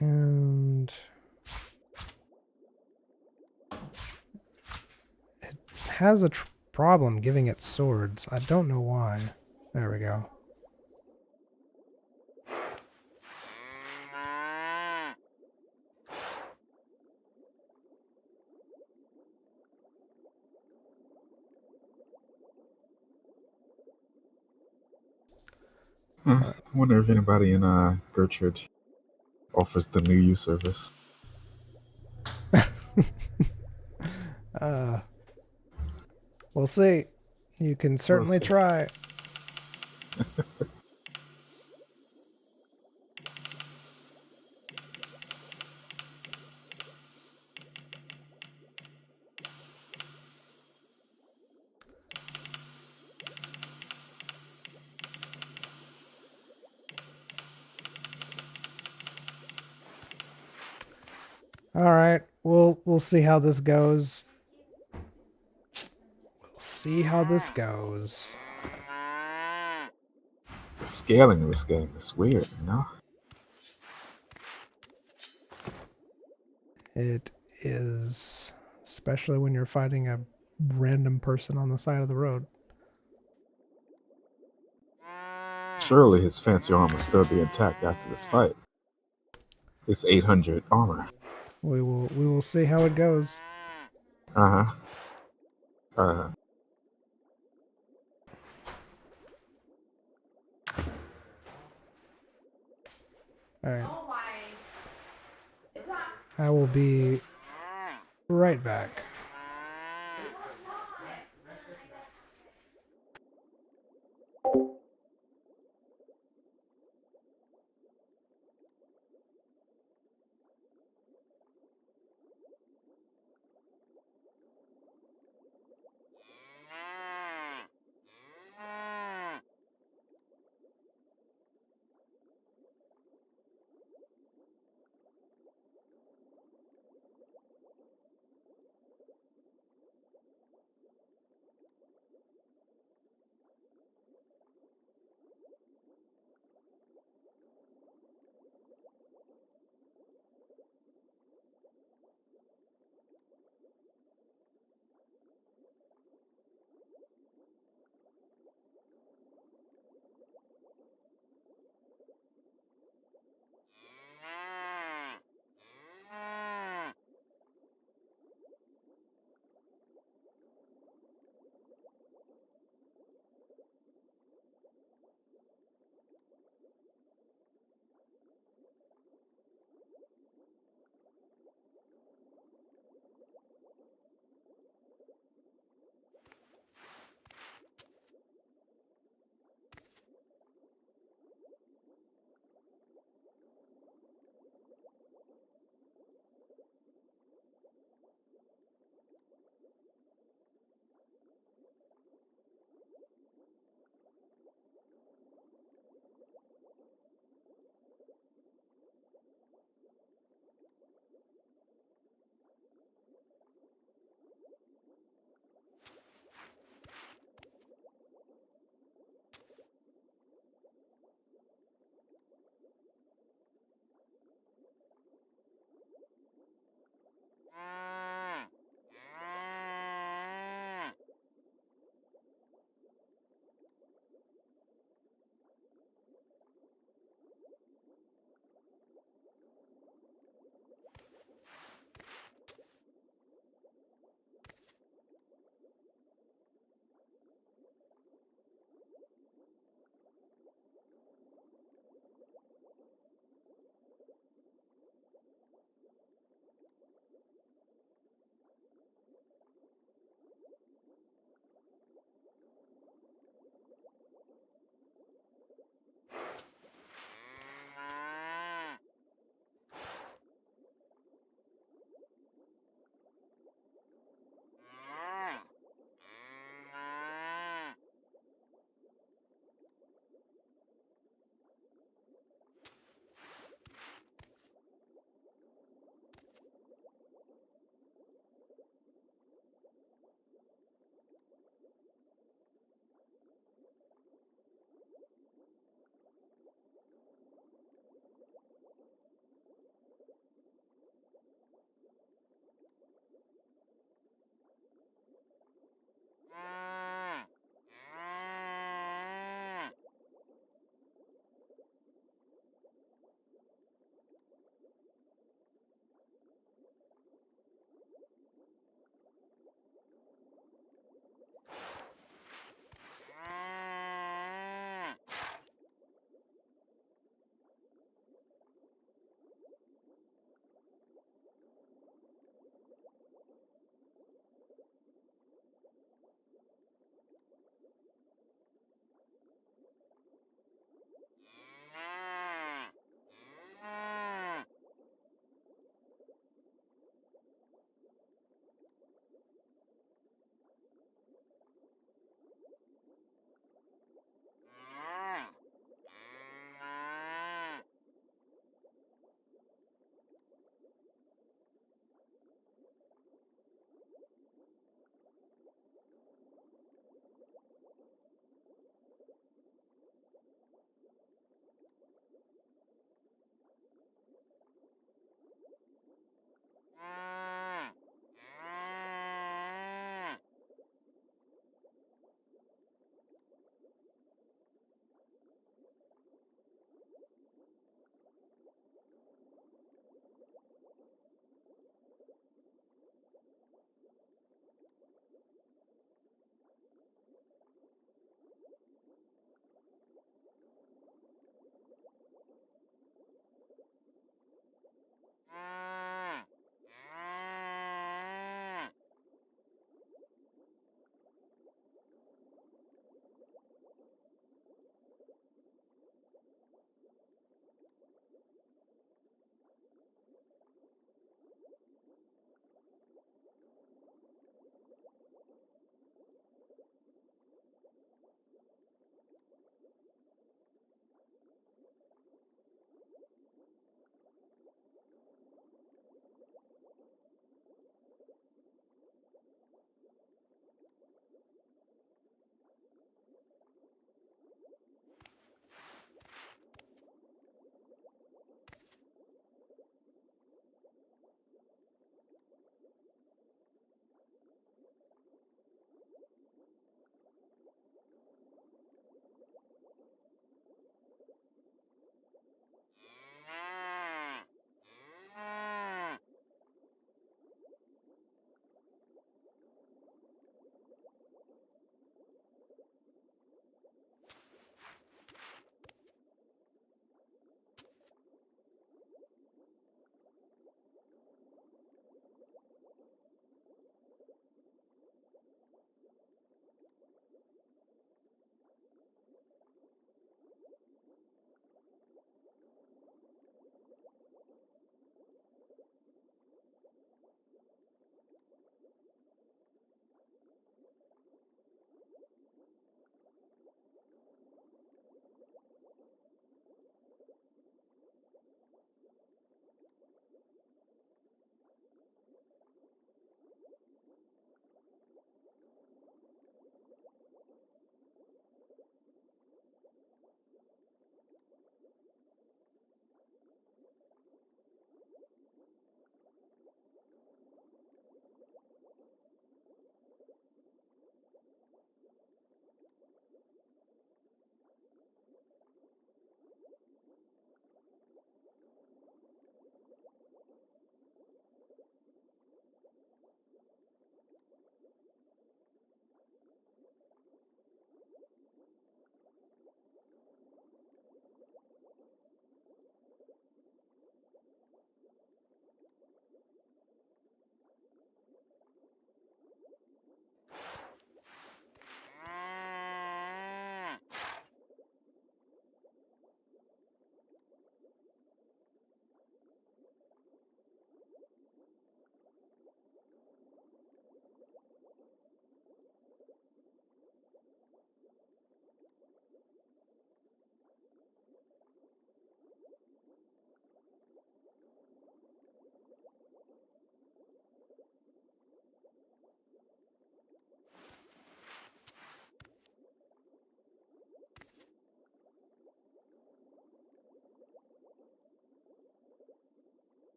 Speaker 1: And it has a problem giving it swords. I don't know why. There we go.
Speaker 2: I wonder if anybody in Gertrude offers the New You service.
Speaker 1: We'll see. You can certainly try. All right, we'll see how this goes. We'll see how this goes.
Speaker 2: The scaling of this game is weird, you know?
Speaker 1: It is, especially when you're fighting a random person on the side of the road.
Speaker 2: Surely his fancy armor will still be intact after this fight. It's 800 armor.
Speaker 1: We will see how it goes.
Speaker 2: Uh-huh. Uh-huh.
Speaker 1: All right. I will be right back.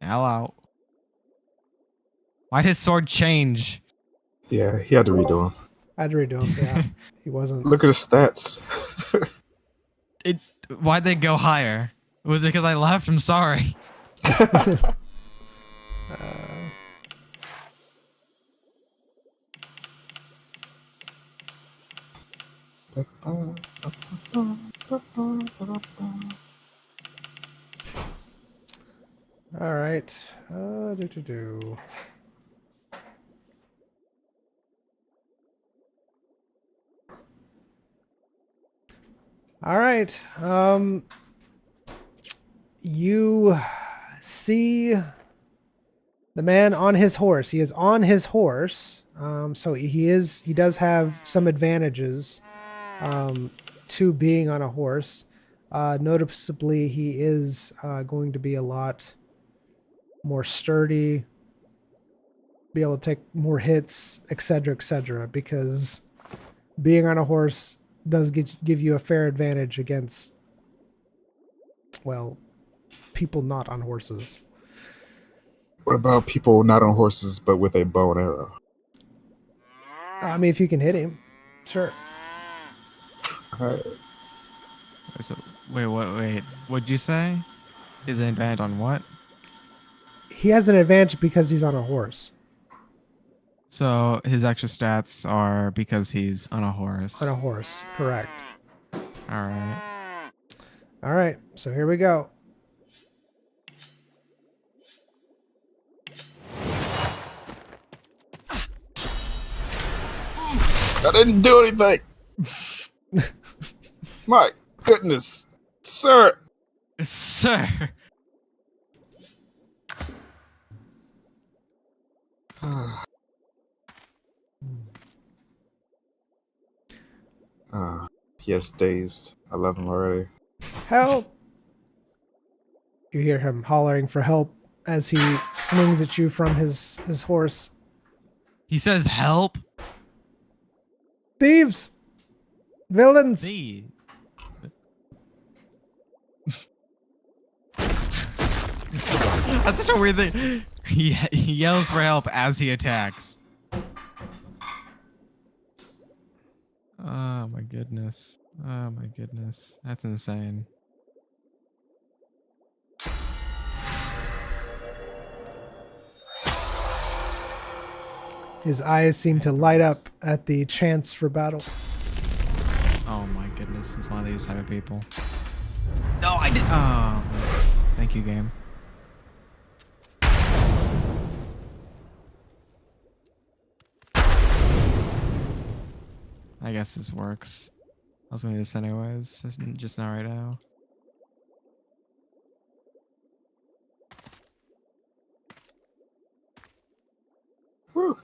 Speaker 3: Hello. Why'd his sword change?
Speaker 2: Yeah, he had to redo him.
Speaker 1: I had to redo him. Yeah, he wasn't.
Speaker 2: Look at his stats.
Speaker 3: Why'd they go higher? It was because I left. I'm sorry.
Speaker 1: All right. Do. All right. You see the man on his horse. He is on his horse. So he does have some advantages to being on a horse. Noticeably, he is going to be a lot more sturdy, be able to take more hits, etc., because being on a horse does give you a fair advantage against, well, people not on horses.
Speaker 2: What about people not on horses but with a bow and arrow?
Speaker 1: I mean, if you can hit him, sure.
Speaker 3: So, wait. What'd you say? Is an advantage on what?
Speaker 1: He has an advantage because he's on a horse.
Speaker 3: So his extra stats are because he's on a horse.
Speaker 1: On a horse, correct.
Speaker 3: All right.
Speaker 1: All right, so here we go.
Speaker 2: I didn't do anything. My goodness, sir.
Speaker 3: Sir.
Speaker 2: Yes, dazed. I love him already.
Speaker 1: Help! You hear him hollering for help as he swings at you from his horse.
Speaker 3: He says help.
Speaker 1: Thieves! Villains!
Speaker 3: See. That's such a weird thing. He yells for help as he attacks. Oh my goodness. Oh my goodness. That's insane.
Speaker 1: His eyes seem to light up at the chance for battle.
Speaker 3: Oh my goodness. It's one of these type of people. No, I did. Oh. Thank you, game. I guess this works. I was going to do this anyways, just not right now.
Speaker 2: Whew.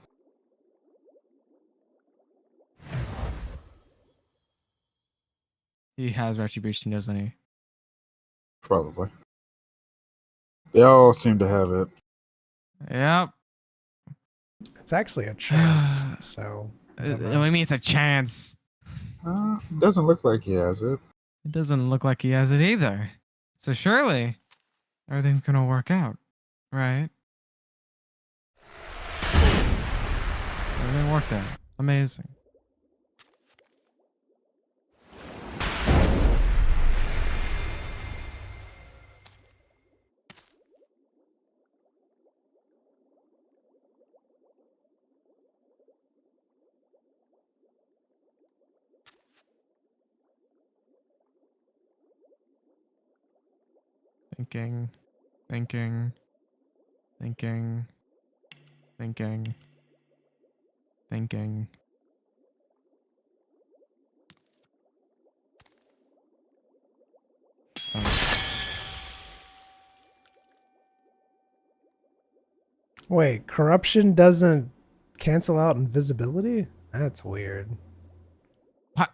Speaker 3: He has retribution, doesn't he?
Speaker 2: Probably. They all seem to have it.
Speaker 3: Yep.
Speaker 1: It's actually a chance, so...
Speaker 3: I mean, it's a chance.
Speaker 2: Doesn't look like he has it.
Speaker 3: It doesn't look like he has it either. So surely everything's gonna work out, right? Everything worked out. Amazing. Thinking, thinking, thinking, thinking, thinking.
Speaker 1: Wait, corruption doesn't cancel out invisibility? That's weird.
Speaker 3: What?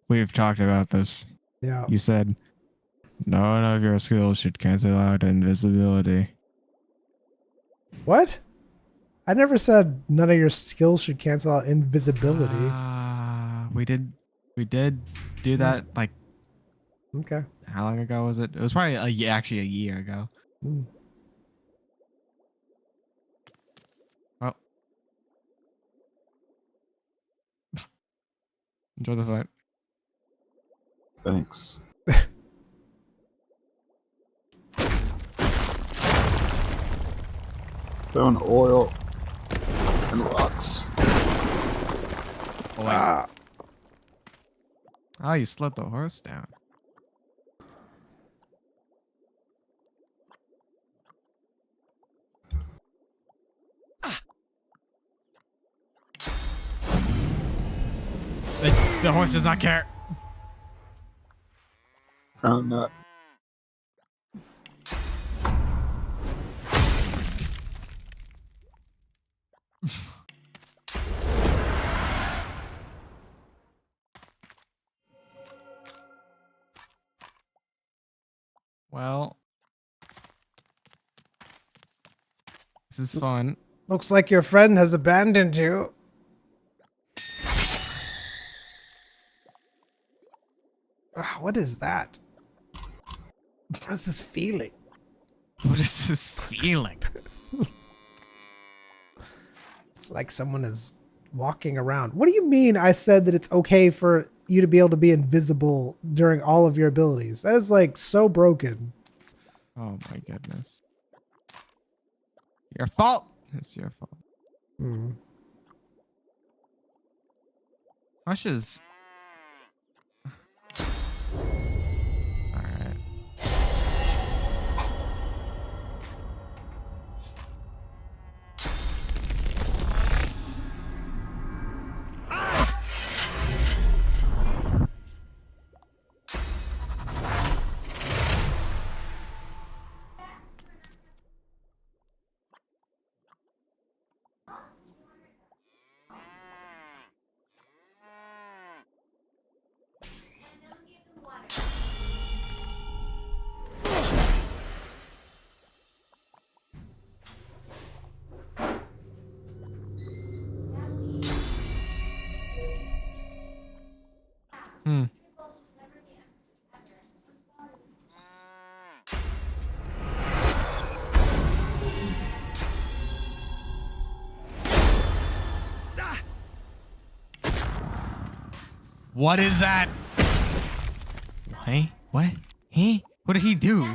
Speaker 3: We've talked about this.
Speaker 1: Yeah.
Speaker 3: You said none of your skills should cancel out invisibility.
Speaker 1: What? I never said none of your skills should cancel out invisibility.
Speaker 3: We did do that like
Speaker 1: Okay.
Speaker 3: how long ago was it? It was probably actually a year ago.
Speaker 1: Mm.
Speaker 3: Well, enjoy the fight.
Speaker 2: Thanks. Throwing oil and rocks.
Speaker 3: Oh, wait. Oh, you slowed the horse down. The horse does not care.
Speaker 2: Probably not.
Speaker 3: Well, this is fun.
Speaker 1: Looks like your friend has abandoned you. What is that? What is this feeling?
Speaker 3: What is this feeling?
Speaker 1: It's like someone is walking around. What do you mean I said that it's okay for you to be able to be invisible during all of your abilities? That is like so broken.
Speaker 3: Oh my goodness. Your fault. It's your fault.
Speaker 1: Hmm.
Speaker 3: Hush is. Alright. Hmm. What is that? Hey? What? He? What did he do?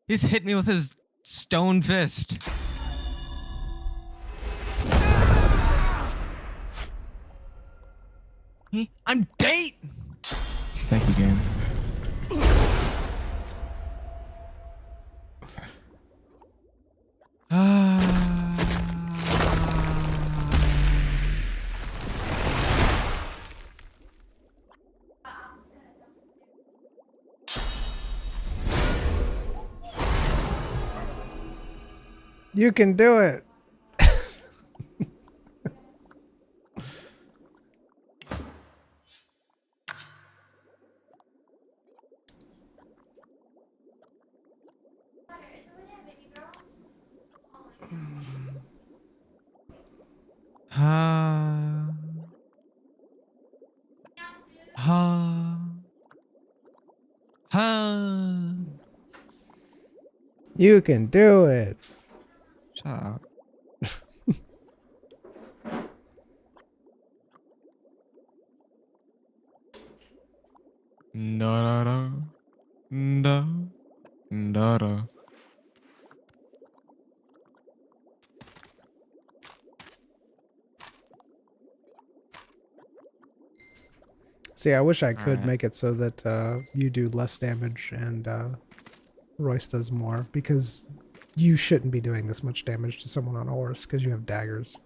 Speaker 3: He's hit me with his stone fist. I'm date. Thank you, game.
Speaker 1: You can do it.
Speaker 3: Ha. Ha. Ha.
Speaker 1: You can do it.
Speaker 3: Shut up. Da da da. Da. Da da.
Speaker 1: See, I wish I could
Speaker 3: Alright.
Speaker 1: make it so that you do less damage and Royce does more, because you shouldn't be doing this much damage to someone on a horse because you have daggers.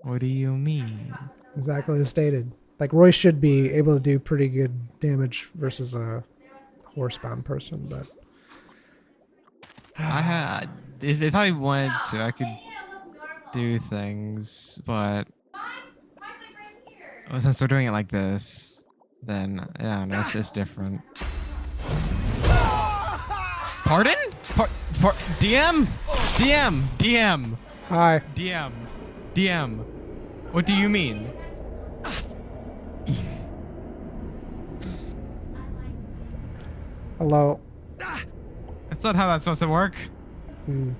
Speaker 3: What do you mean?
Speaker 1: Exactly as stated. Like, Royce should be able to do pretty good damage versus a horsebound person, but
Speaker 3: I had, if I wanted to, I could do things, but since we're doing it like this, then yeah, no, it's just different. Pardon? DM? DM? DM?
Speaker 1: hi.
Speaker 3: DM? DM? What do you mean?
Speaker 1: Hello.
Speaker 3: That's not how that's supposed to work.
Speaker 1: Hmm.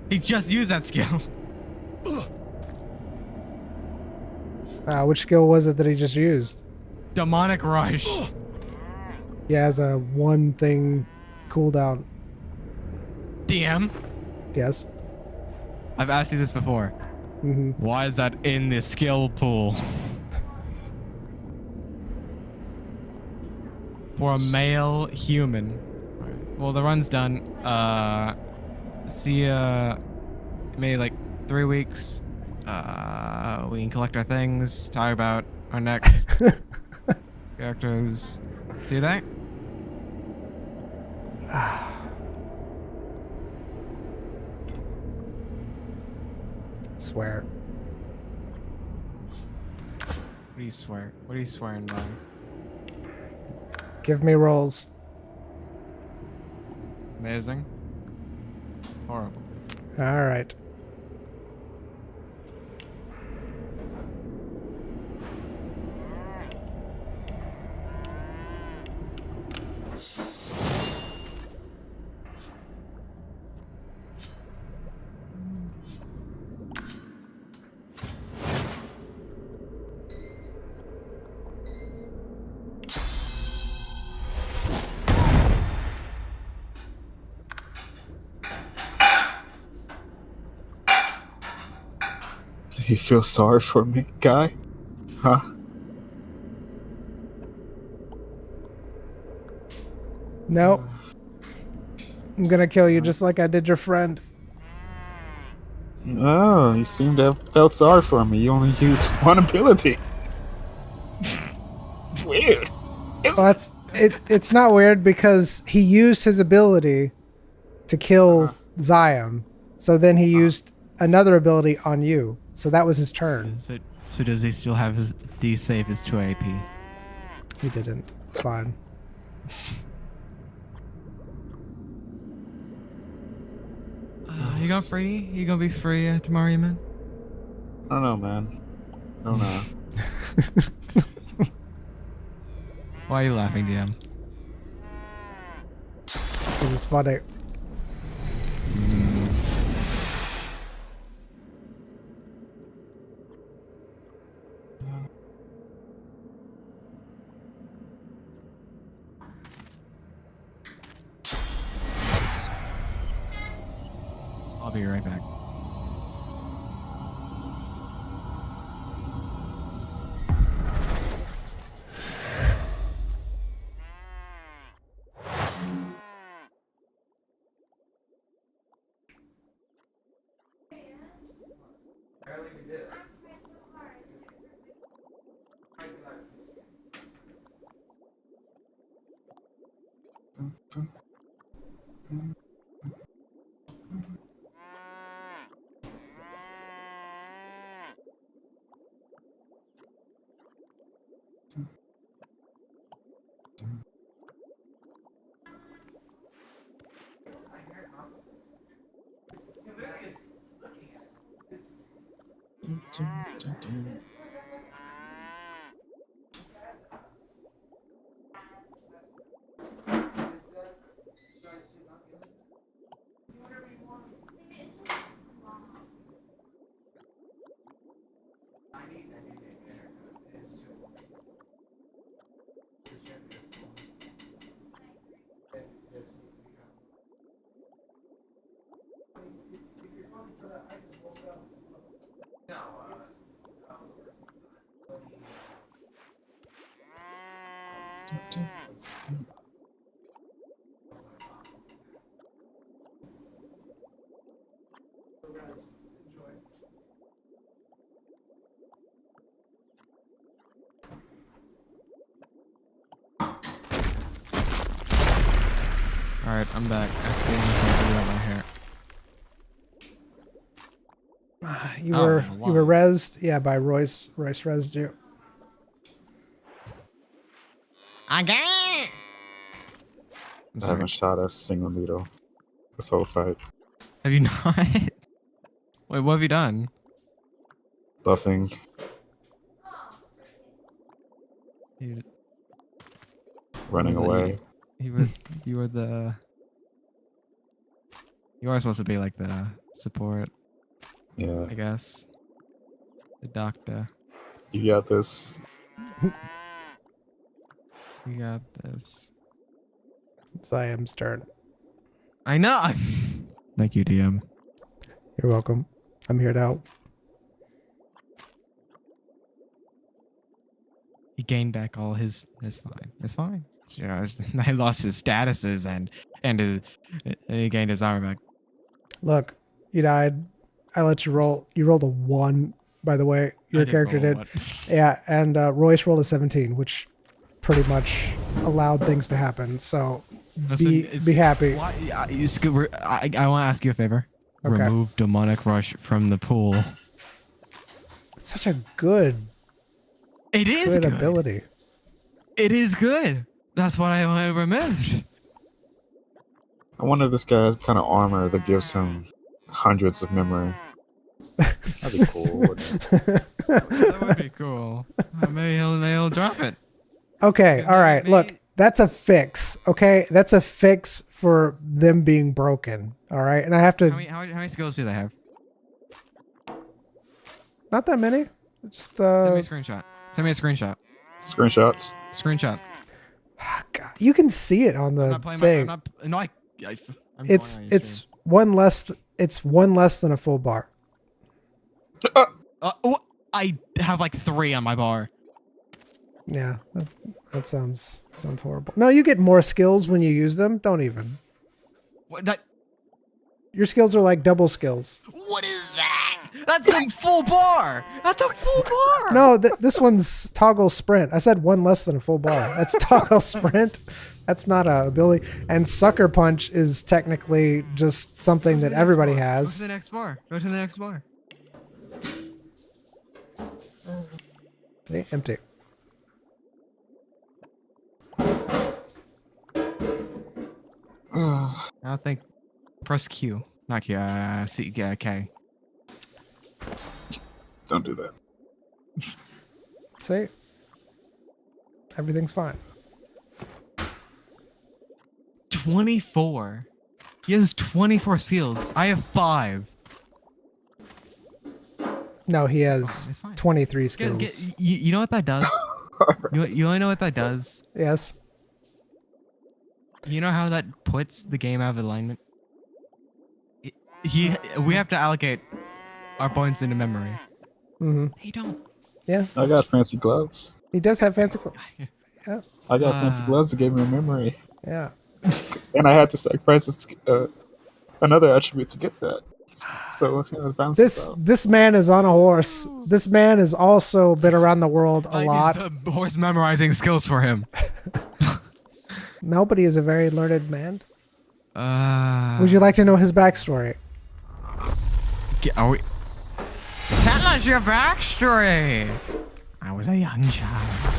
Speaker 3: He just used that skill.
Speaker 1: Which skill was it that he just used?
Speaker 3: Demonic Rush.
Speaker 1: He has a one thing cooldown.
Speaker 3: DM?
Speaker 1: Yes.
Speaker 3: I've asked you this before.
Speaker 1: Mm-hmm.
Speaker 3: Why is that in the skill pool? For a male human. Alright. Well, the run's done. See ya maybe like 3 weeks. We can collect our things, talk about our next characters. See you there?
Speaker 1: Swear.
Speaker 3: What do you swear? What are you swearing by?
Speaker 1: Give me rolls.
Speaker 3: Amazing. Horrible.
Speaker 1: All right.
Speaker 2: You feel sorry for me, guy? Huh?
Speaker 1: Nope. I'm gonna kill you just like I did your friend.
Speaker 2: Oh, you seem to have felt sorry for me. You only used one ability. Weird.
Speaker 1: Well, it's not weird because he used his ability to kill Zion. So then he used another ability on you. So that was his turn.
Speaker 3: So does he still have his D-save his 2 AP?
Speaker 1: He didn't. It's fine.
Speaker 3: You gonna free? You gonna be free tomorrow, you man?
Speaker 2: I don't know, man. I don't know.
Speaker 3: Why are you laughing, DM?
Speaker 1: Because it's funny.
Speaker 3: I'll be right back. Alright, I'm back. After doing something about my hair.
Speaker 1: You
Speaker 3: Oh,
Speaker 1: were
Speaker 3: wow.
Speaker 1: you were rezzed, yeah, by Royce. Royce rezzed you.
Speaker 3: Again! I'm
Speaker 2: I
Speaker 3: sorry.
Speaker 2: haven't shot a single needle this whole fight.
Speaker 3: Have you not? Wait, what have you done?
Speaker 2: Buffing.
Speaker 3: You,
Speaker 2: Running
Speaker 3: you were the-
Speaker 2: away.
Speaker 3: you were the. You are supposed to be like the support,
Speaker 2: Yeah.
Speaker 3: I guess. The doctor.
Speaker 2: You got this.
Speaker 3: You got this.
Speaker 1: It's Iam's turn.
Speaker 3: I know. Thank you, DM.
Speaker 1: You're welcome. I'm here to help.
Speaker 3: He gained back all his. It's fine. It's fine. You know, I lost his statuses and he gained his armor back.
Speaker 1: Look, you died. I let you roll. You rolled a 1, by the way. Your character did. Yeah, and Royce rolled a 17, which pretty much allowed things to happen. So be happy.
Speaker 3: Why, I want to ask you a favor.
Speaker 1: Okay.
Speaker 3: Remove demonic rush from the pool.
Speaker 1: It's such a good
Speaker 3: Good
Speaker 1: ability.
Speaker 3: It is good. That's what I removed.
Speaker 2: I wonder if this guy has kind of armor that gives him hundreds of memory. That'd be cool, wouldn't it?
Speaker 3: That would be cool. Maybe he'll drop it.
Speaker 1: Okay, all right. Look, that's a fix. Okay, that's a fix for them being broken. All right, and I have to.
Speaker 3: How many skills do they have?
Speaker 1: Not that many. Just
Speaker 3: Send me a screenshot. Send me a screenshot.
Speaker 2: Screenshots.
Speaker 3: Screenshot.
Speaker 1: God, you can see it on
Speaker 3: I'm
Speaker 1: the
Speaker 3: not playing
Speaker 1: thing.
Speaker 3: I'm
Speaker 1: It's one less. It's one less than a full bar.
Speaker 3: I have like 3 on my bar.
Speaker 1: Yeah, that sounds horrible. No, you get more skills when you use them. Don't even.
Speaker 3: What?
Speaker 1: Your skills are like double skills.
Speaker 3: What is that? That's a full bar. That's a full bar.
Speaker 1: No, this one's toggle sprint. I said one less than a full bar. That's toggle sprint. That's not a ability. And sucker punch is technically just something that everybody
Speaker 3: Go
Speaker 1: has.
Speaker 3: to the next bar. Go to the next bar.
Speaker 1: See, empty.
Speaker 3: I don't think. Press Q, not Q. C. K.
Speaker 2: Don't do that.
Speaker 1: See, everything's fine.
Speaker 3: 24. He has 24 skills. I have 5.
Speaker 1: No, he has
Speaker 3: It's fine.
Speaker 1: 23 skills.
Speaker 3: You know what that does? You wanna know what that does?
Speaker 1: Yes.
Speaker 3: You know how that puts the game out of alignment? We have to allocate our points into memory.
Speaker 1: Mm-hmm.
Speaker 3: They don't.
Speaker 1: Yeah.
Speaker 2: I got fancy gloves.
Speaker 1: He does have fancy clothes. Yeah.
Speaker 2: I got fancy gloves that gave me memory.
Speaker 1: Yeah.
Speaker 2: And I had to sacrifice another attribute to get that. So it's gonna bounce
Speaker 1: This man is on a horse. This man has also been around the world a lot.
Speaker 3: The horse memorizing skills for him.
Speaker 1: Nobody is a very learned man. Would you like to know his backstory?
Speaker 3: Are we? Tell us your backstory. I was a young child.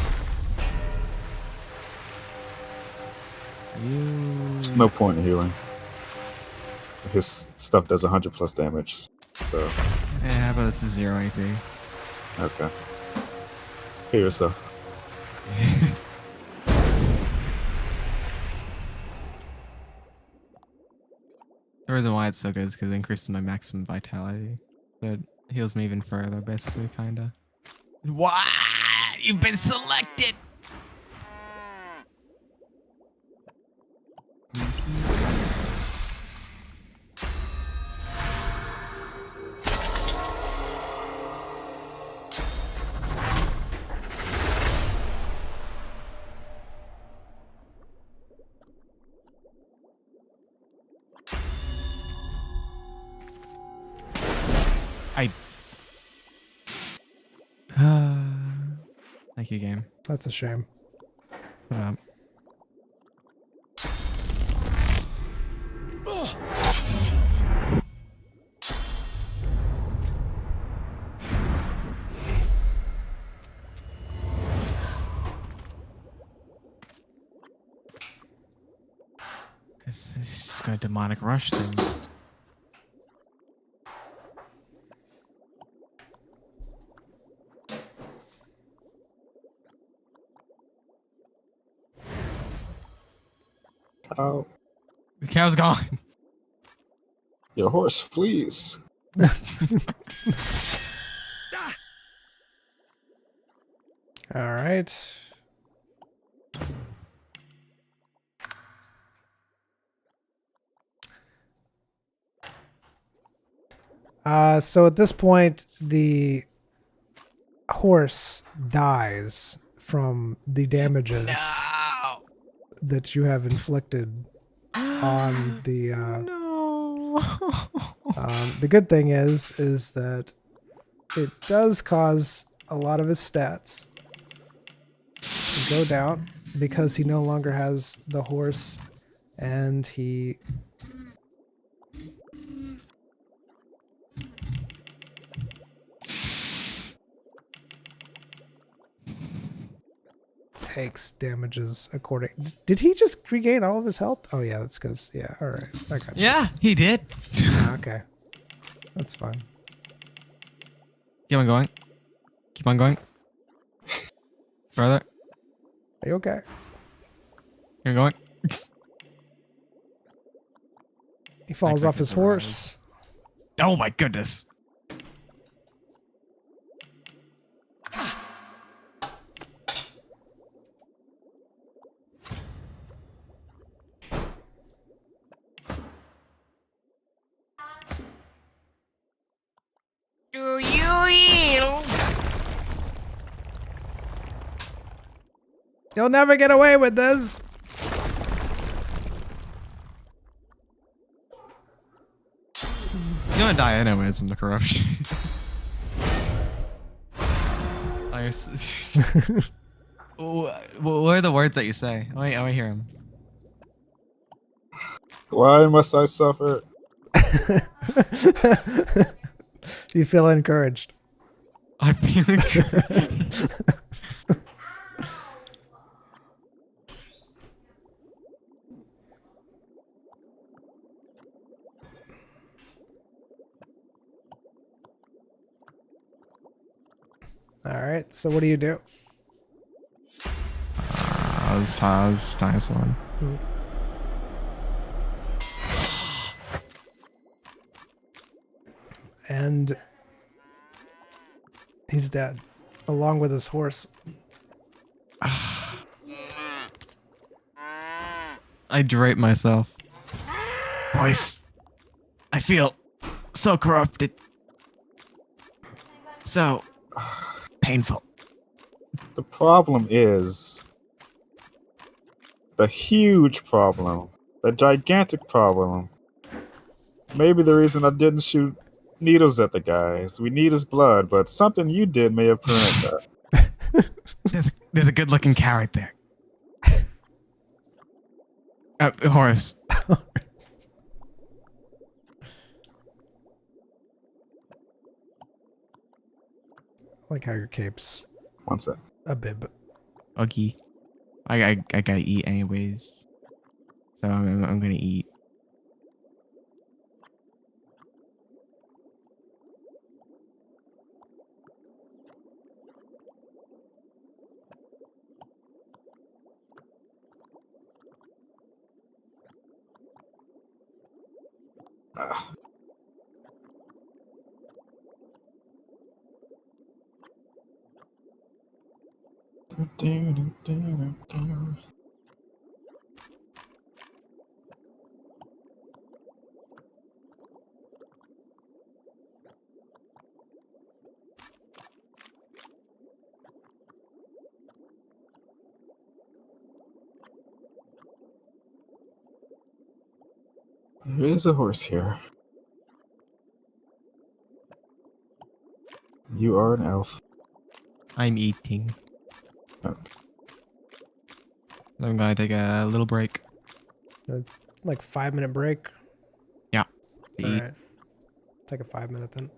Speaker 2: There's no point in healing. His stuff does 100+ damage. So
Speaker 3: Yeah, but this is 0 AP.
Speaker 2: Okay. Heal yourself.
Speaker 3: The reason why it's so good is because it increases my maximum vitality. So it heals me even further, basically, kinda. What? You've been selected! Thank you, game.
Speaker 1: That's a shame.
Speaker 3: Put up. This is gonna demonic rush things.
Speaker 2: Cow.
Speaker 3: The cow's gone.
Speaker 2: Your horse flees.
Speaker 1: All right. So at this point, the horse dies from the damages that you have inflicted on the.
Speaker 3: No.
Speaker 1: The good thing is that it does cause a lot of his stats to go down because he no longer has the horse, and he takes damages according. Did he just regain all of his health? Oh yeah, that's because yeah. All right, I got you.
Speaker 3: Yeah, he did.
Speaker 1: Okay, that's fine.
Speaker 3: Keep on going. Keep on going. Brother,
Speaker 1: Are you okay?
Speaker 3: you're going.
Speaker 1: He falls off
Speaker 3: expected
Speaker 1: his
Speaker 3: to
Speaker 1: horse.
Speaker 3: Oh my goodness.
Speaker 4: Do you heal?
Speaker 1: You'll never get away with this.
Speaker 3: You're gonna die anyways from the corruption. Oh, what are the words that you say? I want to hear them.
Speaker 2: Why must I suffer?
Speaker 1: You feel encouraged.
Speaker 3: I feel encouraged.
Speaker 1: All right. So what do you do?
Speaker 3: I was tying someone.
Speaker 1: And he's dead, along with his horse.
Speaker 3: I drape myself. Voice. I feel so corrupted. So painful.
Speaker 2: The problem is the huge problem, the gigantic problem. Maybe the reason I didn't shoot needles at the guy is we need his blood, but something you did may have prevented that.
Speaker 3: There's a good looking cow right there. Horse.
Speaker 1: Like how your cape's
Speaker 2: One sec.
Speaker 1: a bib.
Speaker 3: Okay. I gotta eat anyways. So I'm gonna eat.
Speaker 2: There is a horse here. You are an elf.
Speaker 3: I'm eating.
Speaker 2: Okay.
Speaker 3: I'm gonna take a little break.
Speaker 1: Like 5 minute break.
Speaker 3: Yeah.
Speaker 1: All
Speaker 3: Eat.
Speaker 1: right. Take a 5 minute then.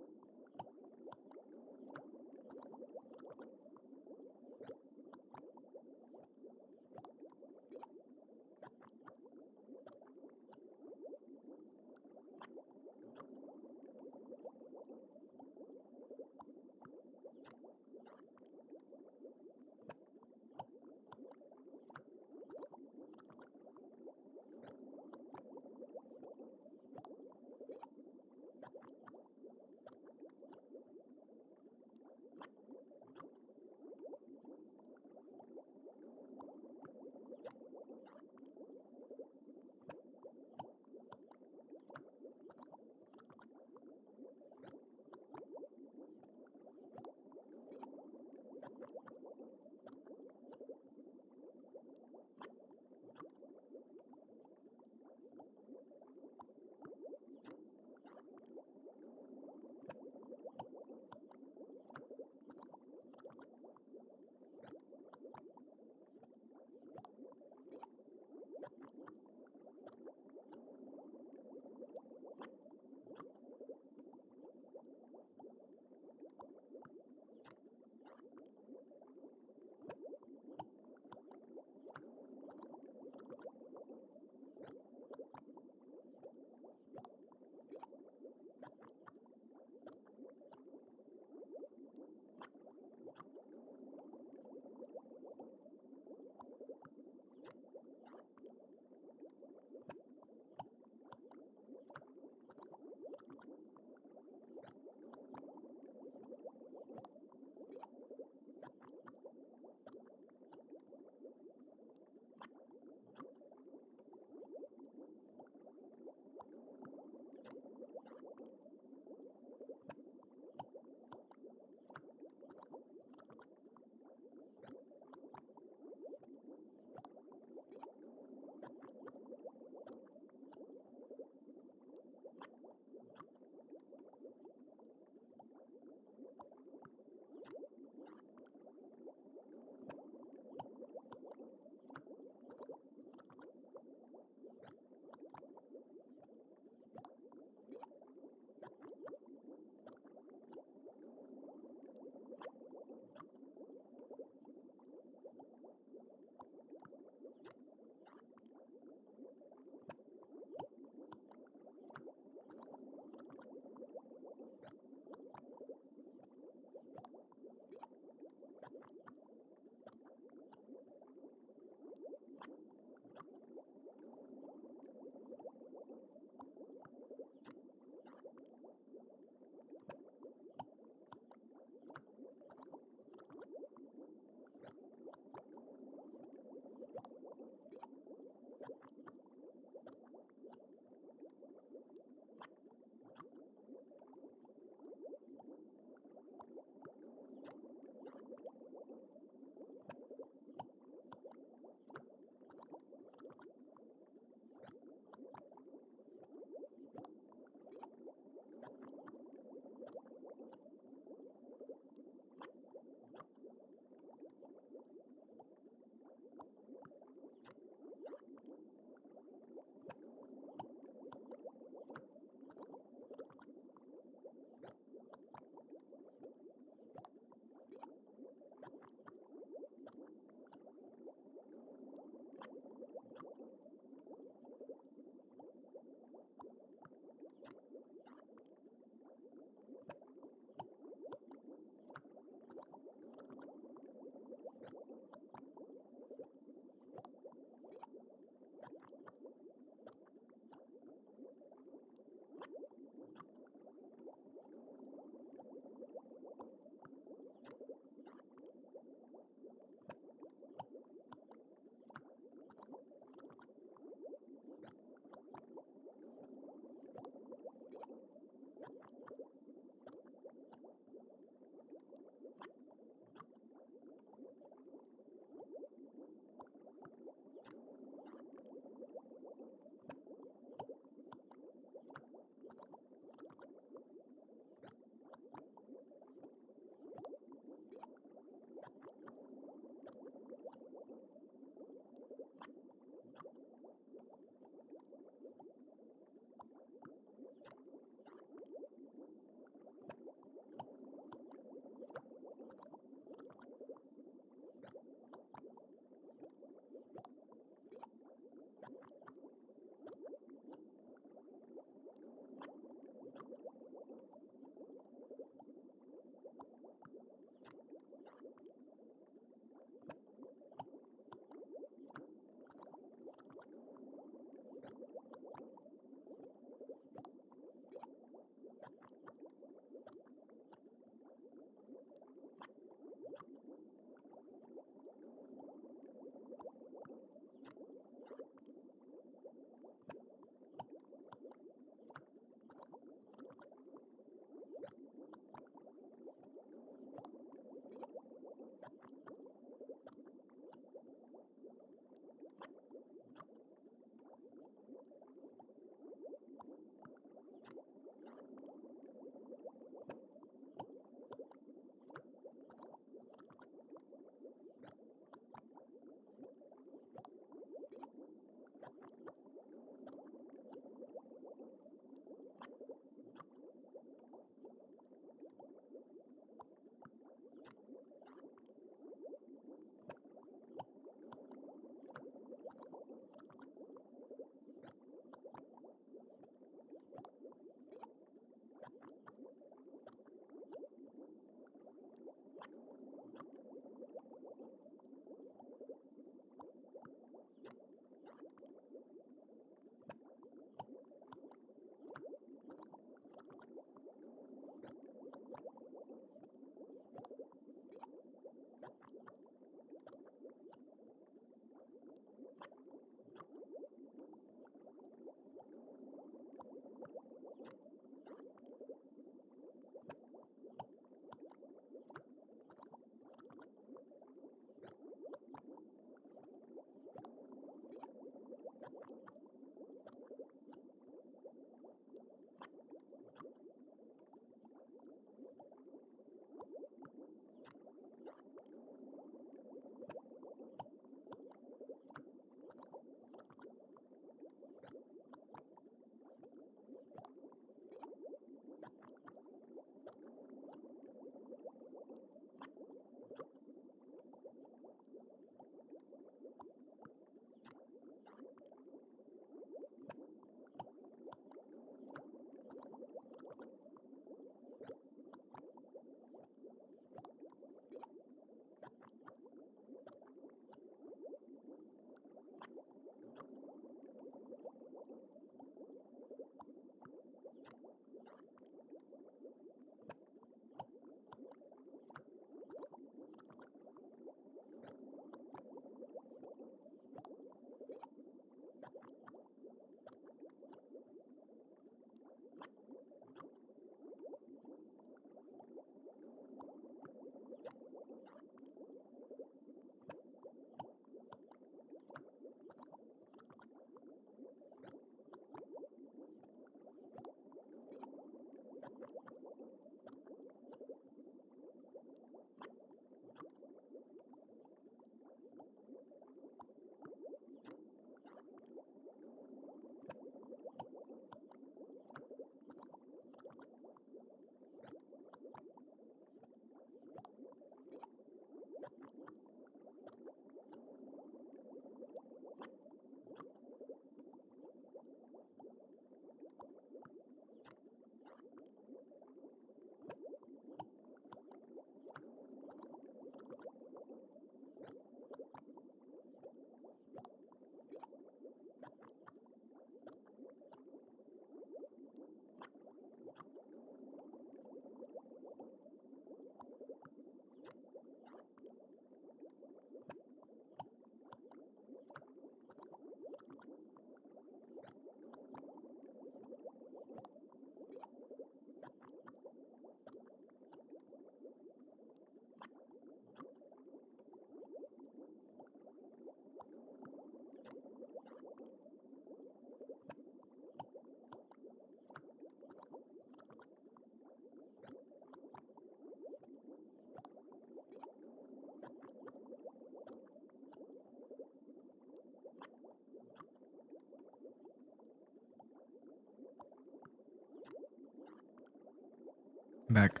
Speaker 3: Back.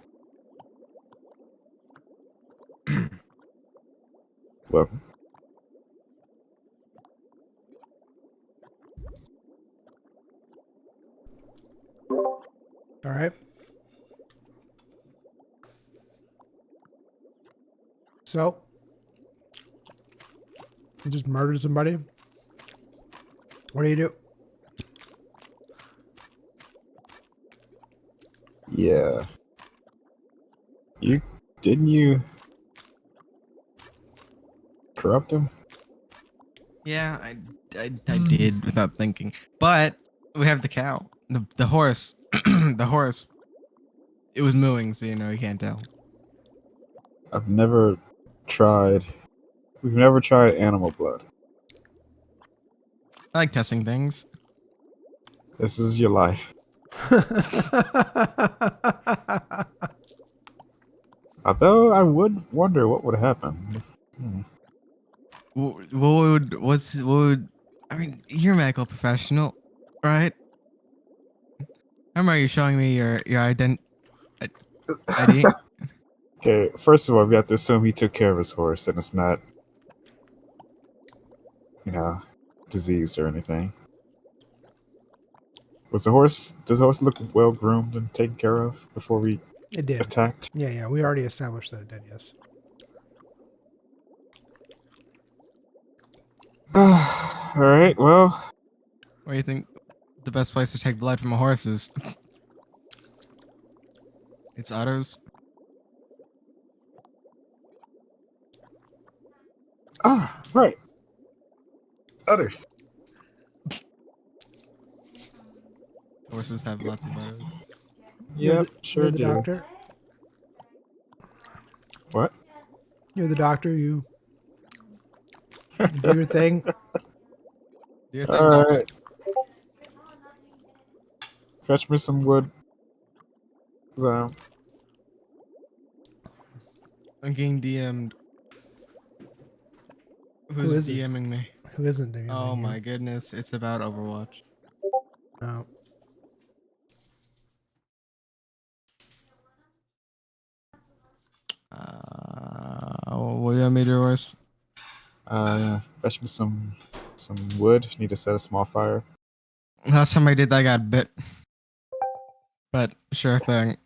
Speaker 2: Welcome.
Speaker 1: All right. So, you just murdered somebody. What do you do?
Speaker 2: Yeah. Didn't you corrupt him?
Speaker 3: Yeah, I did without thinking. But we have the cow, the horse, the horse. It was mooing, so you can't tell.
Speaker 2: I've never tried. We've never tried animal blood.
Speaker 3: I like testing things.
Speaker 2: This is your life. Although I would wonder what would happen.
Speaker 3: What would? I mean, you're a medical professional, right? Remember you showing me your ID?
Speaker 2: Okay, first of all, we have to assume he took care of his horse and it's not, diseased or anything. Does the horse look well groomed and taken care of before we
Speaker 1: It did.
Speaker 2: attacked?
Speaker 1: Yeah. We already established that it did, yes.
Speaker 2: Alright, well.
Speaker 3: What do you think the best place to take blood from a horse is? It's Otto's.
Speaker 2: Right. Others.
Speaker 3: Horses have lots of Otto's.
Speaker 2: Yep, sure
Speaker 1: You're the
Speaker 2: do.
Speaker 1: doctor.
Speaker 2: What?
Speaker 1: You're the doctor. You do your thing.
Speaker 3: Do you think, Doctor?
Speaker 2: Alright. Fetch me some wood. So,
Speaker 3: I'm getting DM'd.
Speaker 1: Who
Speaker 3: Who's
Speaker 1: is it?
Speaker 3: DMing me?
Speaker 1: Who isn't doing
Speaker 3: Oh
Speaker 1: anything?
Speaker 3: my goodness, it's about Overwatch.
Speaker 1: Oh.
Speaker 3: What do you want me to do, Royce?
Speaker 2: fetch me some wood. Need to set a small fire.
Speaker 3: Last time I did that, I got bit. But sure thing.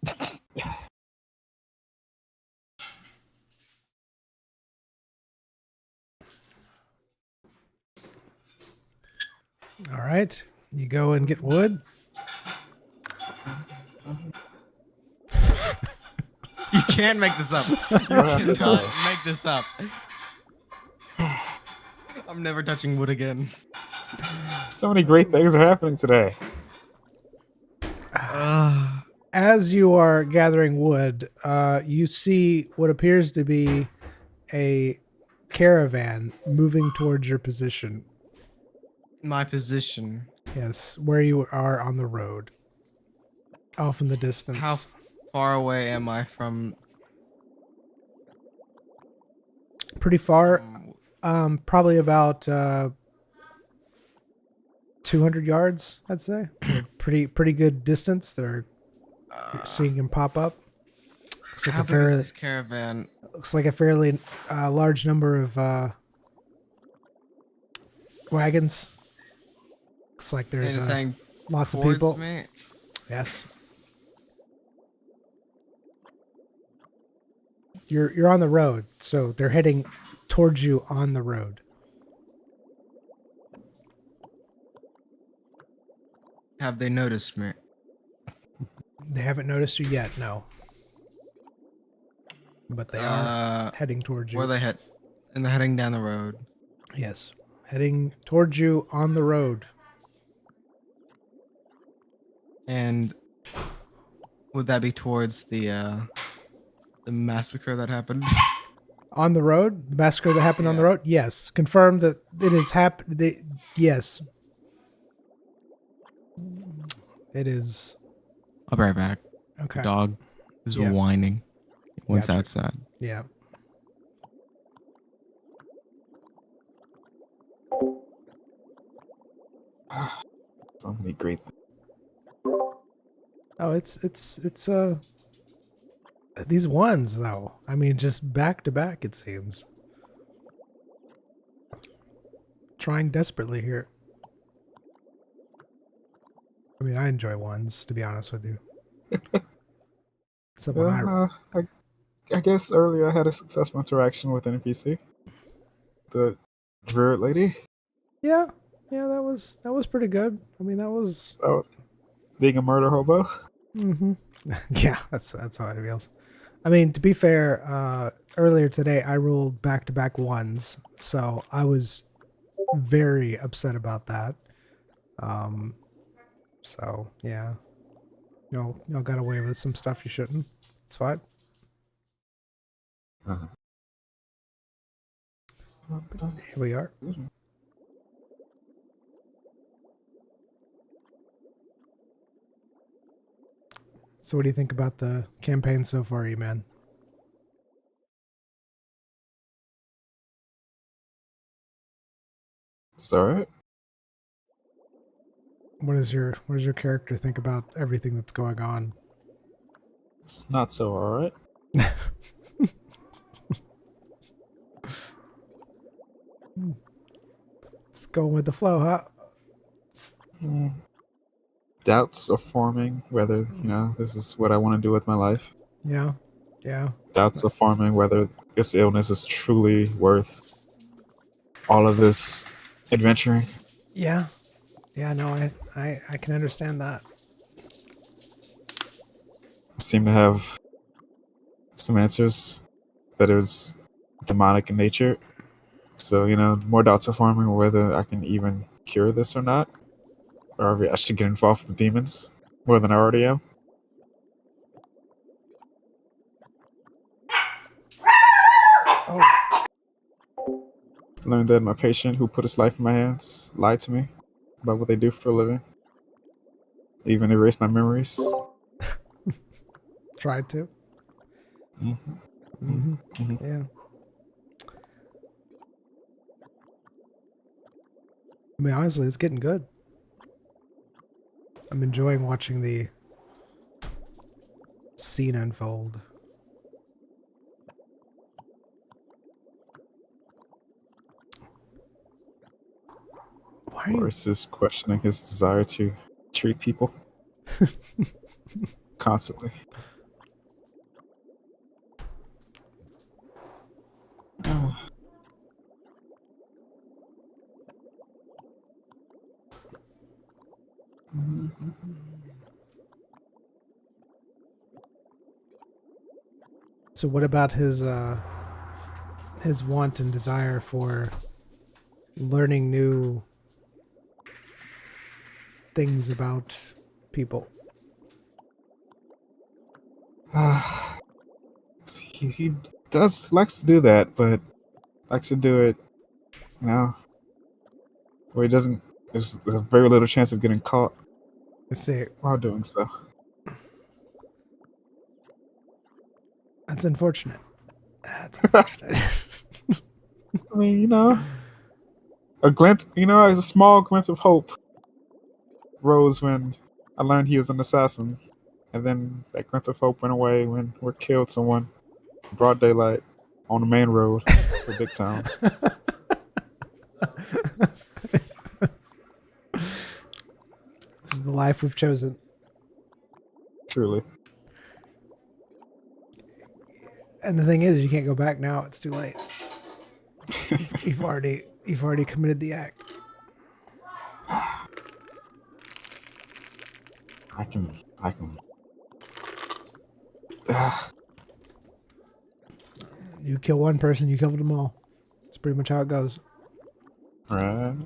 Speaker 1: All right. You go and get wood.
Speaker 3: You can't make this up. You cannot make this up. I'm never touching wood again.
Speaker 2: So many great things are happening today.
Speaker 1: As you are gathering wood, you see what appears to be a caravan moving towards your position.
Speaker 3: My position.
Speaker 1: Yes, where you are on the road. Off in the distance.
Speaker 3: How far away am I from?
Speaker 1: Pretty far. Probably about 200 yards, I'd say. So pretty good distance. They're seeing him pop up. Looks like
Speaker 3: How
Speaker 1: a
Speaker 3: big is
Speaker 1: fairly,
Speaker 3: this caravan?
Speaker 1: looks like a fairly large number of wagons. Looks like there's
Speaker 3: And it's saying
Speaker 1: lots of
Speaker 3: towards
Speaker 1: people.
Speaker 3: me?
Speaker 1: Yes. You're on the road, so they're heading towards you on the road.
Speaker 3: Have they noticed me?
Speaker 1: They haven't noticed you yet, no. But they are heading towards you.
Speaker 3: Where they head? And they're heading down the road.
Speaker 1: Yes. Heading towards you on the road.
Speaker 3: And would that be towards the massacre that happened?
Speaker 1: On the road? The massacre that happened on the
Speaker 3: Yeah.
Speaker 1: road? Yes. Confirmed that it has happened. Yes. It is.
Speaker 3: I'll be right back.
Speaker 1: Okay.
Speaker 3: Dog is
Speaker 1: Yeah.
Speaker 3: whining. It went
Speaker 1: Gotcha.
Speaker 3: outside.
Speaker 1: Yeah.
Speaker 2: So many great things.
Speaker 1: Oh, it's These ones, though. I mean, just back to back, it seems. Trying desperately here. I mean, I enjoy ones, to be honest with you. Someone
Speaker 2: I guess earlier I had a successful interaction with an NPC. The druid lady.
Speaker 1: Yeah, that was pretty good. I mean, that was.
Speaker 2: Oh, being a murder hobo.
Speaker 1: Mm-hmm. Yeah, that's how it feels. I mean, to be fair, earlier today I rolled back to back ones, so I was very upset about that. Um, so yeah, y'all got away with some stuff you shouldn't. It's fine.
Speaker 2: Uh-huh.
Speaker 1: Here we are. So, what do you think about the campaign so far, E-Man?
Speaker 2: It's alright.
Speaker 1: What does your character think about everything that's going on?
Speaker 2: It's not so alright.
Speaker 1: Just going with the flow, huh?
Speaker 2: Doubts are forming whether, this is what I want to do with my life.
Speaker 1: Yeah.
Speaker 2: Doubts are forming whether this illness is truly worth all of this adventuring.
Speaker 1: Yeah. No, I can understand that.
Speaker 2: I seem to have some answers that is demonic in nature. So, more doubts are forming whether I can even cure this or not. Or if I should get involved with the demons more than I already am.
Speaker 1: Oh,
Speaker 2: Learned that my patient who put his life in my hands lied to me about what they do for a living. Even erased my memories.
Speaker 1: tried to.
Speaker 2: Mm-hmm.
Speaker 1: Yeah. I mean, honestly, it's getting good. I'm enjoying watching the scene unfold. Why are you...
Speaker 2: Boris is questioning his desire to treat people constantly.
Speaker 1: So what about his want and desire for learning new things about people?
Speaker 2: He does likes to do that, but likes to do it, where he doesn't. There's a very little chance of getting caught
Speaker 1: Let's see.
Speaker 2: while doing so.
Speaker 1: That's unfortunate. That's unfortunate.
Speaker 2: I mean, a glint, as a small glint of hope rose when I learned he was an assassin, and then that glint of hope went away when we killed someone in broad daylight on the main road to a big town.
Speaker 1: This is the life we've chosen.
Speaker 2: Truly.
Speaker 1: And the thing is, you can't go back now. It's too late. You've already committed the act.
Speaker 2: I can.
Speaker 1: You kill one person, you kill them all. That's pretty much how it goes.
Speaker 2: Right.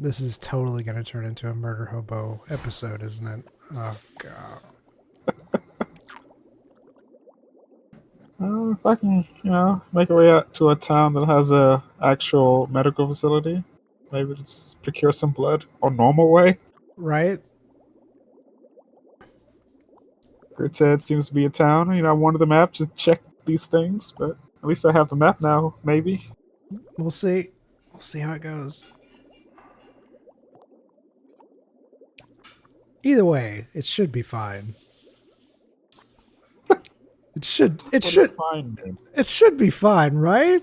Speaker 1: This is totally going to turn into a murder hobo episode, isn't it? Oh, God.
Speaker 2: If I can, make our way out to a town that has a actual medical facility, maybe just procure some blood or normal way.
Speaker 1: Right?
Speaker 2: Ted seems to be a town. I wanted the map to check these things, but at least I have the map now. Maybe.
Speaker 1: We'll see. We'll see how it goes. Either way, it should be fine. It should. It
Speaker 2: What does
Speaker 1: should.
Speaker 2: fine mean?
Speaker 1: It should be fine, right?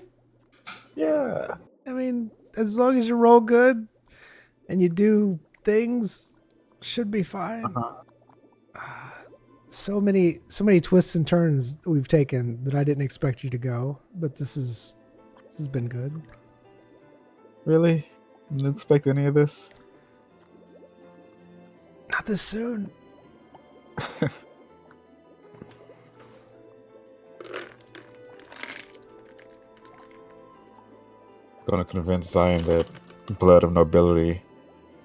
Speaker 2: Yeah.
Speaker 1: I mean, as long as you roll good and you do things, should be fine.
Speaker 2: Uh-huh.
Speaker 1: So many twists and turns that we've taken that I didn't expect you to go, but this has been good.
Speaker 2: Really? You didn't expect any of this?
Speaker 1: Not this soon.
Speaker 2: Going to convince Zion that blood of nobility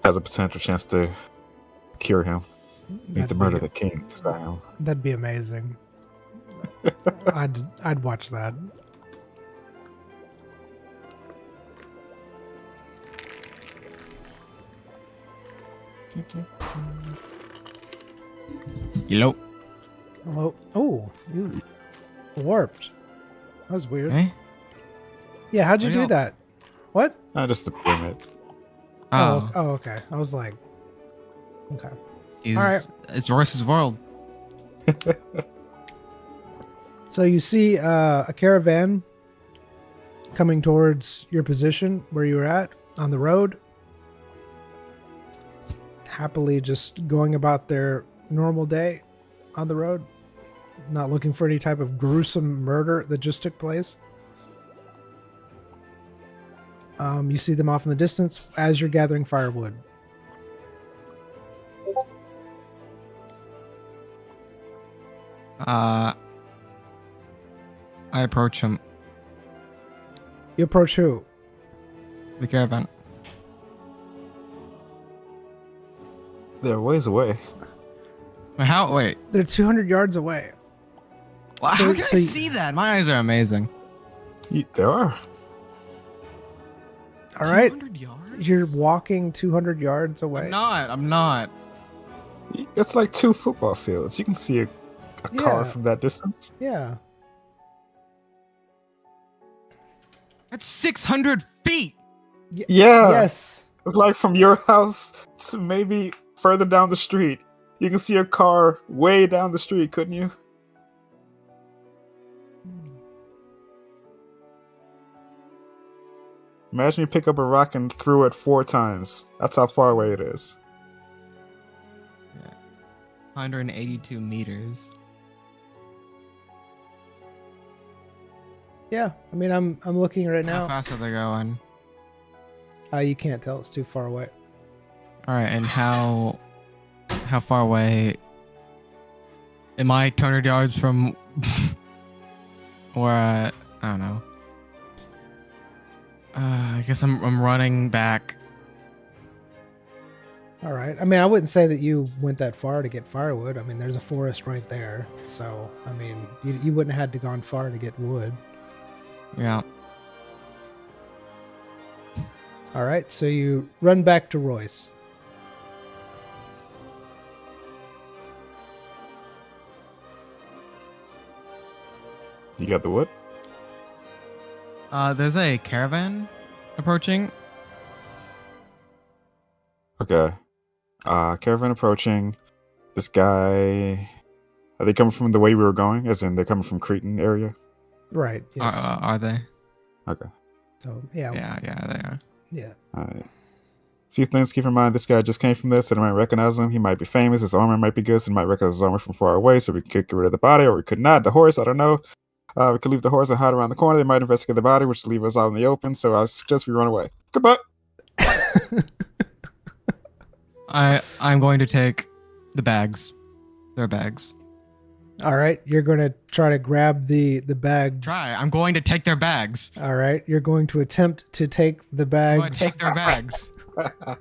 Speaker 2: has a potential chance to cure him. Need to murder the king, Zion.
Speaker 1: That'd be amazing. I'd watch that.
Speaker 3: Hello.
Speaker 1: Hello. Oh, you warped. That was weird.
Speaker 3: Eh?
Speaker 1: Yeah, how'd you
Speaker 3: What
Speaker 1: do
Speaker 3: y'all-
Speaker 1: that? What?
Speaker 2: Just a pyramid.
Speaker 3: Oh,
Speaker 1: Oh, okay. I was like, okay.
Speaker 3: he's,
Speaker 1: all right.
Speaker 3: It's Royce's world.
Speaker 1: So you see a caravan coming towards your position where you were at on the road, happily just going about their normal day on the road, not looking for any type of gruesome murder that just took place. You see them off in the distance as you're gathering firewood.
Speaker 3: I approach him.
Speaker 1: You approach who?
Speaker 3: The caravan.
Speaker 2: They're ways away.
Speaker 3: Wait, how? Wait.
Speaker 1: They're 200 yards away.
Speaker 3: Well,
Speaker 1: So-
Speaker 3: how can
Speaker 1: so
Speaker 3: I
Speaker 1: you-
Speaker 3: see that? My eyes are amazing.
Speaker 2: There are.
Speaker 1: All right.
Speaker 3: 200 yards?
Speaker 1: You're walking 200 yards away.
Speaker 3: I'm not.
Speaker 2: It's like 2 football fields. You can see a car
Speaker 1: Yeah.
Speaker 2: from that distance.
Speaker 1: Yeah.
Speaker 3: That's 600 feet.
Speaker 2: Yeah.
Speaker 1: Yes.
Speaker 2: It's like from your house to maybe further down the street. You can see a car way down the street, couldn't you? Imagine you pick up a rock and threw it 4 times. That's how far away it is.
Speaker 3: 182 meters.
Speaker 1: Yeah. I mean, I'm looking right
Speaker 3: How
Speaker 1: now.
Speaker 3: fast are they going?
Speaker 1: You can't tell. It's too far away.
Speaker 3: All right, and how far away am I? 200 yards from, or I don't know. I guess I'm running back.
Speaker 1: All right. I mean, I wouldn't say that you went that far to get firewood. I mean, there's a forest right there. So, I mean, you wouldn't have had to gone far to get wood.
Speaker 3: Yeah.
Speaker 1: All right. So you run back to Royce.
Speaker 2: You got the wood?
Speaker 3: There's a caravan approaching.
Speaker 2: Okay. Caravan approaching. This guy. Are they coming from the way we were going? As in, they're coming from Cretan area?
Speaker 1: Right. Yes.
Speaker 3: Are they?
Speaker 2: Okay.
Speaker 1: So, yeah.
Speaker 3: Yeah, they are.
Speaker 1: Yeah.
Speaker 2: Alright. Few things to keep in mind. This guy just came from this, so they might recognize him. He might be famous. His armor might be good, so they might recognize his armor from far away, so we could get rid of the body, or we could not. The horse, I don't know. We could leave the horse and hide around the corner. They might investigate the body, which leave us out in the open, so I suggest we run away. Goodbye!
Speaker 3: I'm going to take the bags. They're bags.
Speaker 1: All right. You're going to try to grab the bags.
Speaker 3: I'm going to take their bags.
Speaker 1: All right. You're going to attempt to take the
Speaker 3: I'm
Speaker 1: bags.
Speaker 3: going to take their bags.
Speaker 1: All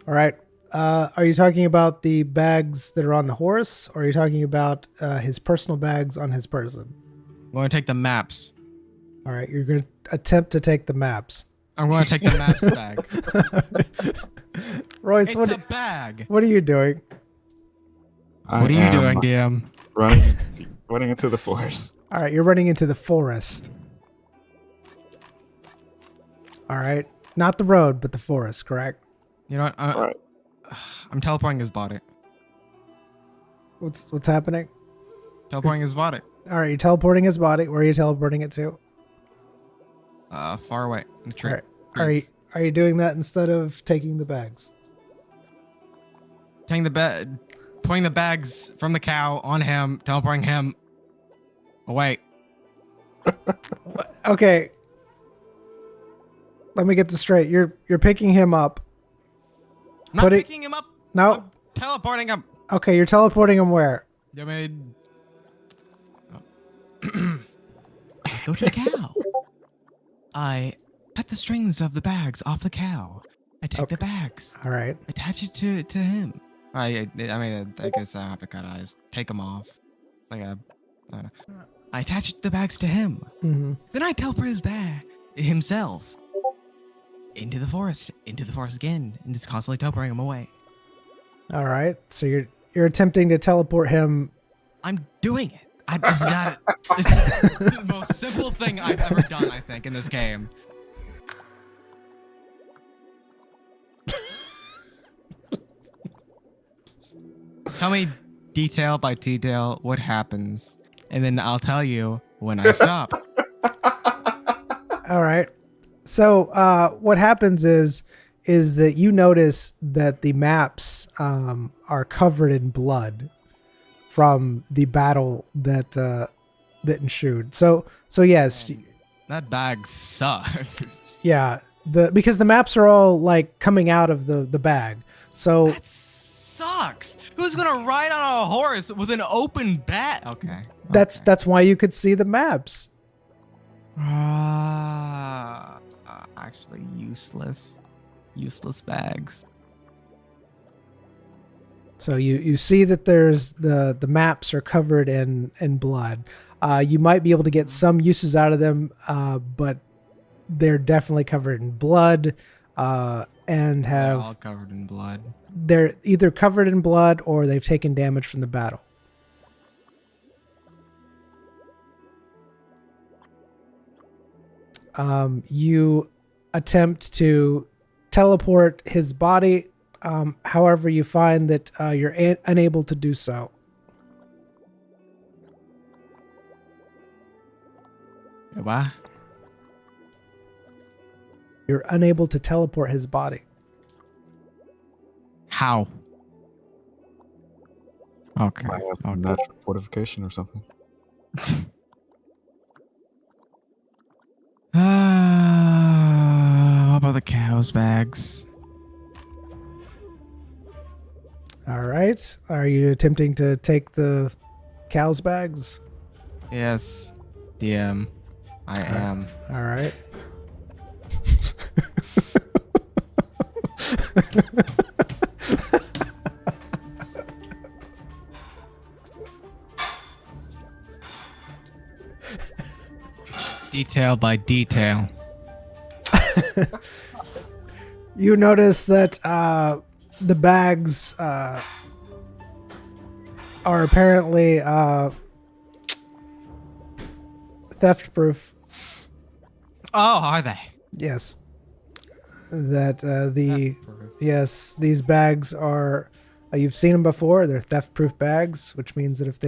Speaker 1: right. Are you talking about the bags that are on the horse, or are you talking about his personal bags on his person?
Speaker 3: I'm going to take the maps.
Speaker 1: All right. You're going to attempt to take the maps.
Speaker 3: I'm going to take the maps bag.
Speaker 1: Royce,
Speaker 3: It's
Speaker 1: what
Speaker 3: a bag.
Speaker 1: are you doing?
Speaker 2: I
Speaker 3: What are you
Speaker 2: am
Speaker 3: doing, DM?
Speaker 2: running into the forest.
Speaker 1: All right. You're running into the forest. All right. Not the road, but the forest, correct?
Speaker 3: You know what?
Speaker 2: Alright.
Speaker 3: I'm teleporting his body.
Speaker 1: What's happening?
Speaker 3: Teleporting his body.
Speaker 1: All right, you're teleporting his body. Where are you teleporting it to?
Speaker 3: Far away. In the tree.
Speaker 1: All right. Are you doing that instead of taking the bags?
Speaker 3: Putting the bags from the cow on him, teleporting him away.
Speaker 1: Okay. Let me get this straight. You're picking him up.
Speaker 3: I'm not picking him up.
Speaker 1: No.
Speaker 3: I'm teleporting him.
Speaker 1: Okay, you're teleporting him where?
Speaker 3: You made. Go to the cow. I cut the strings of the bags off the cow. I take the bags.
Speaker 1: All right.
Speaker 3: Attach it to him. I guess I have to cut eyes. Take them off. It's like I attach the bags to him.
Speaker 1: Mm-hmm.
Speaker 3: Then I teleport his bag himself into the forest again, and just constantly teleporting him away.
Speaker 1: All right. So you're attempting to teleport him.
Speaker 3: I'm doing it. This is the most simple thing I've ever done, I think, in this game. Tell me detail by detail what happens, and then I'll tell you when I stop.
Speaker 1: All right. So what happens is that you notice that the maps are covered in blood from the battle that ensued. So yes,
Speaker 3: Man, that bag sucks.
Speaker 1: yeah. Because the maps are all like coming out of the bag. So
Speaker 3: That sucks. Who's gonna ride on a horse with an open bat? Okay.
Speaker 1: that's why you could see the maps.
Speaker 3: Actually useless. Useless bags.
Speaker 1: So you see that there's the maps are covered in blood. You might be able to get some uses out of them, but they're definitely covered in blood, and
Speaker 3: They're all
Speaker 1: have
Speaker 3: covered in blood.
Speaker 1: they're either covered in blood or they've taken damage from the battle. You attempt to teleport his body. However, you find that you're unable to do so.
Speaker 3: What?
Speaker 1: You're unable to teleport his body.
Speaker 3: How? Okay.
Speaker 2: Might have some natural fortification or something.
Speaker 3: What about the cow's bags?
Speaker 1: All right. Are you attempting to take the cow's bags?
Speaker 3: Yes, DM. I am.
Speaker 1: All right.
Speaker 3: Detail by detail.
Speaker 1: You notice that the bags are apparently theft proof.
Speaker 3: Oh, are they?
Speaker 1: Yes. That yes, these bags are you've seen them before. They're theft proof bags, which means that if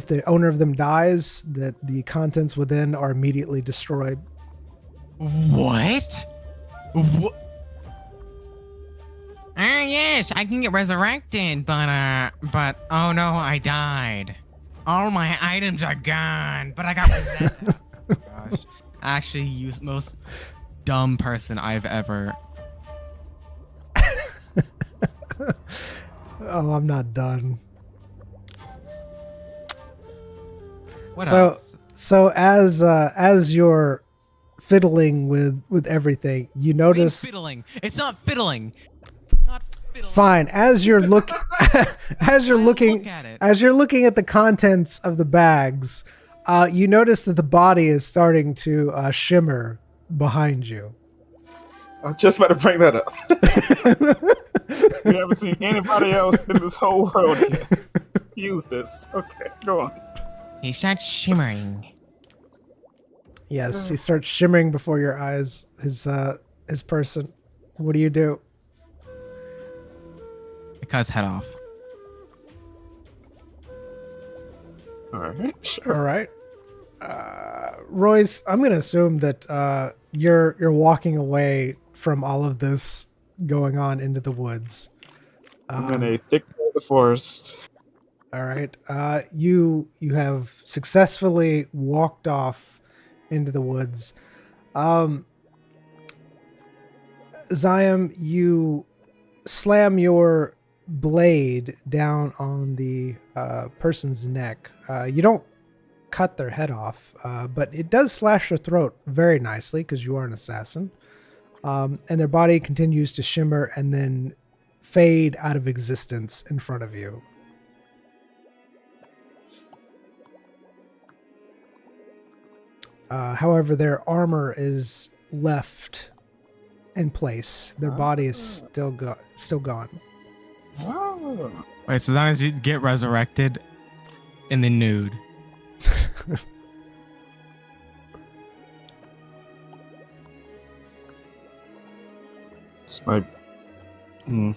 Speaker 1: the owner of them dies, that the contents within are immediately destroyed.
Speaker 3: What? What? Yes, I can get resurrected, but oh no, I died. All my items are gone, but I got resurrected. Gosh, actually, you most dumb person I've ever.
Speaker 1: Oh, I'm not done.
Speaker 3: What else?
Speaker 1: So as you're fiddling with everything, you notice.
Speaker 3: Fiddling. It's not fiddling. Not fiddling.
Speaker 1: Fine. As you're looking at the contents of the bags, you notice that the body is starting to shimmer behind you.
Speaker 2: I was just about to bring that up. We haven't seen anybody else in this whole world yet use this. Okay, go on.
Speaker 3: He starts shimmering.
Speaker 1: Yes, he starts shimmering before your eyes. His person. What do you do?
Speaker 3: cut his head off.
Speaker 2: All right, sure.
Speaker 1: All right. Royce, I'm gonna assume that you're walking away from all of this going on into the woods.
Speaker 2: I'm in a thick part of the forest.
Speaker 1: All right. You have successfully walked off into the woods. Ziam, you slam your blade down on the person's neck. You don't cut their head off, but it does slash their throat very nicely because you are an assassin. And their body continues to shimmer and then fade out of existence in front of you. However, their armor is left in place. Their body is still gone.
Speaker 2: Oh.
Speaker 3: Wait, so as long as you get resurrected in the nude.
Speaker 2: This might. We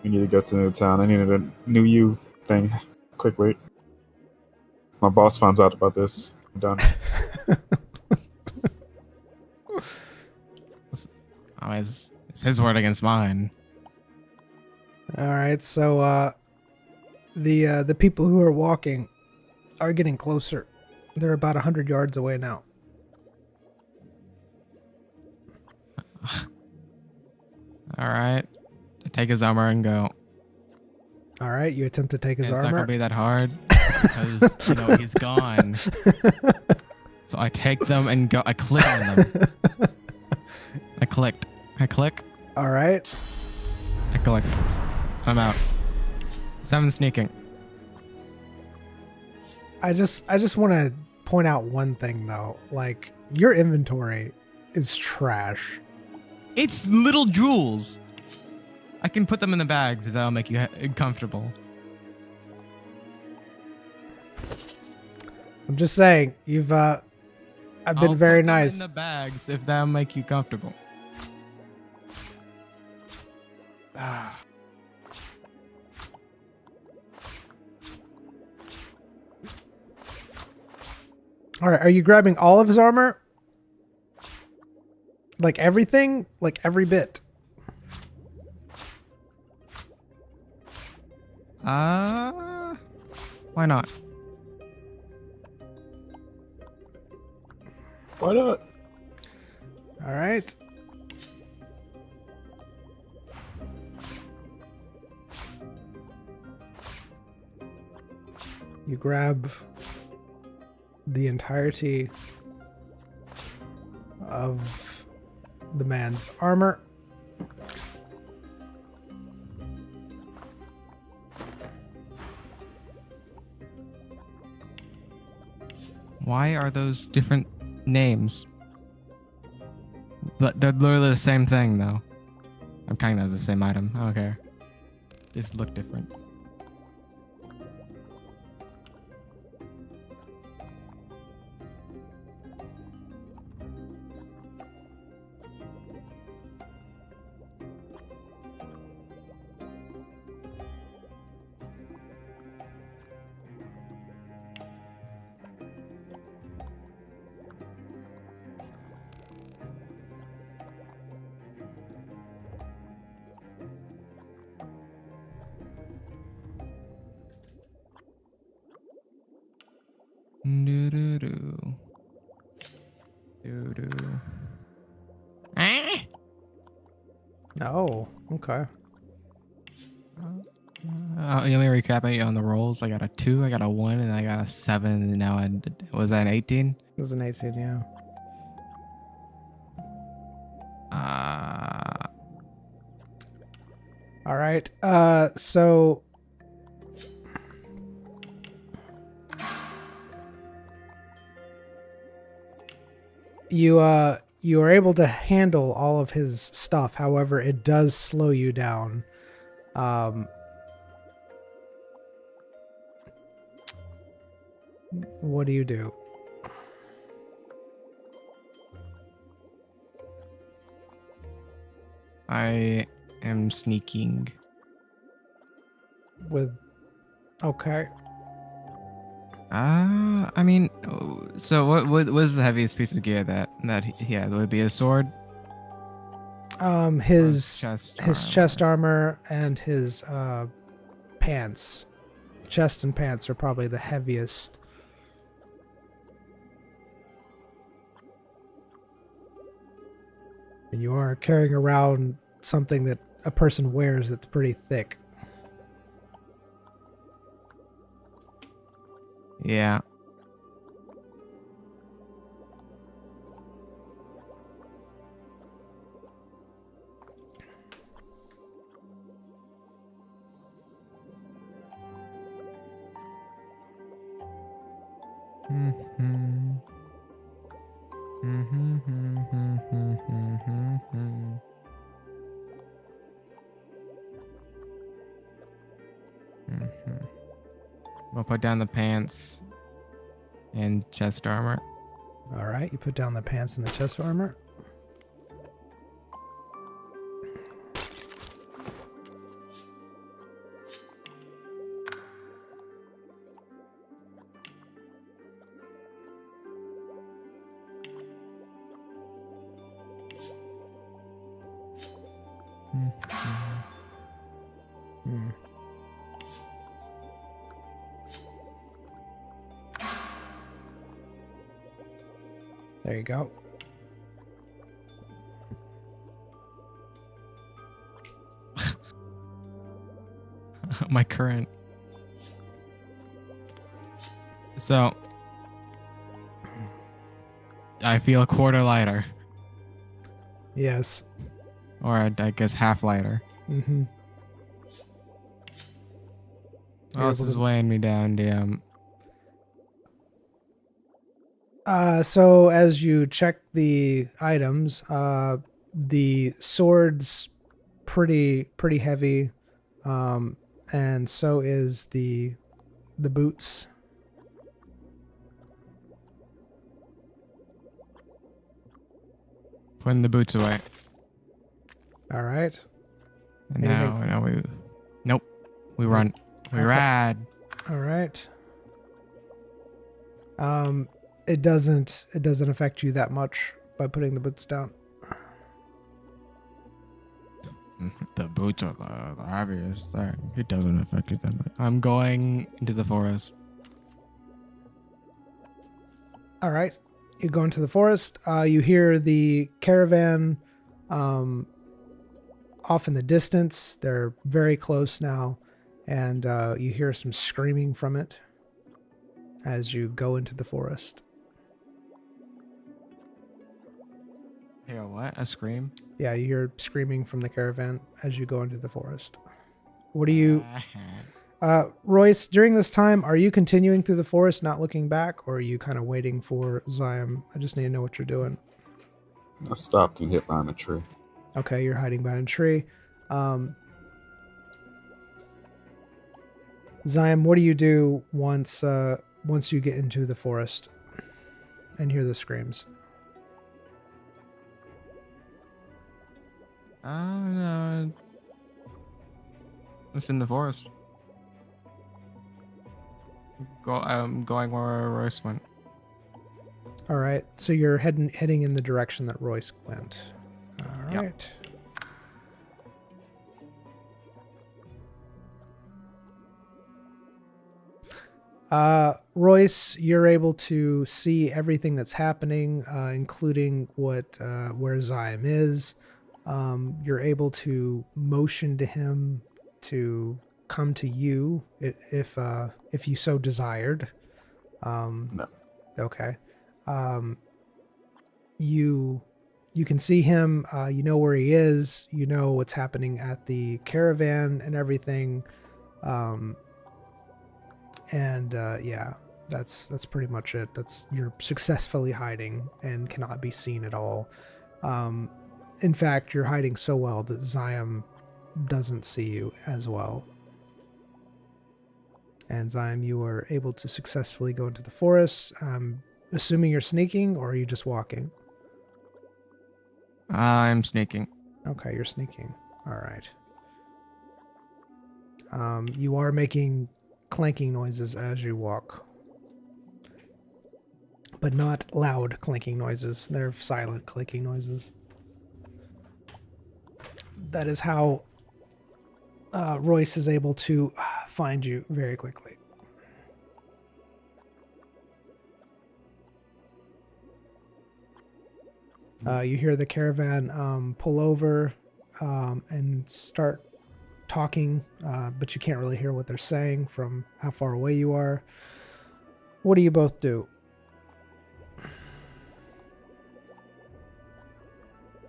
Speaker 2: need to get to New Town. I needed a new you thing quickly. My boss finds out about this. I'm done.
Speaker 3: It's his word against mine.
Speaker 1: All right, so the people who are walking are getting closer. They're about 100 yards away now.
Speaker 3: All right. I take his armor and go.
Speaker 1: All right, you attempt to take his
Speaker 3: It's not
Speaker 1: armor.
Speaker 3: gonna be that hard because he's gone. So I take them and go. I click on them. I clicked. I click.
Speaker 1: All right.
Speaker 3: I click. I'm out. 7 sneaking.
Speaker 1: I just want to point out one thing though. Like, your inventory is trash.
Speaker 3: It's little jewels. I can put them in the bags if that'll make you comfortable.
Speaker 1: I'm just saying, you've I've been very
Speaker 3: put them
Speaker 1: nice.
Speaker 3: in the bags if that'll make you comfortable. Ah.
Speaker 1: All right, are you grabbing all of his armor? Like everything? Like every bit?
Speaker 3: Why not?
Speaker 2: Why not?
Speaker 1: All right. You grab the entirety of the man's armor.
Speaker 3: Why are those different names? But they're literally the same thing, though. I'm kind of the same item. I don't care. They just look different. Doo-doo-doo. Doo-doo.
Speaker 1: Oh, okay.
Speaker 3: Let me recap it on the rolls. I got a 2, I got a 1, and I got a 7. And now was that an 18?
Speaker 1: It was an 18, yeah. All right. So you are able to handle all of his stuff. However, it does slow you down. What do you do?
Speaker 3: I am sneaking.
Speaker 1: with. Okay.
Speaker 3: I mean, so what was the heaviest piece of gear that he had? Would it be a sword? Or
Speaker 1: His
Speaker 3: chest
Speaker 1: chest
Speaker 3: armor?
Speaker 1: armor and his pants. Chest and pants are probably the heaviest. And you are carrying around something that a person wears that's pretty thick.
Speaker 3: Yeah. Mhm. Mhm, mhm, mhm, mhm, mhm. Mhm. We'll put down the pants and chest armor.
Speaker 1: All right, you put down the pants and the chest armor.
Speaker 3: Mhm.
Speaker 1: Hmm. There you go.
Speaker 3: My current. So I feel a quarter lighter,
Speaker 1: Yes.
Speaker 3: or I guess half lighter.
Speaker 1: Mm-hmm.
Speaker 3: What else is weighing me down, DM?
Speaker 1: So as you check the items, the sword's pretty heavy, and so is the boots.
Speaker 3: Putting the boots away.
Speaker 1: All right.
Speaker 3: And
Speaker 1: Anything-
Speaker 3: now we. Nope. We
Speaker 1: Nope.
Speaker 3: run. We
Speaker 1: Okay.
Speaker 3: ride.
Speaker 1: All right. It doesn't affect you that much by putting the boots down.
Speaker 3: The boots are the heaviest thing. It doesn't affect you that much. I'm going into the forest.
Speaker 1: All right. You go into the forest. You hear the caravan off in the distance. They're very close now. And you hear some screaming from it as you go into the forest.
Speaker 3: Hear what? A scream?
Speaker 1: Yeah, you hear screaming from the caravan as you go into the forest. What do you... Royce, during this time, are you continuing through the forest, not looking back, or are you kind of waiting for Zion? I just need to know what you're doing.
Speaker 2: I stopped and hit behind a tree.
Speaker 1: Okay, you're hiding behind a tree. Zion, what do you do once you get into the forest and hear the screams?
Speaker 3: No. It's in the forest. I'm going where Royce went.
Speaker 1: All right, so you're heading in the direction that Royce went. All
Speaker 3: Yep.
Speaker 1: right. Royce, you're able to see everything that's happening, including where Zyme is. You're able to motion to him to come to you if you so desired.
Speaker 2: No.
Speaker 1: Okay. You can see him. You know where he is. You know what's happening at the caravan and everything. Yeah, that's pretty much it. You're successfully hiding and cannot be seen at all. In fact, you're hiding so well that Zion doesn't see you as well. And Zion, you were able to successfully go into the forest. Assuming you're sneaking, or are you just walking?
Speaker 3: I'm sneaking.
Speaker 1: Okay, you're sneaking. All right. You are making clanking noises as you walk, but not loud clanking noises. They're silent clanking noises. That is how Royce is able to find you very quickly. You hear the caravan pull over and start talking, but you can't really hear what they're saying from how far away you are. What do you both do?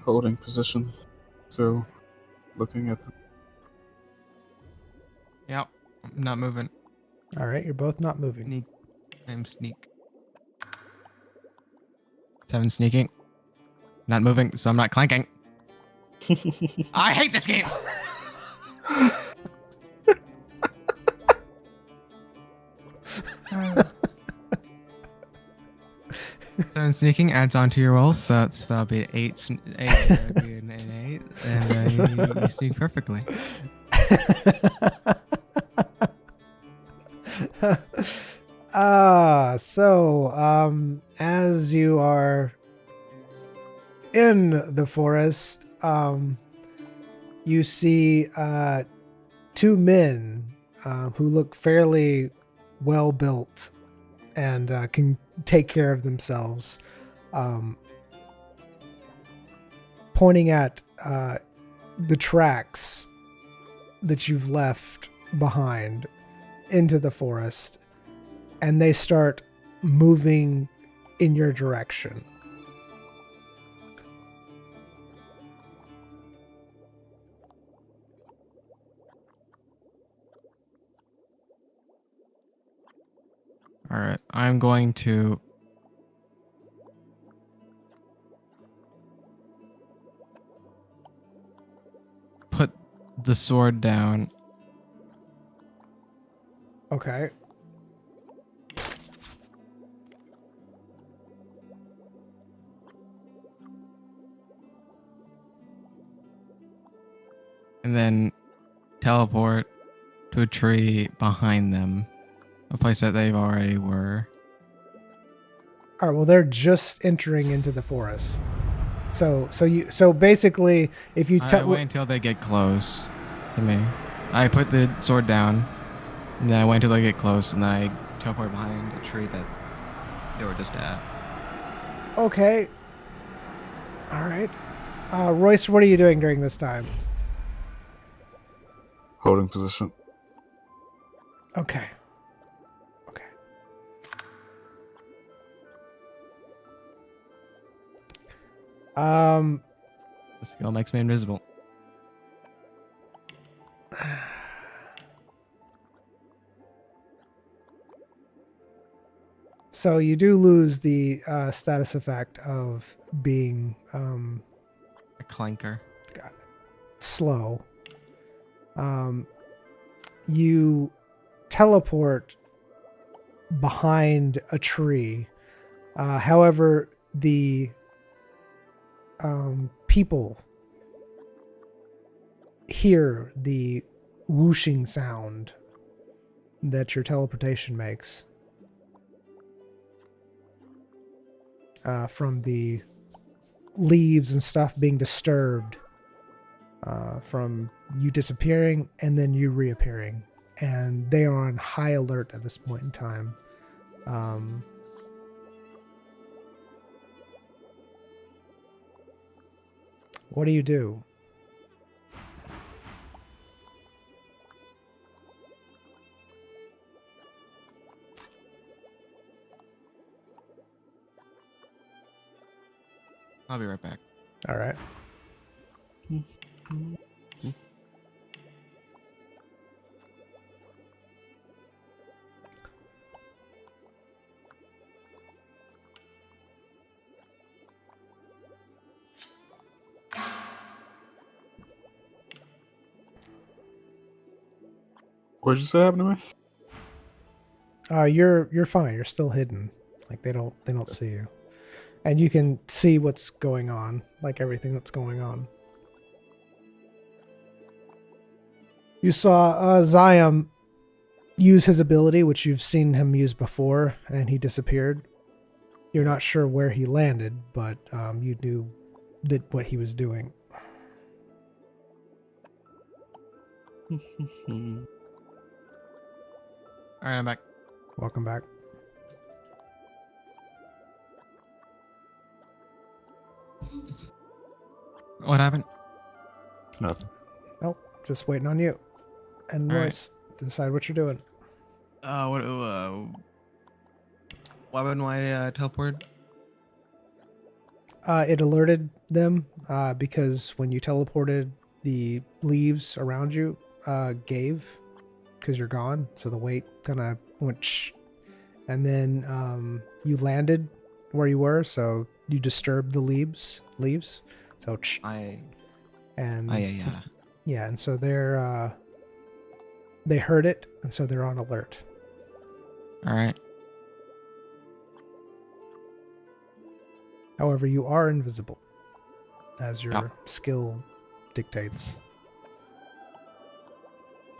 Speaker 2: Holding position. So, looking at them.
Speaker 3: Yep. I'm not moving.
Speaker 1: All right, you're both not moving.
Speaker 3: Sneak. I'm sneak. 7 sneaking. Not moving, so I'm not clanking. I hate this game. 7 sneaking adds on to your roll, so that'll be 8. That'll be an 8, and you sneak perfectly.
Speaker 1: As you are in the forest, you see 2 men who look fairly well built and can take care of themselves, pointing at the tracks that you've left behind into the forest, and they start moving in your direction.
Speaker 3: All right, I'm going to put the sword down.
Speaker 1: Okay.
Speaker 3: And then teleport to a tree behind them, a place that they've already were.
Speaker 1: All right. Well, they're just entering into the forest. So basically, if you
Speaker 3: I wait until they get close to me. I put the sword down, and then I wait until they get close, and then I teleport behind a tree that they were just at.
Speaker 1: Okay. All right. Royce, what are you doing during this time?
Speaker 2: Holding position.
Speaker 1: Okay. Okay.
Speaker 3: The skill makes me invisible.
Speaker 1: So you do lose the status effect of being
Speaker 3: A clanker.
Speaker 1: slow. You teleport behind a tree. However, the people hear the whooshing sound that your teleportation makes from the leaves and stuff being disturbed from you disappearing and then you reappearing. And they are on high alert at this point in time. What do you do?
Speaker 3: I'll be right back.
Speaker 1: All right.
Speaker 2: What did you say happened to me?
Speaker 1: You're fine. You're still hidden. Like they don't see you. And you can see what's going on, like everything that's going on. You saw Zion use his ability, which you've seen him use before, and he disappeared. You're not sure where he landed, but you knew that what he was doing.
Speaker 3: All right, I'm back.
Speaker 1: Welcome back.
Speaker 3: What happened?
Speaker 2: Nothing.
Speaker 1: Nope, just waiting on you and
Speaker 3: All right.
Speaker 1: Royce to decide what you're doing.
Speaker 3: Why wouldn't I teleport?
Speaker 1: It alerted them because when you teleported, the leaves around you gave because you're gone. So the weight kind of went shh. And then you landed where you were, so you disturbed the leaves. So shh. And yeah, and so they heard it, and so they're on alert.
Speaker 3: All right.
Speaker 1: However, you are invisible, as your
Speaker 3: Yeah.
Speaker 1: skill dictates.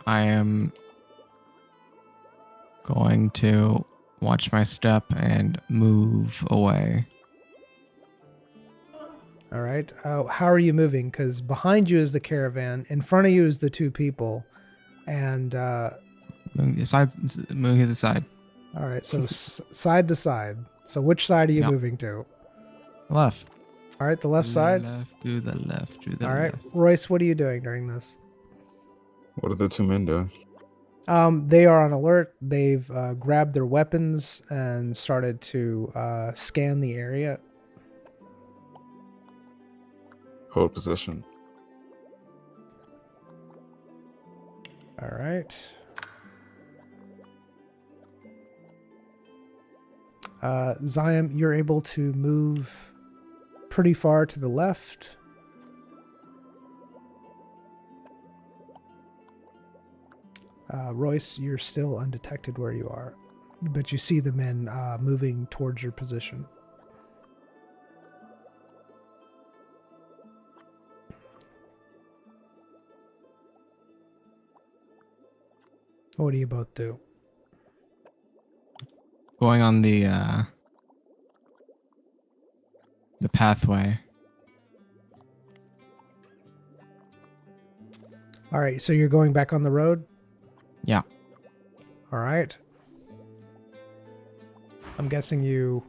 Speaker 3: I am going to watch my step and move away.
Speaker 1: All right. How are you moving? Because behind you is the caravan, in front of you is the two people, and
Speaker 3: Moving to the side.
Speaker 1: all right. So side to side. So which side are you
Speaker 3: Yep.
Speaker 1: moving to?
Speaker 3: Left.
Speaker 1: All right, the left side.
Speaker 3: Left to the left to the
Speaker 1: All right,
Speaker 3: left.
Speaker 1: Royce, what are you doing during this?
Speaker 2: What are the two men doing?
Speaker 1: They are on alert. They've grabbed their weapons and started to scan the area.
Speaker 2: Hold position.
Speaker 1: All right. Zion, you're able to move pretty far to the left. Royce, you're still undetected where you are, but you see the men moving towards your position. What do you both do?
Speaker 3: Going on the pathway.
Speaker 1: All right, so you're going back on the road?
Speaker 3: Yeah.
Speaker 1: All right. I'm guessing you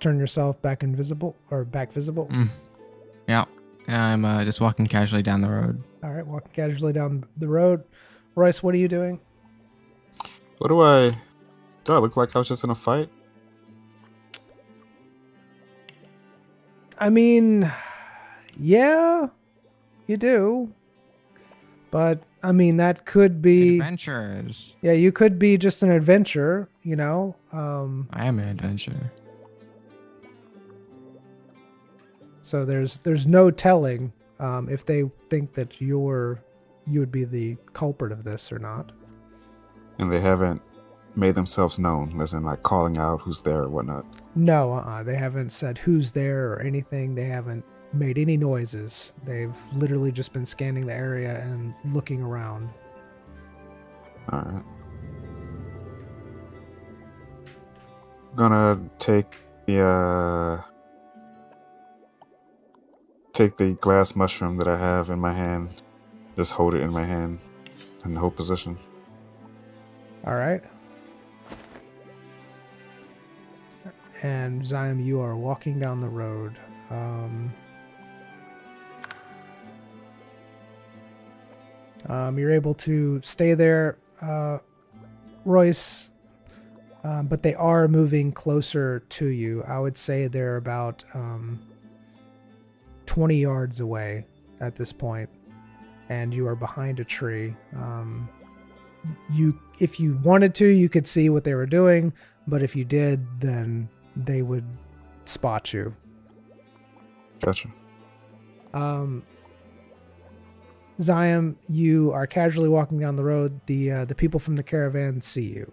Speaker 1: turn yourself back invisible or back visible.
Speaker 3: Yeah. And I'm just walking casually down the road.
Speaker 1: All right, walking casually down the road. Royce, what are you doing?
Speaker 2: Do I look like I was just in a fight?
Speaker 1: I mean, yeah, you do. But I mean, that could be
Speaker 3: Adventures.
Speaker 1: yeah, you could be just an adventure, you know.
Speaker 3: I am an adventurer.
Speaker 1: So there's no telling if they think that you would be the culprit of this or not.
Speaker 2: And they haven't made themselves known, as in like calling out who's there or whatnot.
Speaker 1: No, they haven't said who's there or anything. They haven't made any noises. They've literally just been scanning the area and looking around.
Speaker 2: Alright. Gonna take the glass mushroom that I have in my hand. Just hold it in my hand in the hold position.
Speaker 1: All right. And Zion, you are walking down the road. You're able to stay there, Royce, but they are moving closer to you. I would say they're about 20 yards away at this point, and you are behind a tree. If you wanted to, you could see what they were doing, but if you did, then they would spot you.
Speaker 2: Gotcha.
Speaker 1: Zion, you are casually walking down the road. The people from the caravan see you.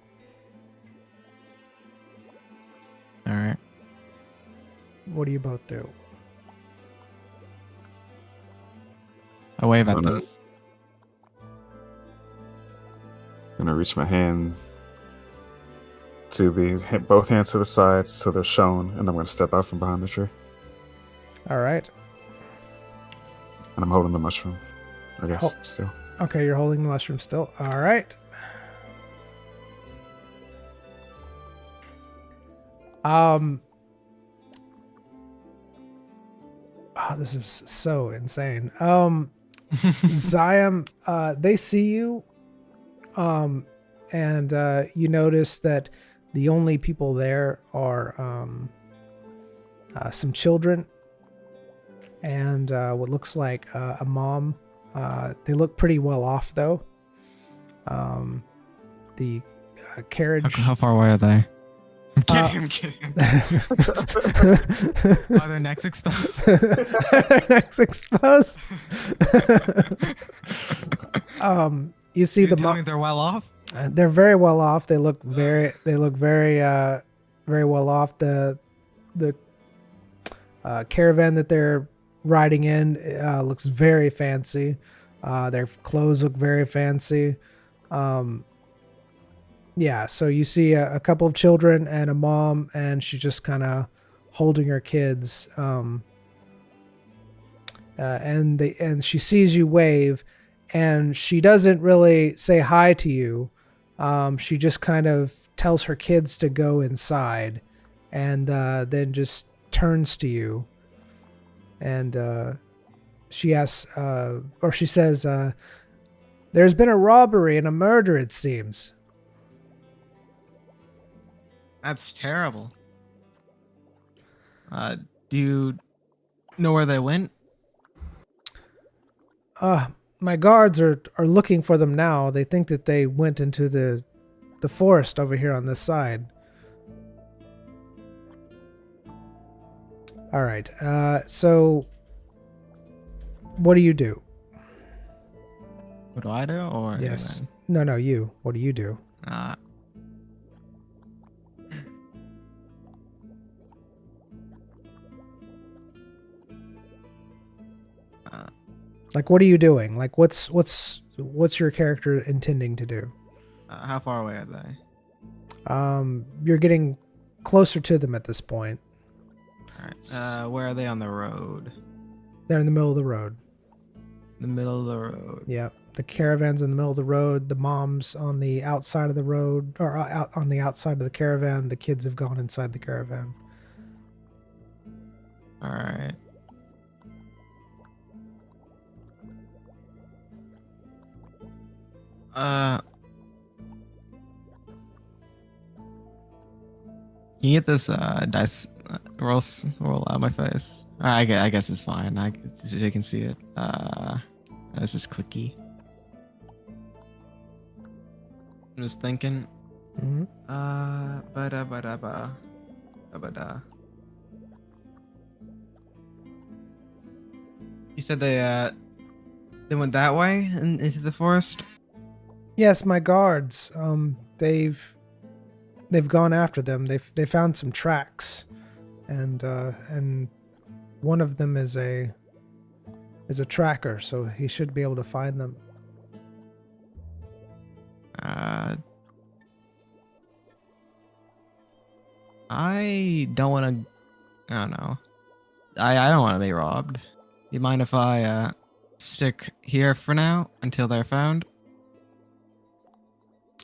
Speaker 3: All right.
Speaker 1: What do you both do?
Speaker 3: I wave at them.
Speaker 2: gonna reach my hand to both hands to the sides so they're shown, and I'm gonna step out from behind the tree.
Speaker 1: All right.
Speaker 2: And I'm holding the mushroom, I guess,
Speaker 1: Oh.
Speaker 2: still.
Speaker 1: Okay, you're holding the mushroom still. All right. Oh, this is so insane. Ziam, they see you, and you notice that the only people there are some children and what looks like a mom. They look pretty well off, though. The carriage.
Speaker 3: How far away are they? I'm
Speaker 1: Uh,
Speaker 3: kidding. I'm kidding. Are their necks exposed?
Speaker 1: Their necks exposed. You see the
Speaker 3: Tell me they're well off.
Speaker 1: they're very well off. They look very very well off. The caravan that they're riding in looks very fancy. Their clothes look very fancy. Yeah, so you see a couple of children and a mom, and she's just kind of holding her kids. And she sees you wave, and she doesn't really say hi to you. She just kind of tells her kids to go inside, and then just turns to you, and she asks, or she says, "There's been a robbery and a murder, it seems."
Speaker 3: That's terrible. Do you know where they went?
Speaker 1: My guards are looking for them now. They think that they went into the forest over here on this side. All right. So what do you do?
Speaker 3: What do I do? Or
Speaker 1: Yes. No, you. What do you do? Like, what are you doing? Like, what's your character intending to do?
Speaker 3: How far away are they?
Speaker 1: You're getting closer to them at this point.
Speaker 3: All right. Where are they on the road?
Speaker 1: They're in the middle of the road.
Speaker 3: The middle of the road.
Speaker 1: Yeah, the caravan's in the middle of the road. The mom's on the outside of the road, or out on the outside of the caravan. The kids have gone inside the caravan.
Speaker 3: All right. Can you get this dice roll out of my face? I guess it's fine. You can see it. It's just clicky. I'm just thinking.
Speaker 1: Mm-hmm.
Speaker 3: You said they went that way into the forest.
Speaker 1: Yes, my guards. They've gone after them. They found some tracks, and one of them is a tracker, so he should be able to find them.
Speaker 3: I don't want to. I don't know. I don't want to be robbed. You mind if I stick here for now until they're found?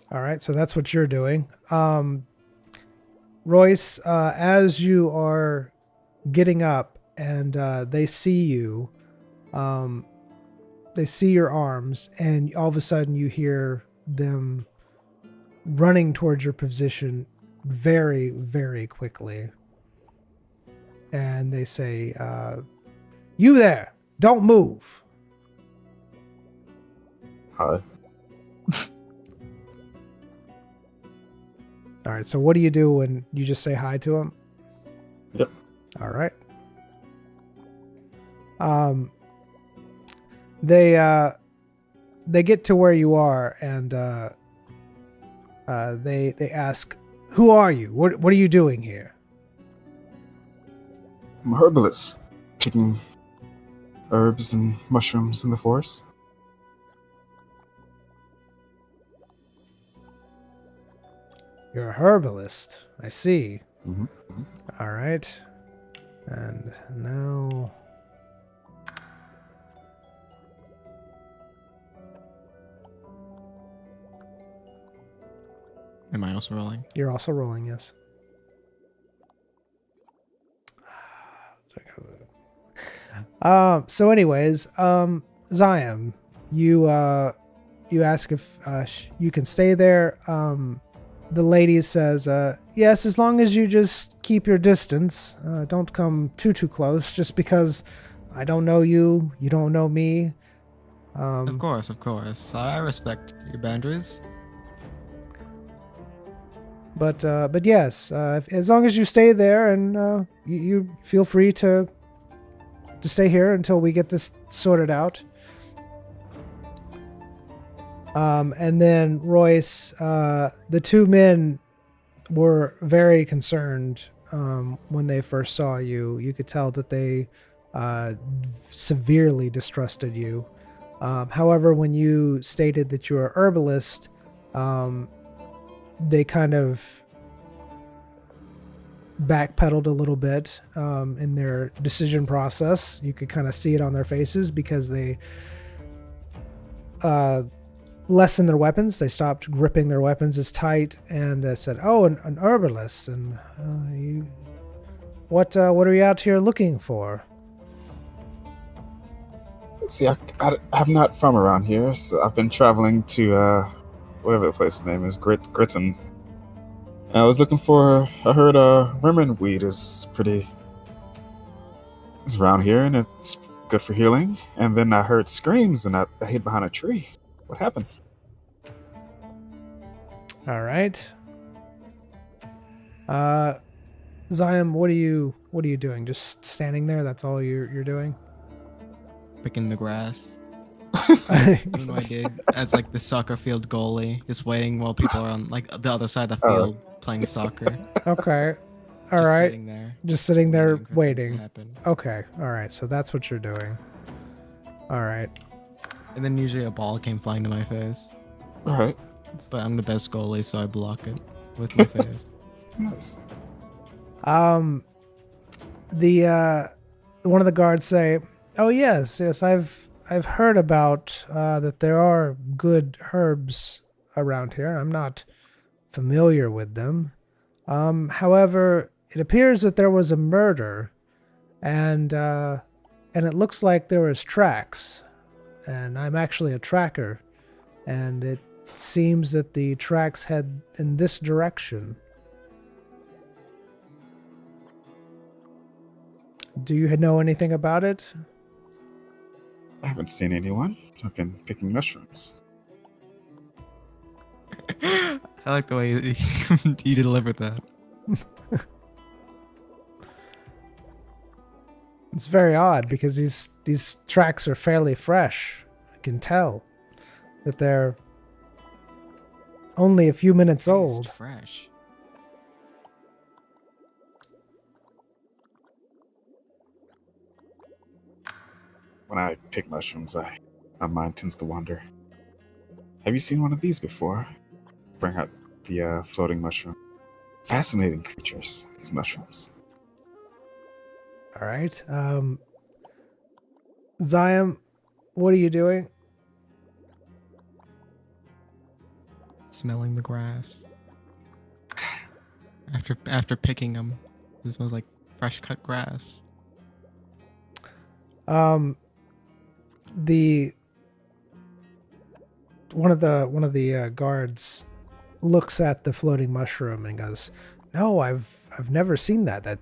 Speaker 1: All right, so that's what you're doing. Royce, as you are getting up and they see you, they see your arms, and all of a sudden you hear them running towards your position very, very quickly. And they say, "You there, don't move."
Speaker 2: Hi.
Speaker 1: All right, so what do you do when you just say hi to them?
Speaker 2: Yep.
Speaker 1: All right. They get to where you are, and they ask, "Who are you? What are you doing here?"
Speaker 2: I'm a herbalist, picking herbs and mushrooms in the forest.
Speaker 1: You're a herbalist. I see.
Speaker 2: Hmm.
Speaker 1: All right. And now...
Speaker 3: Am I also rolling?
Speaker 1: You're also rolling, yes. So anyways, Zion, you ask if you can stay there. The lady says, yes, as long as you just keep your distance. Don't come too close, just because I don't know you, you don't know me.
Speaker 3: Of course. I respect your boundaries.
Speaker 1: But yes, as long as you stay there, and you feel free to stay here until we get this sorted out. And then Royce, the two men were very concerned when they first saw you. You could tell that they severely distrusted you. However, when you stated that you were a herbalist, they kind of backpedaled a little bit in their decision process. You could kind of see it on their faces because they lessened their weapons. They stopped gripping their weapons as tight and said, "Oh, an herbalist, and what are you out here looking for?"
Speaker 2: See, I'm not from around here, so I've been traveling to whatever the place's name is, Gritton. I was looking for. I heard vermin weed is around here, and it's good for healing. And then I heard screams, and I hid behind a tree. What happened?
Speaker 1: All right. Zion, what are you doing? Just standing there? That's all you're doing?
Speaker 3: Picking the grass. I don't know what I did. As like the soccer field goalie, just waiting while people are on like the other side of the field playing soccer.
Speaker 1: Okay. All
Speaker 3: Just
Speaker 1: right.
Speaker 3: sitting there.
Speaker 1: Just sitting there
Speaker 3: waiting for things to
Speaker 1: waiting.
Speaker 3: happen.
Speaker 1: Okay. All right. So that's what you're doing. All right.
Speaker 3: And then usually a ball came flying to my face.
Speaker 2: All right.
Speaker 3: But I'm the best goalie, so I block it with my face.
Speaker 2: Nice.
Speaker 1: The one of the guards say, "Oh yes, I've heard about that there are good herbs around here. I'm not familiar with them. However, it appears that there was a murder, and it looks like there was tracks. And I'm actually a tracker, and it seems that the tracks head in this direction. Do you know anything about it?"
Speaker 2: I haven't seen anyone. I've been picking mushrooms.
Speaker 3: I like the way you delivered that.
Speaker 1: It's very odd because these tracks are fairly fresh. I can tell that they're only a few minutes old.
Speaker 3: Fresh.
Speaker 2: When I pick mushrooms, my mind tends to wander. Have you seen one of these before? Bring out the floating mushroom. Fascinating creatures, these mushrooms.
Speaker 1: All right. Zion, what are you doing?
Speaker 3: Smelling the grass. After picking them, it smells like fresh cut grass.
Speaker 1: The one of the guards looks at the floating mushroom and goes, "No, I've never seen that.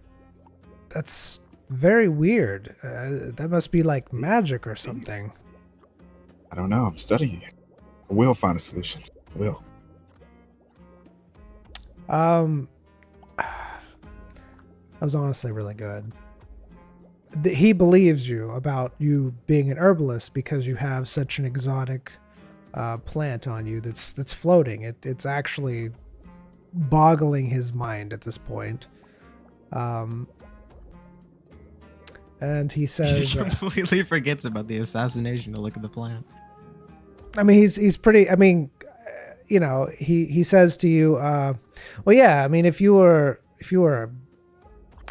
Speaker 1: That's very weird. That must be like magic or something."
Speaker 2: I don't know. I'm studying it. We'll find a solution. We'll.
Speaker 1: That was honestly really good. He believes you about you being an herbalist because you have such an exotic plant on you that's floating. It's actually boggling his mind at this point. And he says,
Speaker 3: He completely forgets about the assassination to look at the plant.
Speaker 1: I mean, he's pretty. I mean, he says to you, well, yeah, I mean, if you were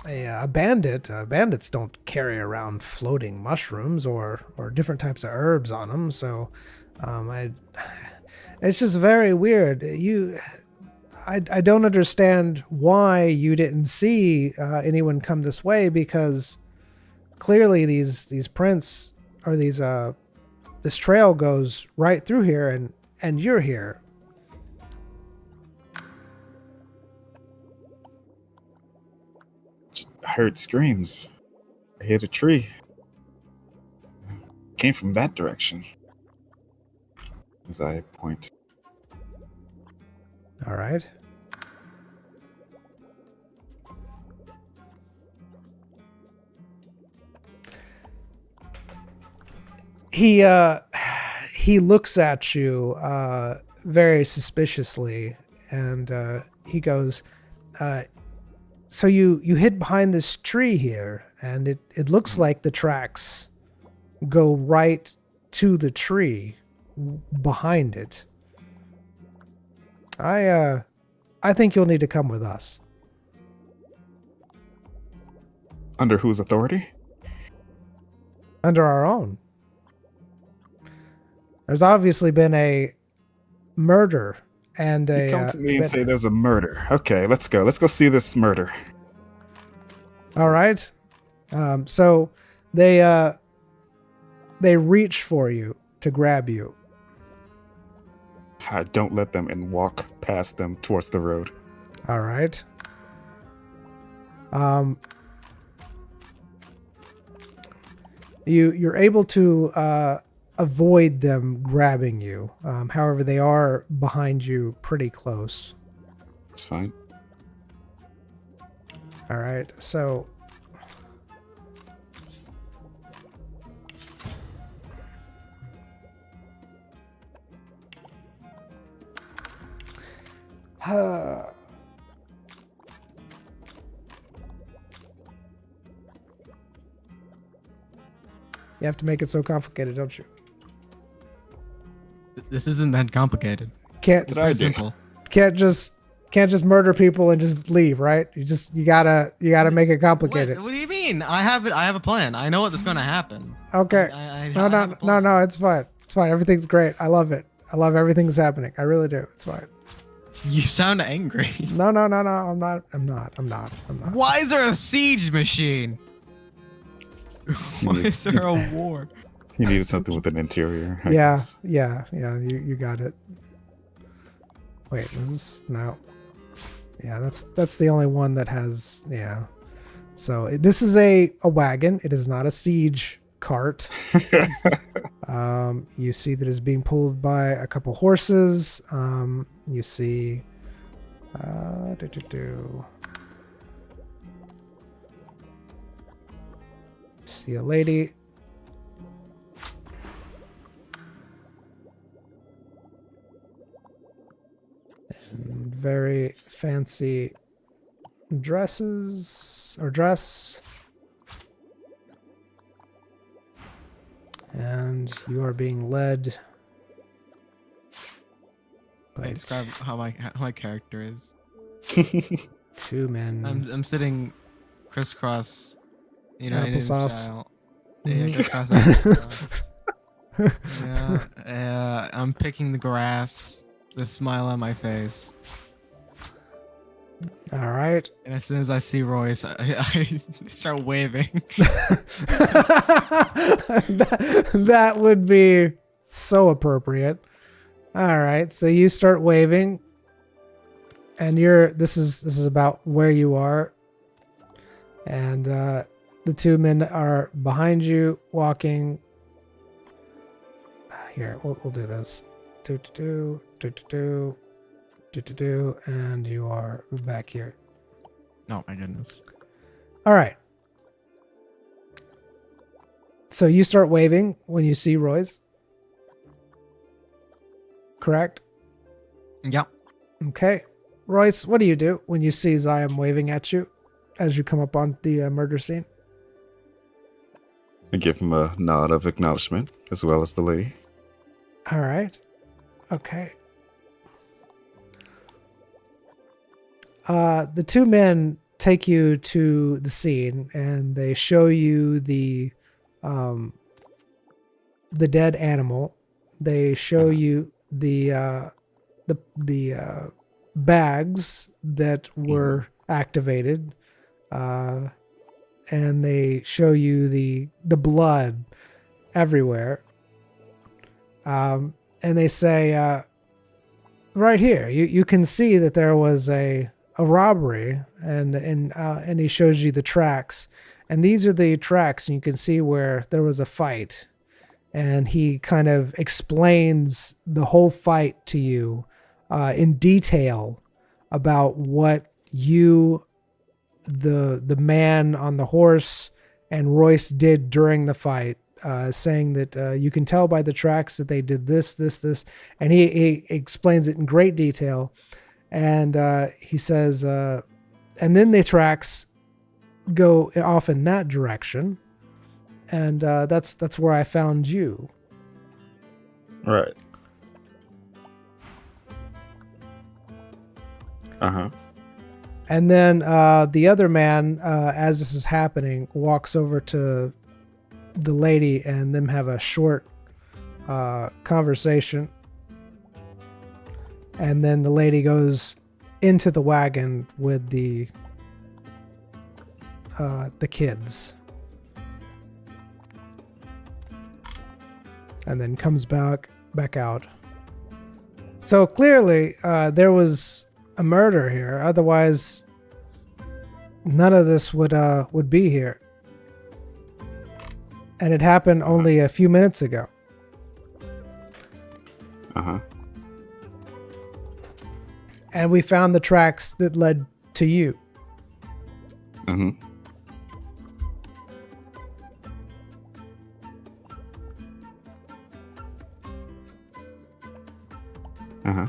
Speaker 1: a bandit, bandits don't carry around floating mushrooms or different types of herbs on them. So, it's just very weird. I don't understand why you didn't see anyone come this way, because clearly these prints or this trail goes right through here, and you're here.
Speaker 2: I heard screams. I hit a tree. Came from that direction. As I point.
Speaker 1: All right. He looks at you very suspiciously, and he goes, so you hid behind this tree here, and it looks like the tracks go right to the tree behind it. I think you'll need to come with us.
Speaker 2: Under whose authority?
Speaker 1: Under our own. There's obviously been a murder and
Speaker 2: You come to me and say there's a murder. Okay, let's go. Let's go see this murder.
Speaker 1: All right. So they reach for you to grab you.
Speaker 2: I don't let them and walk past them towards the road.
Speaker 1: All right. You're able to avoid them grabbing you. However, they are behind you pretty close.
Speaker 2: It's fine.
Speaker 1: All right. So you have to make it so complicated, don't you?
Speaker 3: This isn't that complicated.
Speaker 1: Can't
Speaker 2: Did I do?
Speaker 3: Simple.
Speaker 1: can't just murder people and just leave, right? You gotta make it complicated.
Speaker 3: What do you mean? I have a plan. I know what's going to happen.
Speaker 1: Okay.
Speaker 3: I
Speaker 1: No,
Speaker 3: have a plan.
Speaker 1: no, it's fine. It's fine. Everything's great. I love it. I love everything that's happening. I really do. It's fine.
Speaker 3: You sound angry.
Speaker 1: No. I'm not.
Speaker 3: Why is there a siege machine? Why is there a war?
Speaker 2: He needed something with an interior. I
Speaker 1: Yeah,
Speaker 2: guess.
Speaker 1: yeah. You got it. Wait, is this no? Yeah, that's the only one that has. Yeah. So this is a wagon. It is not a siege cart. You see that it's being pulled by a couple horses. You see. See a lady. And very fancy dress. And you are being led.
Speaker 3: Can I describe how my character is?
Speaker 1: Two men.
Speaker 3: I'm sitting crisscross, Indian
Speaker 1: Applesauce.
Speaker 3: style.
Speaker 1: Mhm.
Speaker 3: Yeah, crisscross. Applesauce. Yeah, I'm picking the grass. The smile on my face.
Speaker 1: All right.
Speaker 3: And as soon as I see Royce, I start waving.
Speaker 1: that would be so appropriate. All right. So you start waving, and this is about where you are, and the two men are behind you walking. Here, we'll do this. And you are back here.
Speaker 3: Oh my goodness.
Speaker 1: All right. So you start waving when you see Royce. Correct?
Speaker 3: Yep.
Speaker 1: Okay. Royce, what do you do when you see Zion waving at you as you come up on the murder scene?
Speaker 2: I give him a nod of acknowledgement, as well as the lady.
Speaker 1: All right. Okay. The two men take you to the scene and they show you the dead animal. They show you the bags that were activated, and they show you the blood everywhere. And they say, right here, you can see that there was a robbery, and he shows you the tracks, and these are the tracks, and you can see where there was a fight, and he kind of explains the whole fight to you in detail about what you, the man on the horse, and Royce did during the fight, saying that you can tell by the tracks that they did this, and he explains it in great detail. And he says, and then the tracks go off in that direction, and that's where I found you.
Speaker 2: Right. Uh-huh.
Speaker 1: And then the other man, as this is happening, walks over to the lady and them have a short conversation. And then the lady goes into the wagon with the kids. And then comes back out. So clearly there was a murder here. Otherwise, none of this would be here. And it happened only a few minutes ago.
Speaker 2: Uh-huh.
Speaker 1: And we found the tracks that led to you.
Speaker 2: Mm-hmm. Uh-huh.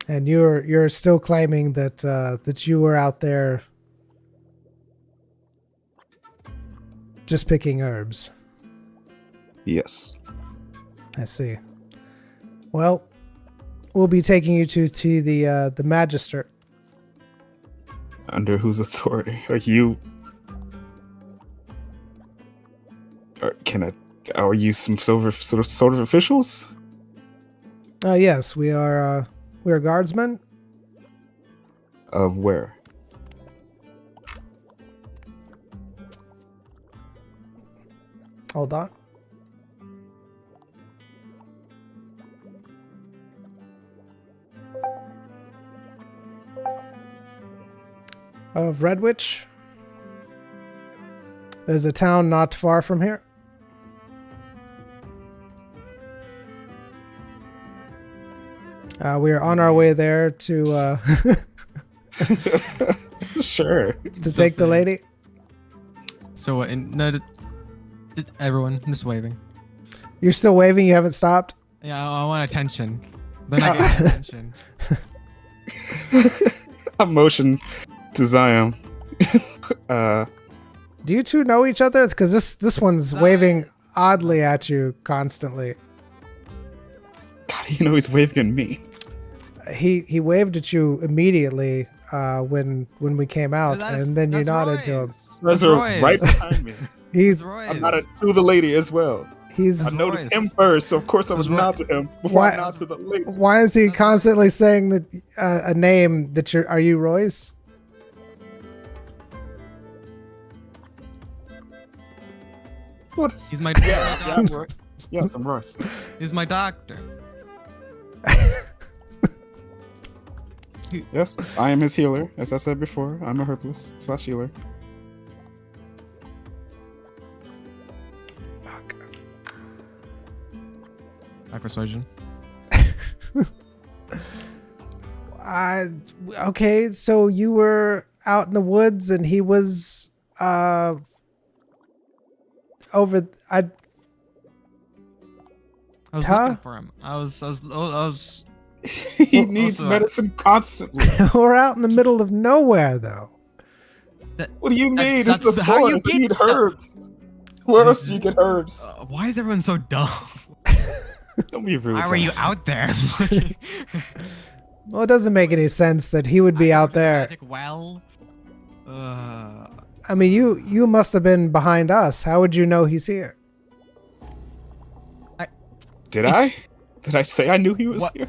Speaker 1: And you're still claiming that that you were out there just picking herbs.
Speaker 2: Yes.
Speaker 1: I see. Well, we'll be taking you to the magistrate.
Speaker 2: Under whose authority are you? Are you some sort of officials?
Speaker 1: Yes, we are guardsmen.
Speaker 2: Of where?
Speaker 1: Hold on. Of Redwich. There's a town not far from here. We are on our way there to
Speaker 2: Sure.
Speaker 1: to take the lady.
Speaker 3: So everyone, I'm just waving.
Speaker 1: You're still waving. You haven't stopped.
Speaker 3: Yeah, I want attention. Then I get attention.
Speaker 2: I motion to Zion.
Speaker 1: Do you two know each other? Because this one's waving oddly at you constantly.
Speaker 2: God, you know he's waving at me.
Speaker 1: He waved at you immediately when we came out, and then you nodded to him.
Speaker 2: Those are right behind me.
Speaker 3: I
Speaker 2: nodded to the lady as well.
Speaker 1: He's.
Speaker 2: I noticed him first, so of course I would nod to him before I nod to the lady.
Speaker 1: Why is he constantly saying that a name that you're? Are you Royce?
Speaker 2: What is?
Speaker 3: He's my
Speaker 2: I'm Royce. Yes, I'm Royce.
Speaker 3: He's my doctor.
Speaker 2: Yes, I am his healer. As I said before, I'm a herbalist / healer.
Speaker 1: Fuck.
Speaker 3: My persuasion.
Speaker 1: Okay, so you were out in the woods and he was over.
Speaker 3: I was looking for him. I was.
Speaker 2: He needs medicine constantly.
Speaker 1: We're out in the middle of nowhere, though.
Speaker 2: What do you mean? This is a
Speaker 3: how you
Speaker 2: forest. You
Speaker 3: get
Speaker 2: need
Speaker 3: stuff.
Speaker 2: herbs. Where else do you get herbs?
Speaker 3: Why is everyone so dumb?
Speaker 2: Don't be rude.
Speaker 3: Why were you out there?
Speaker 1: Well, it doesn't make any sense that he would be out there.
Speaker 3: Magic well.
Speaker 1: I mean, you must have been behind us. How would you know he's here?
Speaker 2: Did I? Did I say I knew he was
Speaker 3: What?
Speaker 2: here?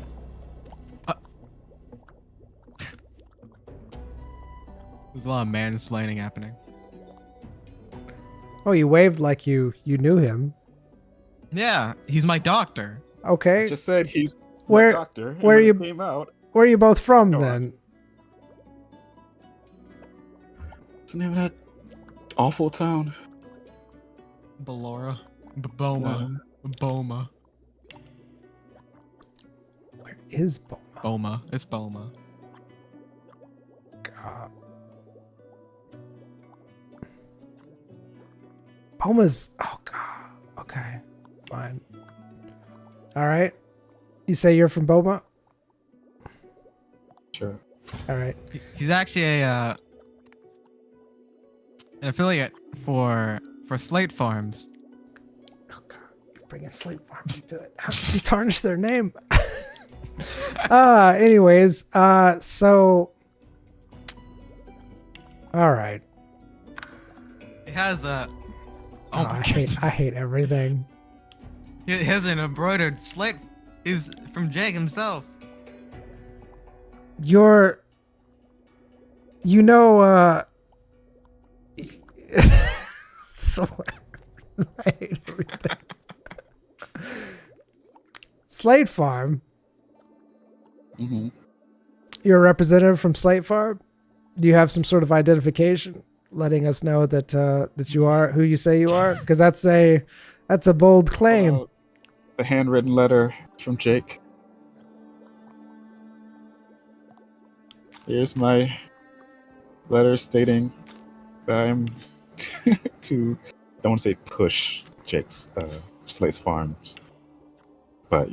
Speaker 3: There's a lot of mansplaining happening.
Speaker 1: Oh, you waved like you knew him.
Speaker 3: Yeah, he's my doctor.
Speaker 1: Okay.
Speaker 2: I just said he's
Speaker 1: Where-
Speaker 2: my doctor. and
Speaker 1: where
Speaker 2: when
Speaker 1: you-
Speaker 2: he came out?
Speaker 1: Where are you both from
Speaker 2: Go on.
Speaker 1: then?
Speaker 2: What's the name of that awful town?
Speaker 3: Ballora. Boma. Boma.
Speaker 1: Where is Boma?
Speaker 3: Boma. It's Boma.
Speaker 1: God. Boma's. Oh God. Okay. Fine. All right. You say you're from Boma?
Speaker 2: Sure.
Speaker 1: All right.
Speaker 3: He's actually an affiliate for Slate Farms.
Speaker 1: Oh God. You're bringing Sleep Farm into it. How did you tarnish their name? Anyways. So. All right.
Speaker 3: He has a.
Speaker 1: Oh, I hate everything.
Speaker 3: He has an embroidered slate. He's from Jake himself.
Speaker 1: You know, so I hate everything. Slate Farm.
Speaker 2: Mm-hmm.
Speaker 1: You're a representative from Slate Farm. Do you have some sort of identification, letting us know that that you are who you say you are? Because that's a bold claim.
Speaker 2: The handwritten letter from Jake. Here's my letter stating that I'm to, I don't want to say push Jake's Slate's farms, but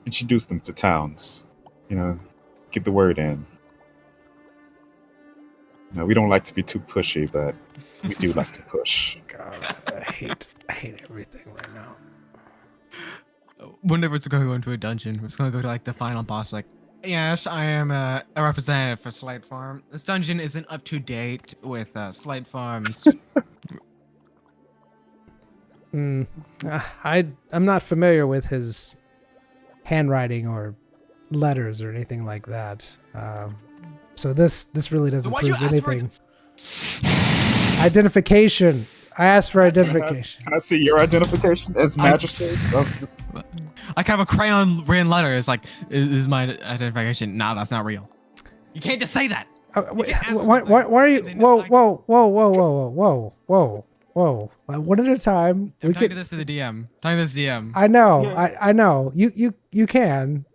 Speaker 2: introduce them to towns. Get the word in. We don't like to be too pushy, but we do like to push.
Speaker 1: God, I hate everything right now.
Speaker 3: Whenever it's going to go into a dungeon, it's going to go to like the final boss. Like, yes, I am a representative for Slate Farm. This dungeon isn't up to date with Slate Farms.
Speaker 1: I'm not familiar with his handwriting or letters or anything like that. So this really doesn't
Speaker 3: Why'd you
Speaker 1: prove
Speaker 3: ask for
Speaker 1: anything. Identification. I asked for identification.
Speaker 2: Can I see your identification as magistrates?
Speaker 3: I have a crayon written letter. It's like, is my identification? Nah, that's not real. You can't just say that.
Speaker 1: Why
Speaker 3: ask for
Speaker 1: are you?
Speaker 3: something.
Speaker 1: Whoa! One at a time.
Speaker 3: I'm talking to this to the DM. Talking to this DM.
Speaker 1: I know.
Speaker 2: Yeah.
Speaker 1: I know. You can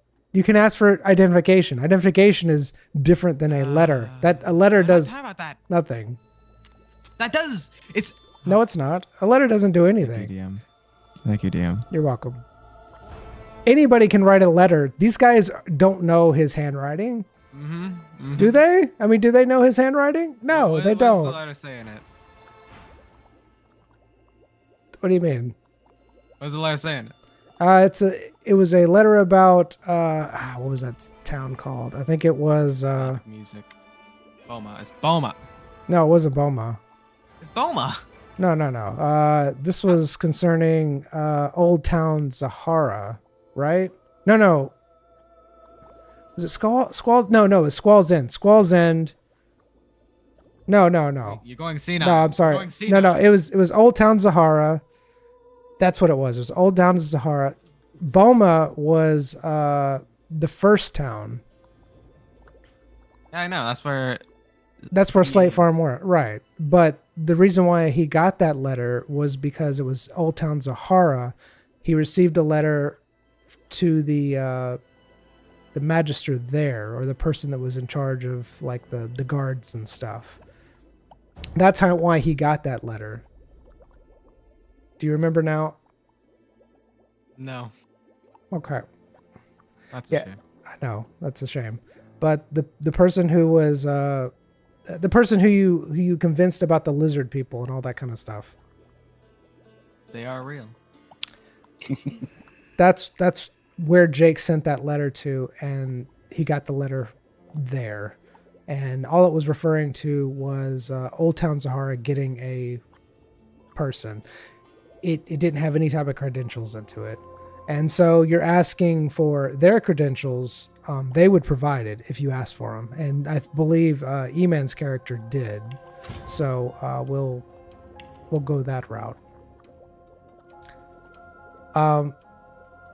Speaker 1: ask for identification. Identification is different than a letter. That a letter does
Speaker 3: How about that?
Speaker 1: nothing.
Speaker 3: That does. It's.
Speaker 1: No, it's not. A letter doesn't do
Speaker 3: Thank you,
Speaker 1: anything.
Speaker 3: DM. Thank you, DM.
Speaker 1: You're welcome. Anybody can write a letter. These guys don't know his handwriting.
Speaker 3: Mm-hmm.
Speaker 1: Do they? I mean, do they know his handwriting? No, they
Speaker 3: What's
Speaker 1: don't.
Speaker 3: the letter saying it?
Speaker 1: What do you mean?
Speaker 3: What's the letter saying?
Speaker 1: It was a letter about what was that town called? I think it was
Speaker 3: Music. Boma. It's Boma.
Speaker 1: no, it wasn't Boma.
Speaker 3: It's Boma.
Speaker 1: No. This was concerning Old Town Zahara, right? No. Was it Squall's? No, it was Squall's End. Squall's End. No.
Speaker 3: You're going senile.
Speaker 1: No, I'm sorry.
Speaker 3: You're going
Speaker 1: No,
Speaker 3: senile.
Speaker 1: it was Old Town Zahara. That's what it was. It was Old Town Zahara. Boma was the first town.
Speaker 3: Yeah, I know.
Speaker 1: That's where Slate Farm were, right? But the reason why he got that letter was because it was Old Town Zahara. He received a letter to the magister there, or the person that was in charge of like the guards and stuff. That's why he got that letter. Do you remember now?
Speaker 3: No.
Speaker 1: Okay.
Speaker 3: That's
Speaker 1: Yeah.
Speaker 3: a shame.
Speaker 1: I know that's a shame, but the person who was the person who you convinced about the lizard people and all that kind of stuff.
Speaker 3: They are real.
Speaker 1: that's where Jake sent that letter to, and he got the letter there. And all it was referring to was Old Town Zahara getting a person. It didn't have any type of credentials into it. And so you're asking for their credentials. They would provide it if you asked for them. And I believe E-Man's character did. So we'll go that route.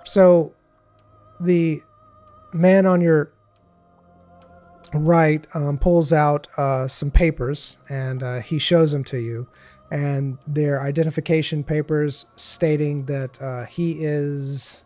Speaker 1: So the man on your right pulls out some papers, and he shows them to you, and they're identification papers stating that he is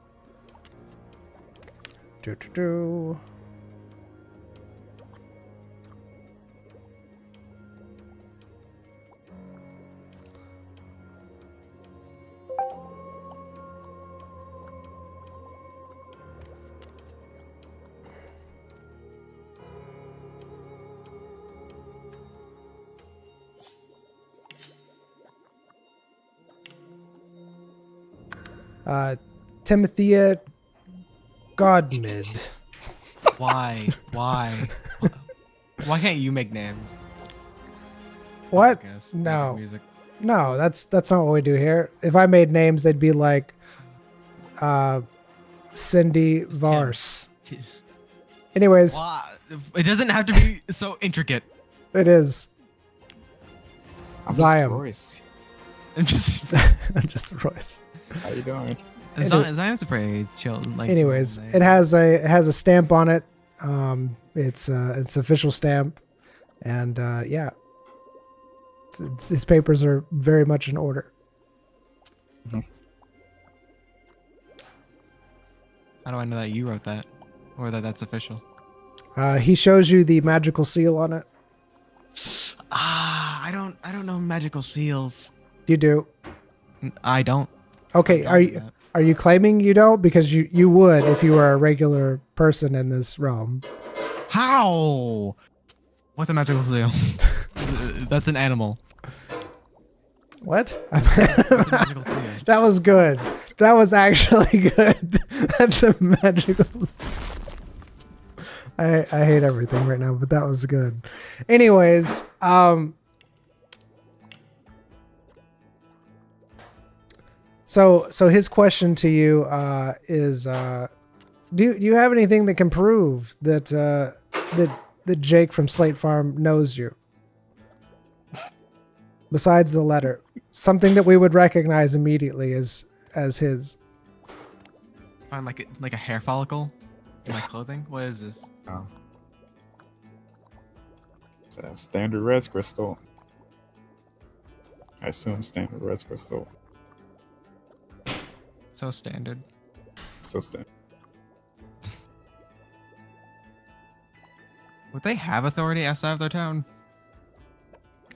Speaker 1: Timothea Godmid.
Speaker 4: Why? Why? Why can't you make names?
Speaker 1: What?
Speaker 4: I guess.
Speaker 1: No.
Speaker 4: Music.
Speaker 1: No, that's not what we do here. If I made names, they'd be like Cindy
Speaker 4: It's
Speaker 1: Vars. Anyways,
Speaker 4: Why? It doesn't have to be so intricate.
Speaker 1: it is.
Speaker 2: I'm
Speaker 1: Zion.
Speaker 2: Royce.
Speaker 4: I'm just.
Speaker 1: Just Royce.
Speaker 2: How you doing?
Speaker 4: Zion's a pretty chill. Like,
Speaker 1: Anyways,
Speaker 4: name.
Speaker 1: it has a stamp on it. It's official stamp, and yeah, his papers are very much in order.
Speaker 4: How do I know that you wrote that, or that that's official?
Speaker 1: He shows you the magical seal on it.
Speaker 4: I don't know magical seals.
Speaker 1: You do.
Speaker 4: I don't.
Speaker 1: Okay, are you claiming you don't? Because you would if you were a regular person in this realm.
Speaker 4: How? What's a magical seal? That's an animal.
Speaker 1: What?
Speaker 4: What's a magical seal?
Speaker 1: That was good. That was actually good. That's a magical. I hate everything right now, but that was good. Anyways, So his question to you is, do you have anything that can prove that that Jake from Slate Farm knows you? Besides the letter, something that we would recognize immediately as his.
Speaker 4: Find like a hair follicle in my clothing. What is this?
Speaker 2: Oh. It's a standard res crystal. I assume standard res crystal.
Speaker 4: So standard.
Speaker 2: So standard.
Speaker 4: Would they have authority outside of their town?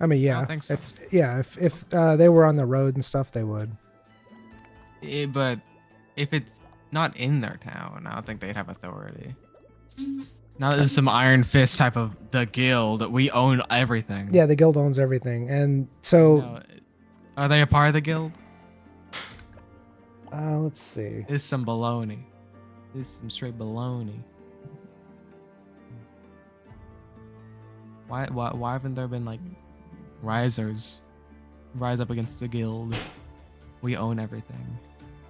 Speaker 1: I mean,
Speaker 4: I
Speaker 1: yeah,
Speaker 4: don't think so.
Speaker 1: if they were on the road and stuff, they would.
Speaker 4: But if it's not in their town, I don't think they'd have authority. Now this is some Iron Fist type of the guild. We own everything.
Speaker 1: Yeah, the guild owns everything, and so
Speaker 4: No, are they a part of the guild?
Speaker 1: let's see.
Speaker 4: It's some baloney. It's some straight baloney. Why haven't there been like risers rise up against the guild? We own everything.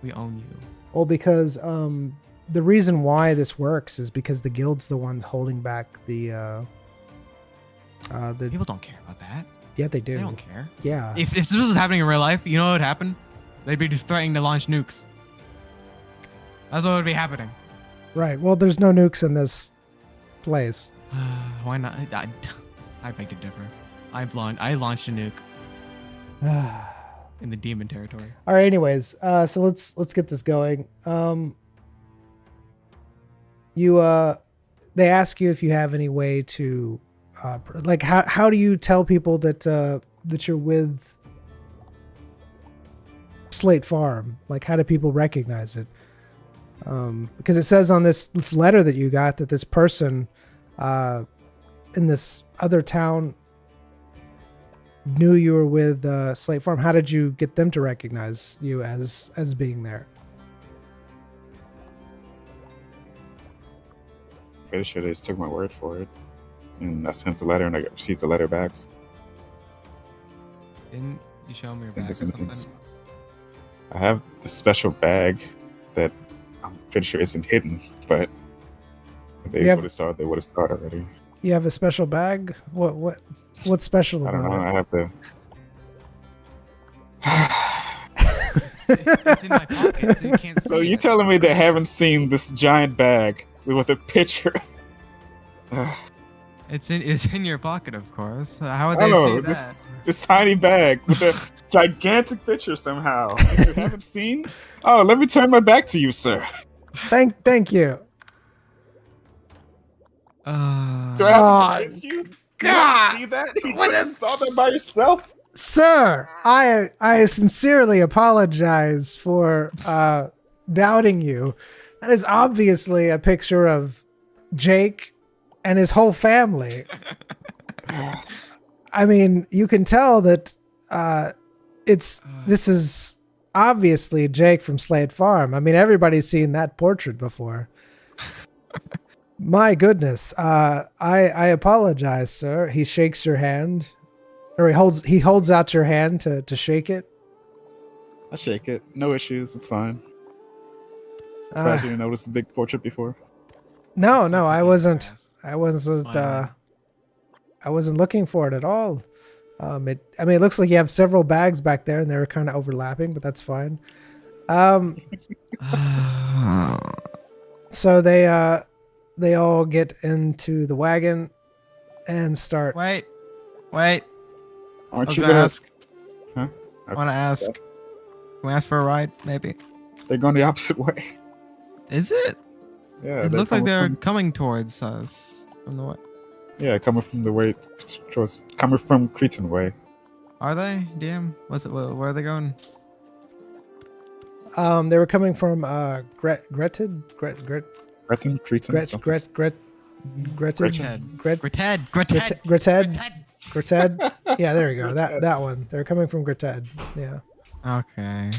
Speaker 4: We own you.
Speaker 1: Well, because the reason why this works is because the guild's the ones holding back the
Speaker 4: People don't care about that.
Speaker 1: yeah, they do.
Speaker 4: They don't care.
Speaker 1: Yeah.
Speaker 4: If this was happening in real life, you know what would happen? They'd be just threatening to launch nukes. That's what would be happening.
Speaker 1: Right. Well, there's no nukes in this place.
Speaker 4: Why not? I beg to differ. I launched a nuke
Speaker 1: All
Speaker 4: in the demon territory.
Speaker 1: right. Anyways, so let's get this going. They ask you if you have any way to, like, how do you tell people that that you're with Slate Farm? Like, how do people recognize it? Because it says on this letter that you got that this person in this other town knew you were with Slate Farm. How did you get them to recognize you as being there?
Speaker 2: pretty sure they just took my word for it. And I sent the letter and I received the letter back.
Speaker 4: Didn't you show me your
Speaker 2: think
Speaker 4: bag or
Speaker 2: there's anything
Speaker 4: something?
Speaker 2: I have this special bag that I'm pretty sure isn't hidden, but if they
Speaker 1: You have-
Speaker 2: would have saw it, they would have saw it already.
Speaker 1: You have a special bag? What's special
Speaker 2: I don't
Speaker 1: about
Speaker 2: know.
Speaker 1: it?
Speaker 2: I have to.
Speaker 4: It's in my pocket, so you can't see
Speaker 2: So you
Speaker 4: it.
Speaker 2: telling me they haven't seen this giant bag with a picture?
Speaker 4: It's in your pocket, of course. How would
Speaker 2: I
Speaker 4: they
Speaker 2: don't
Speaker 4: see
Speaker 2: know,
Speaker 4: that?
Speaker 2: this tiny bag with a gigantic picture somehow. If you haven't seen? Oh, let me turn my back to you, sir.
Speaker 1: Thank you.
Speaker 2: Do I have to
Speaker 1: God.
Speaker 2: convince you? You
Speaker 1: God.
Speaker 2: didn't see that? You just saw that by yourself?
Speaker 1: Sir, I sincerely apologize for doubting you. That is obviously a picture of Jake and his whole family. I mean, you can tell that this is obviously Jake from Slade Farm. I mean, everybody's seen that portrait before. My goodness. I apologize, sir. He shakes your hand. Or he holds out your hand to shake it.
Speaker 2: I shake it. No issues. It's fine.
Speaker 1: Uh,
Speaker 2: Glad you didn't notice the big portrait before.
Speaker 1: no,
Speaker 4: It's
Speaker 1: no,
Speaker 4: like
Speaker 1: I
Speaker 4: a
Speaker 1: wasn't.
Speaker 4: grass.
Speaker 1: I wasn't.
Speaker 4: Smiling.
Speaker 1: I wasn't looking for it at all. It looks like you have several bags back there, and they were kind of overlapping, but that's fine. So they all get into the wagon and start.
Speaker 4: Wait. I
Speaker 2: Aren't
Speaker 4: was
Speaker 2: you
Speaker 4: gonna
Speaker 2: gonna?
Speaker 4: ask.
Speaker 2: Huh?
Speaker 4: I want to ask. Can we ask for a ride, maybe?
Speaker 2: They're going the opposite way.
Speaker 4: Is it?
Speaker 2: Yeah,
Speaker 4: It
Speaker 2: they're
Speaker 4: looked like
Speaker 2: coming
Speaker 4: they're
Speaker 2: from-
Speaker 4: coming towards us from the way.
Speaker 2: Yeah, coming from the way, coming from Cretan way.
Speaker 4: Are they? DM? Where are they going?
Speaker 1: They were coming from Greted.
Speaker 2: Cretan, Cretan, something.
Speaker 1: Greted.
Speaker 4: Greted.
Speaker 1: Greted. Yeah, there you go. That one. They're coming from Greted. Yeah.
Speaker 4: Okay.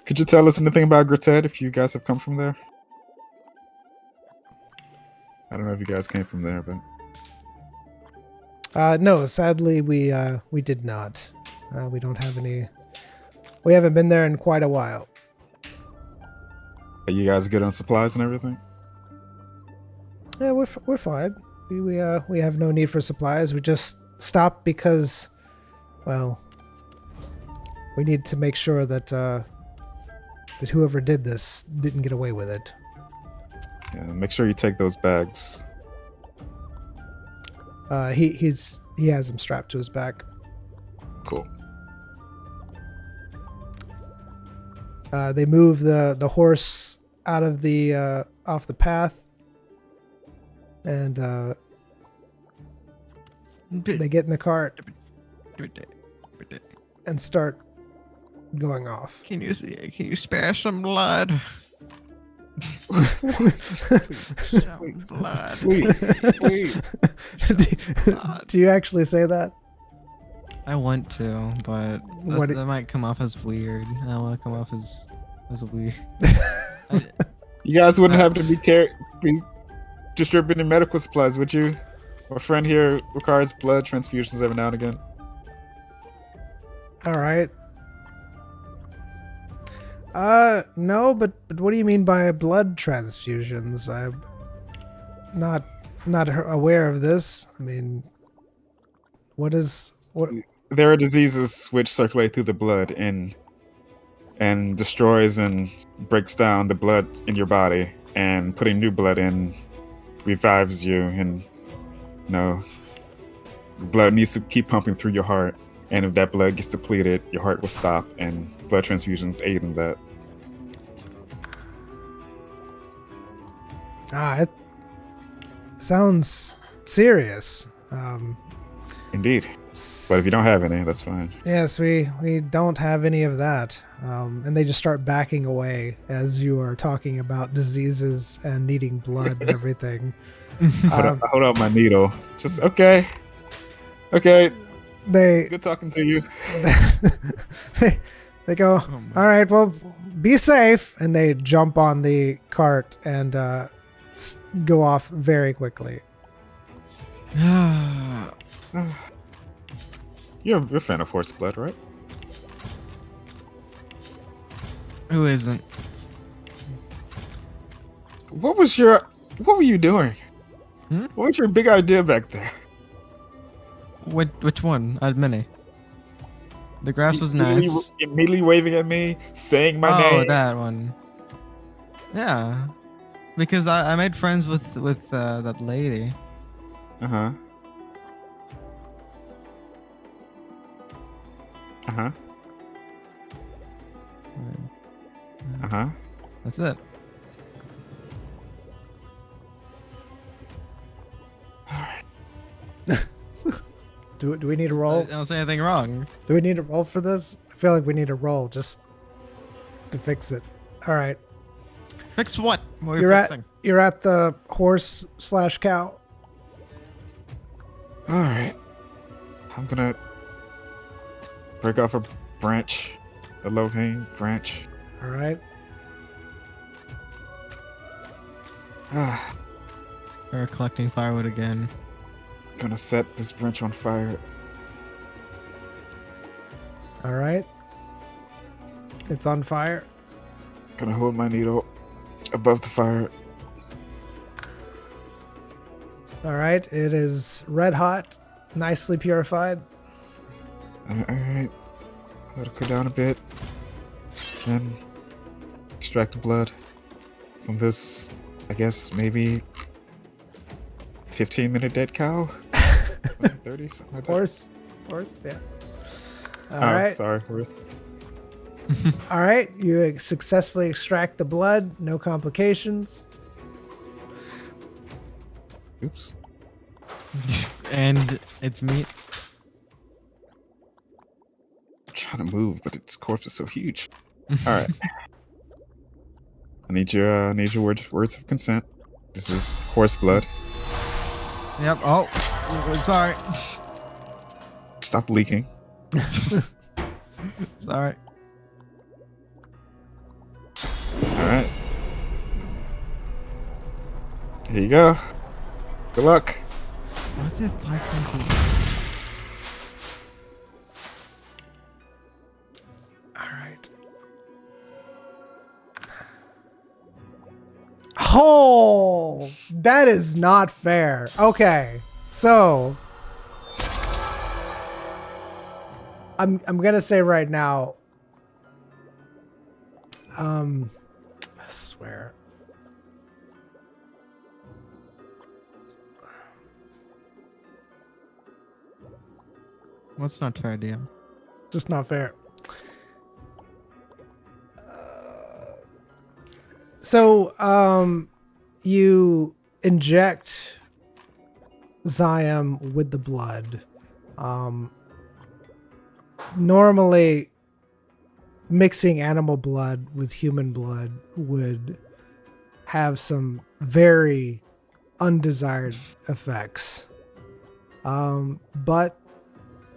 Speaker 2: Could you tell us anything about Greted if you guys have come from there? I don't know if you guys came from there, but
Speaker 1: No, sadly we did not. We don't have any. We haven't been there in quite a while.
Speaker 2: are you guys good on supplies and everything?
Speaker 1: Yeah, we're fine. We have no need for supplies. We just stopped because, well, we need to make sure that that whoever did this didn't get away with it.
Speaker 2: Yeah, make sure you take those bags.
Speaker 1: He has them strapped to his back.
Speaker 2: Cool.
Speaker 1: They move the horse out of the off the path, and they get in the cart and start going off.
Speaker 4: Can you spare some blood?
Speaker 2: Please.
Speaker 4: Blood.
Speaker 2: Please, please.
Speaker 1: Do you actually say that?
Speaker 4: I want to, but
Speaker 1: What
Speaker 4: that might come off as weird. I don't want to come off as weird.
Speaker 2: You guys wouldn't have to be distributing medical supplies, would you? My friend here requires blood transfusions every now and again.
Speaker 1: All right. No, but what do you mean by blood transfusions? I'm not aware of this. I mean, what?
Speaker 2: There are diseases which circulate through the blood and destroys and breaks down the blood in your body, and putting new blood in revives you, and blood needs to keep pumping through your heart, and if that blood gets depleted, your heart will stop, and blood transfusions aid in that.
Speaker 1: It sounds serious.
Speaker 2: Indeed. But if you don't have any, that's fine.
Speaker 1: Yes, we don't have any of that. And they just start backing away as you are talking about diseases and needing blood and everything.
Speaker 2: Hold out my needle. Just okay. They
Speaker 1: They
Speaker 2: good talking to you.
Speaker 1: they go,
Speaker 4: Oh my-
Speaker 1: all right, well, be safe. And they jump on the cart and go off very quickly.
Speaker 2: You're a fan of horse blood, right?
Speaker 4: Who isn't?
Speaker 2: What were you doing?
Speaker 4: Hmm?
Speaker 2: What was your big idea back there?
Speaker 4: Which one? Mini. The grass was nice.
Speaker 2: Immediately waving at me, saying my
Speaker 4: Oh,
Speaker 2: name.
Speaker 4: that one. Yeah, because I made friends with that lady.
Speaker 2: Uh-huh. Uh-huh. Uh-huh.
Speaker 4: That's it.
Speaker 1: Do we need a
Speaker 4: I
Speaker 1: roll?
Speaker 4: don't say anything wrong.
Speaker 1: Do we need a roll for this? I feel like we need a roll just to fix it. All right.
Speaker 4: Fix what? What are
Speaker 1: You're
Speaker 4: we
Speaker 1: at
Speaker 4: fixing?
Speaker 1: you're at the horse/cow.
Speaker 2: Alright. I'm gonna break off a branch. A low-hanging branch.
Speaker 1: All right.
Speaker 2: Ah,
Speaker 4: We're collecting firewood again.
Speaker 2: gonna set this branch on fire.
Speaker 1: All right. It's on fire.
Speaker 2: Gonna hold my needle above the fire.
Speaker 1: All right. It is red hot, nicely purified.
Speaker 2: Alright. Let it cool down a bit. Then extract the blood from this, I guess, maybe 15-minute dead cow? 30, something like that.
Speaker 1: Horse, yeah. All right.
Speaker 2: Sorry, horse.
Speaker 1: All right. You successfully extract the blood. No complications.
Speaker 2: Oops.
Speaker 4: And it's meat.
Speaker 2: I'm trying to move, but its corpse is so huge. Alright. I need your words of consent. This is horse blood.
Speaker 4: Yep. Oh, sorry.
Speaker 2: Stop leaking.
Speaker 4: Sorry.
Speaker 2: Alright. Here you go. Good luck.
Speaker 4: What's it? 5.2?
Speaker 1: All right. Oh, that is not fair. Okay, so I'm gonna say right now. I swear.
Speaker 4: What's not fair, DM?
Speaker 1: Just not fair. So, you inject Zyam with the blood. Normally, mixing animal blood with human blood would have some very undesired effects. But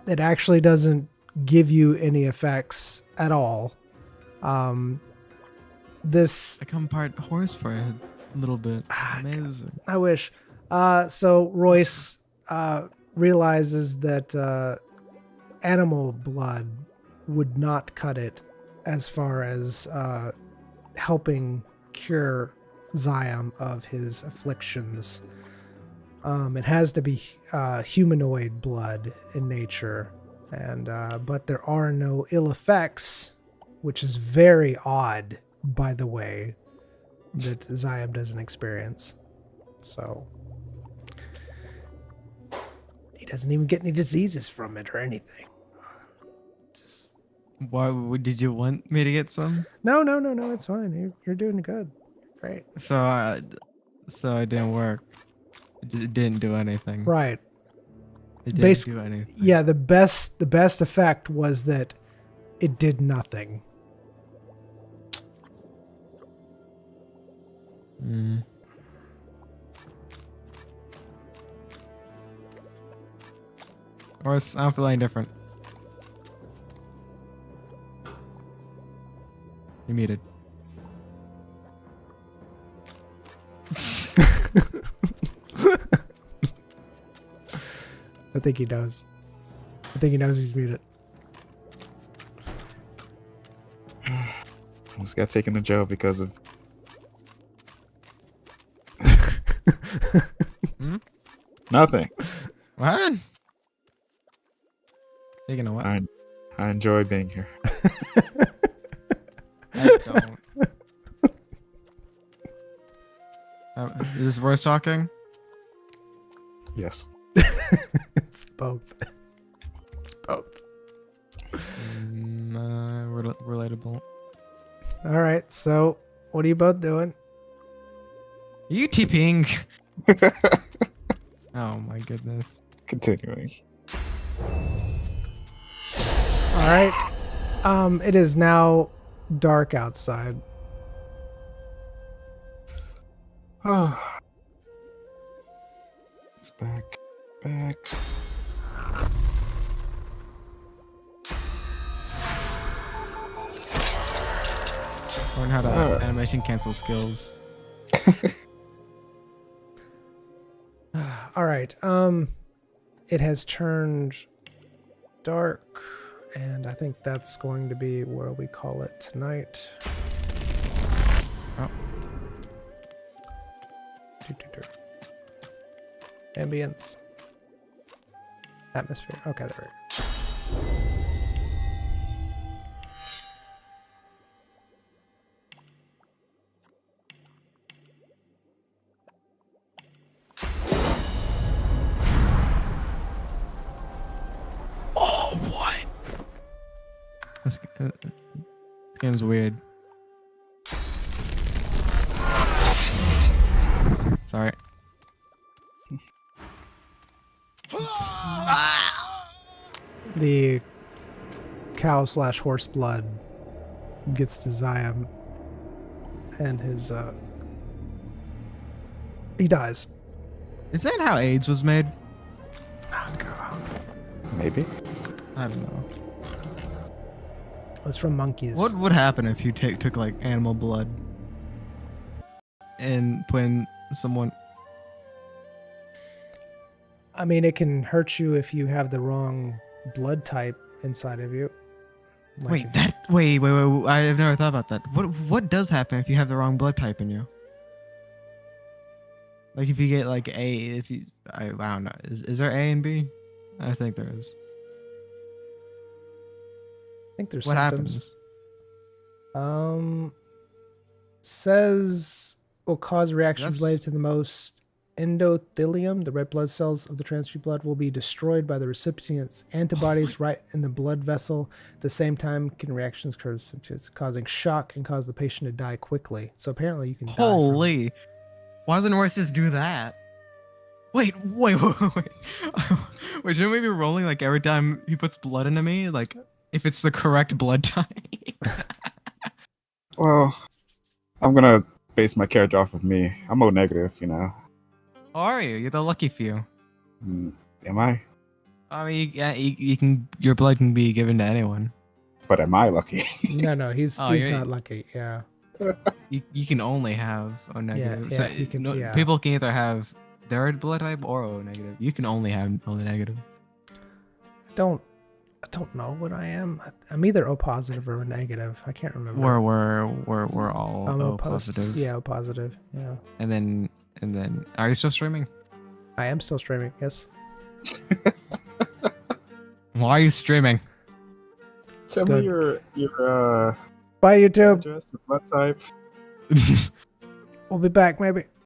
Speaker 1: it actually doesn't give you any effects at all. This
Speaker 4: Become part horse for a little bit. Amazing.
Speaker 1: I wish. So Royce realizes that animal blood would not cut it as far as helping cure Zyam of his afflictions. It has to be humanoid blood in nature, and but there are no ill effects, which is very odd, by the way, that Zyam doesn't experience. So he doesn't even get any diseases from it or anything. Just
Speaker 4: Did you want me to get some?
Speaker 1: no, it's fine. You're doing good. Great.
Speaker 4: So it didn't work. It didn't do anything.
Speaker 1: Right.
Speaker 4: It didn't
Speaker 1: Basi-
Speaker 4: do anything.
Speaker 1: Yeah, the best effect was that it did nothing.
Speaker 4: Mm. Or I don't feel any different. You're muted.
Speaker 1: I think he does. I think he knows he's muted.
Speaker 2: I just got taken to jail because of
Speaker 3: Hmm?
Speaker 2: nothing.
Speaker 3: What? Taking a what?
Speaker 2: I enjoy being here.
Speaker 3: I don't. Is this voice talking?
Speaker 2: Yes.
Speaker 1: It's both. It's both.
Speaker 3: Relatable.
Speaker 1: All right. So, what are you both doing?
Speaker 3: Are you TPing? Oh my goodness.
Speaker 2: Continuing.
Speaker 1: All right. It is now dark outside.
Speaker 2: Oh. It's back. Back.
Speaker 3: Learn how to
Speaker 2: Ah.
Speaker 3: animation cancel skills.
Speaker 1: All right. It has turned dark, and I think that's going to be where we call it tonight.
Speaker 3: Oh.
Speaker 1: Ambience. Atmosphere. Okay, there we go. Oh, what?
Speaker 3: This game's weird. Sorry.
Speaker 1: The cow/horse blood gets to Zion, and his he dies.
Speaker 3: Is that how AIDS was made?
Speaker 1: Oh, God.
Speaker 2: Maybe.
Speaker 3: I don't know.
Speaker 1: It's from monkeys.
Speaker 3: What would happen if you took like animal blood and put in someone?
Speaker 1: I mean, it can hurt you if you have the wrong blood type inside of you. Like
Speaker 3: Wait,
Speaker 1: if-
Speaker 3: wait. I've never thought about that. What does happen if you have the wrong blood type in you? Like if you get like A, I don't know. Is there A and B? I think there is.
Speaker 1: I think there's
Speaker 3: What
Speaker 1: symptoms.
Speaker 3: happens?
Speaker 1: Says will cause reactions
Speaker 3: That's-
Speaker 1: related to the most endothelium. The red blood cells of the transfused blood will be destroyed by the recipient's antibodies right in the blood vessel. At the same time, can reactions occur such as causing shock and cause the patient to die quickly. So apparently, you can die.
Speaker 3: Holy! Why doesn't Royce just do that? Wait. Wait, shouldn't we be rolling like every time he puts blood into me? Like, if it's the correct blood type?
Speaker 2: Well, I'm gonna base my character off of me. I'm O negative, you know.
Speaker 3: How are you? You're the lucky few.
Speaker 2: Am I?
Speaker 3: I mean, you can. Your blood can be given to anyone.
Speaker 2: But am I lucky?
Speaker 1: No, he's
Speaker 3: Oh,
Speaker 1: he's
Speaker 3: you're-
Speaker 1: not lucky. Yeah.
Speaker 3: You can only have O negative.
Speaker 1: yeah,
Speaker 3: so
Speaker 1: you can- yeah.
Speaker 3: People can either have their blood type or O negative. You can only have O negative.
Speaker 1: I don't know what I am. I'm either O positive or O negative. I can't remember.
Speaker 3: We're all
Speaker 1: I'm
Speaker 3: O positive.
Speaker 1: Yeah, O positive. Yeah.
Speaker 3: And then are you still streaming?
Speaker 1: I am still streaming. Yes.
Speaker 3: Why are you streaming?
Speaker 2: Tell
Speaker 1: good.
Speaker 2: me your
Speaker 1: Bye, YouTube.
Speaker 2: address, your blood type.
Speaker 1: We'll be back maybe.